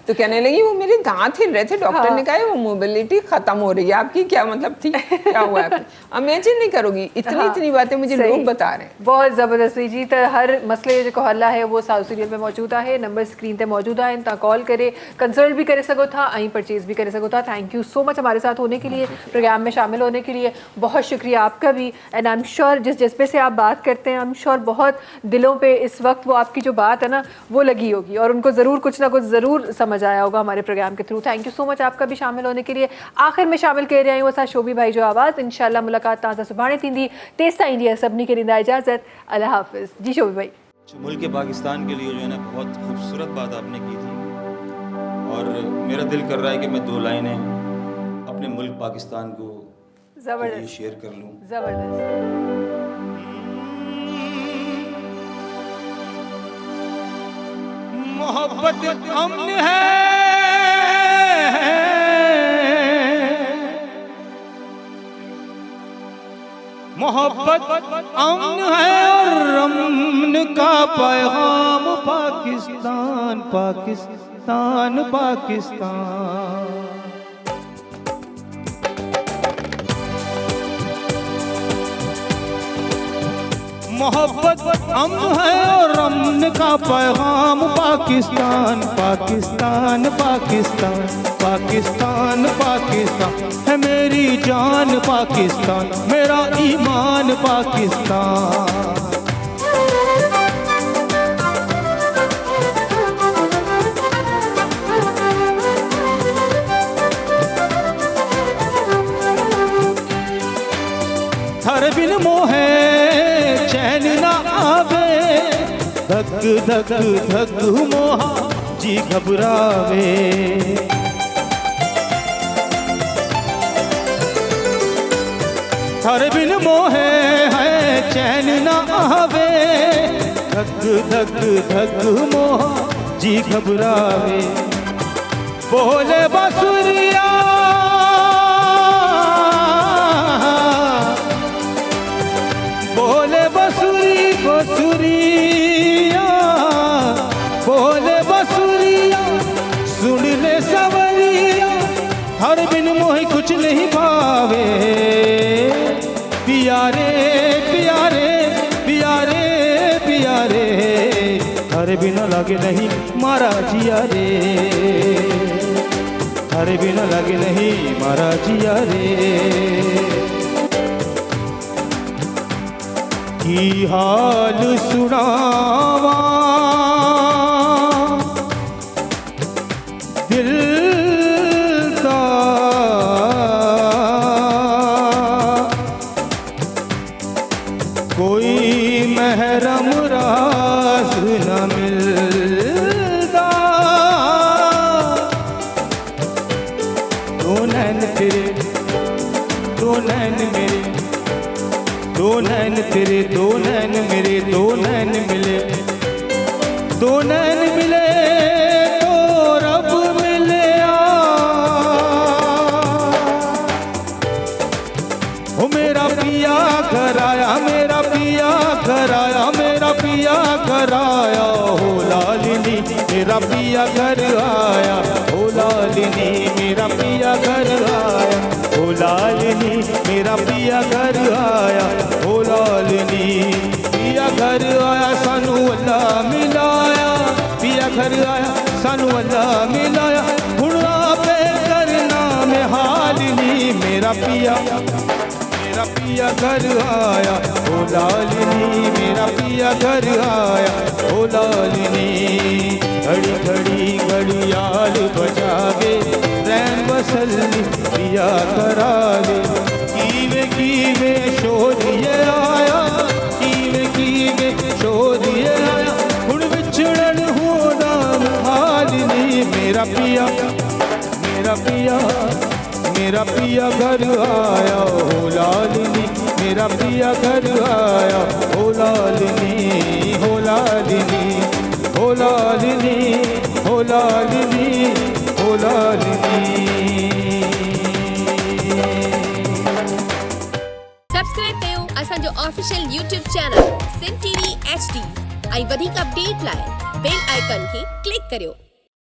तो कहने लगी वो मेरे दांत हिल रहे थे, डॉक्टर ने कहा वो मोबिलिटी खत्म हो रही है आपकी, क्या मतलब थी, क्या हुआ है? इमेजिन नहीं करोगी, इतनी बातें मुझे लोग बता रहे हैं। बहुत ज़बरदस्त जी। तो हर मसले जो हल्ला है वो साउथ सीरियल में मौजूद है, नंबर स्क्रीन पे मौजूद है, इनका कॉल करे, कंसल्ट भी करे सको था, अहीं परचेज भी करे सको था। थैंक यू सो मच हमारे साथ होने के लिए, प्रोग्राम में शामिल होने के लिए। बहुत शुक्रिया आपका भी। एंड आई एम श्योर जिस जज्बे से आप बात करते हैं, आई एम श्योर बहुत दिलों पे इस वक्त वो आपकी जो बात है ना वो लगी होगी और उनको ज़रूर कुछ ना कुछ ज़रूर समझ आया होगा हमारे प्रोग्राम के through. Thank you so much आपका भी शामिल होने के लिए। आखिर में शामिल कर रहे हैं वो सा शोभी भाई जो आवाज़। इंशाल्लाह मुलाकात ताज़ा सुभाणे थींदी। तेस्ता इंडिया सभनी के ॾींदा इजाज़त। अल्लाह हाफ़िज़ जी शोभी भाई। मुल्क पाकिस्तान के लिए जो है ना बहुत खूबसूरत बात आपने की थी और मेरा दिल कर रहा है कि मैं 2 लाइनें अपने मुल्क पाकिस्तान को ज़बरदस्त शेयर कर लूँ। ज़बरदस्त। मोहब्बत अमन है, मोहब्बत अमन है और अमन का पैगाम पाकिस्तान, पाकिस्तान, पाकिस्तान। मोहब्बत अमन है और अमन का पैगाम पाकिस्तान, पाकिस्तान, पाकिस्तान, पाकिस्तान, पाकिस्तान है मेरी जान, पाकिस्तान मेरा ईमान, पाकिस्तान। थर बिन मोहे चैन न आवे, धक धक धक मोहा जी घबरावे। थारे बिन मोहे है चैन ना आवे, धक धक धक मोह जी घबरावे। बोले बांसुरिया बोले बांसुरी बांसुरिया, बोले बांसुरिया सुन ले सवरिया, हर बिन मोहि कुछ नहीं भावे। पिया रे पिया रे पिया रे पिया रे, हर बिना लगे नहीं मारा जिया रे, हर बिना लगे नहीं मारा जिया रे। की हाल सुनावा दिल का, कोई महरम रास न मिलता। दो नैन तेरे दो नैन मेरे, दो नैन तेरे दो नैन मेरे, दो नैन मिले, दो नैन मिले तो रब मिले। ओ मेरा पिया घर आया, मेरा पिया घर आया, मेरा पिया घर आया, हो लालिनी मेरा पिया घर आया, हो लालिनी मेरा पिया घर आया, हो लालिनी मेरा पिया घर आया, हो लालिनी। पिया घर आया सानू अल्लाह मिलाया, पिया घर आया सानू अल्लाह मिलाया, हुण आपे करना में हालिनी मेरा पिया घर आया, हो लालिनी मेरा पिया घर आया, हो लालिनी। घड़ी घड़ी घड़ियाल बजावे, रैन बसल्ली पिया करावे, कीवे कीवे शोरिये आया, कीवे कीवे शोरिये आया, हुण विछड़न होना हालिनी मेरा पिया मेरा पिया घर आया, हो लालिनी मेरा पिया घर आया, हो लालिनी हो लालिनी हो लालिनी हो लालिनी हो लालिनी। सब्सक्राइब कयो असांजो official YouTube channel Sindh TV HD ऐं वधीक अपडेट लाइ बेल आइकन खे क्लिक करियो।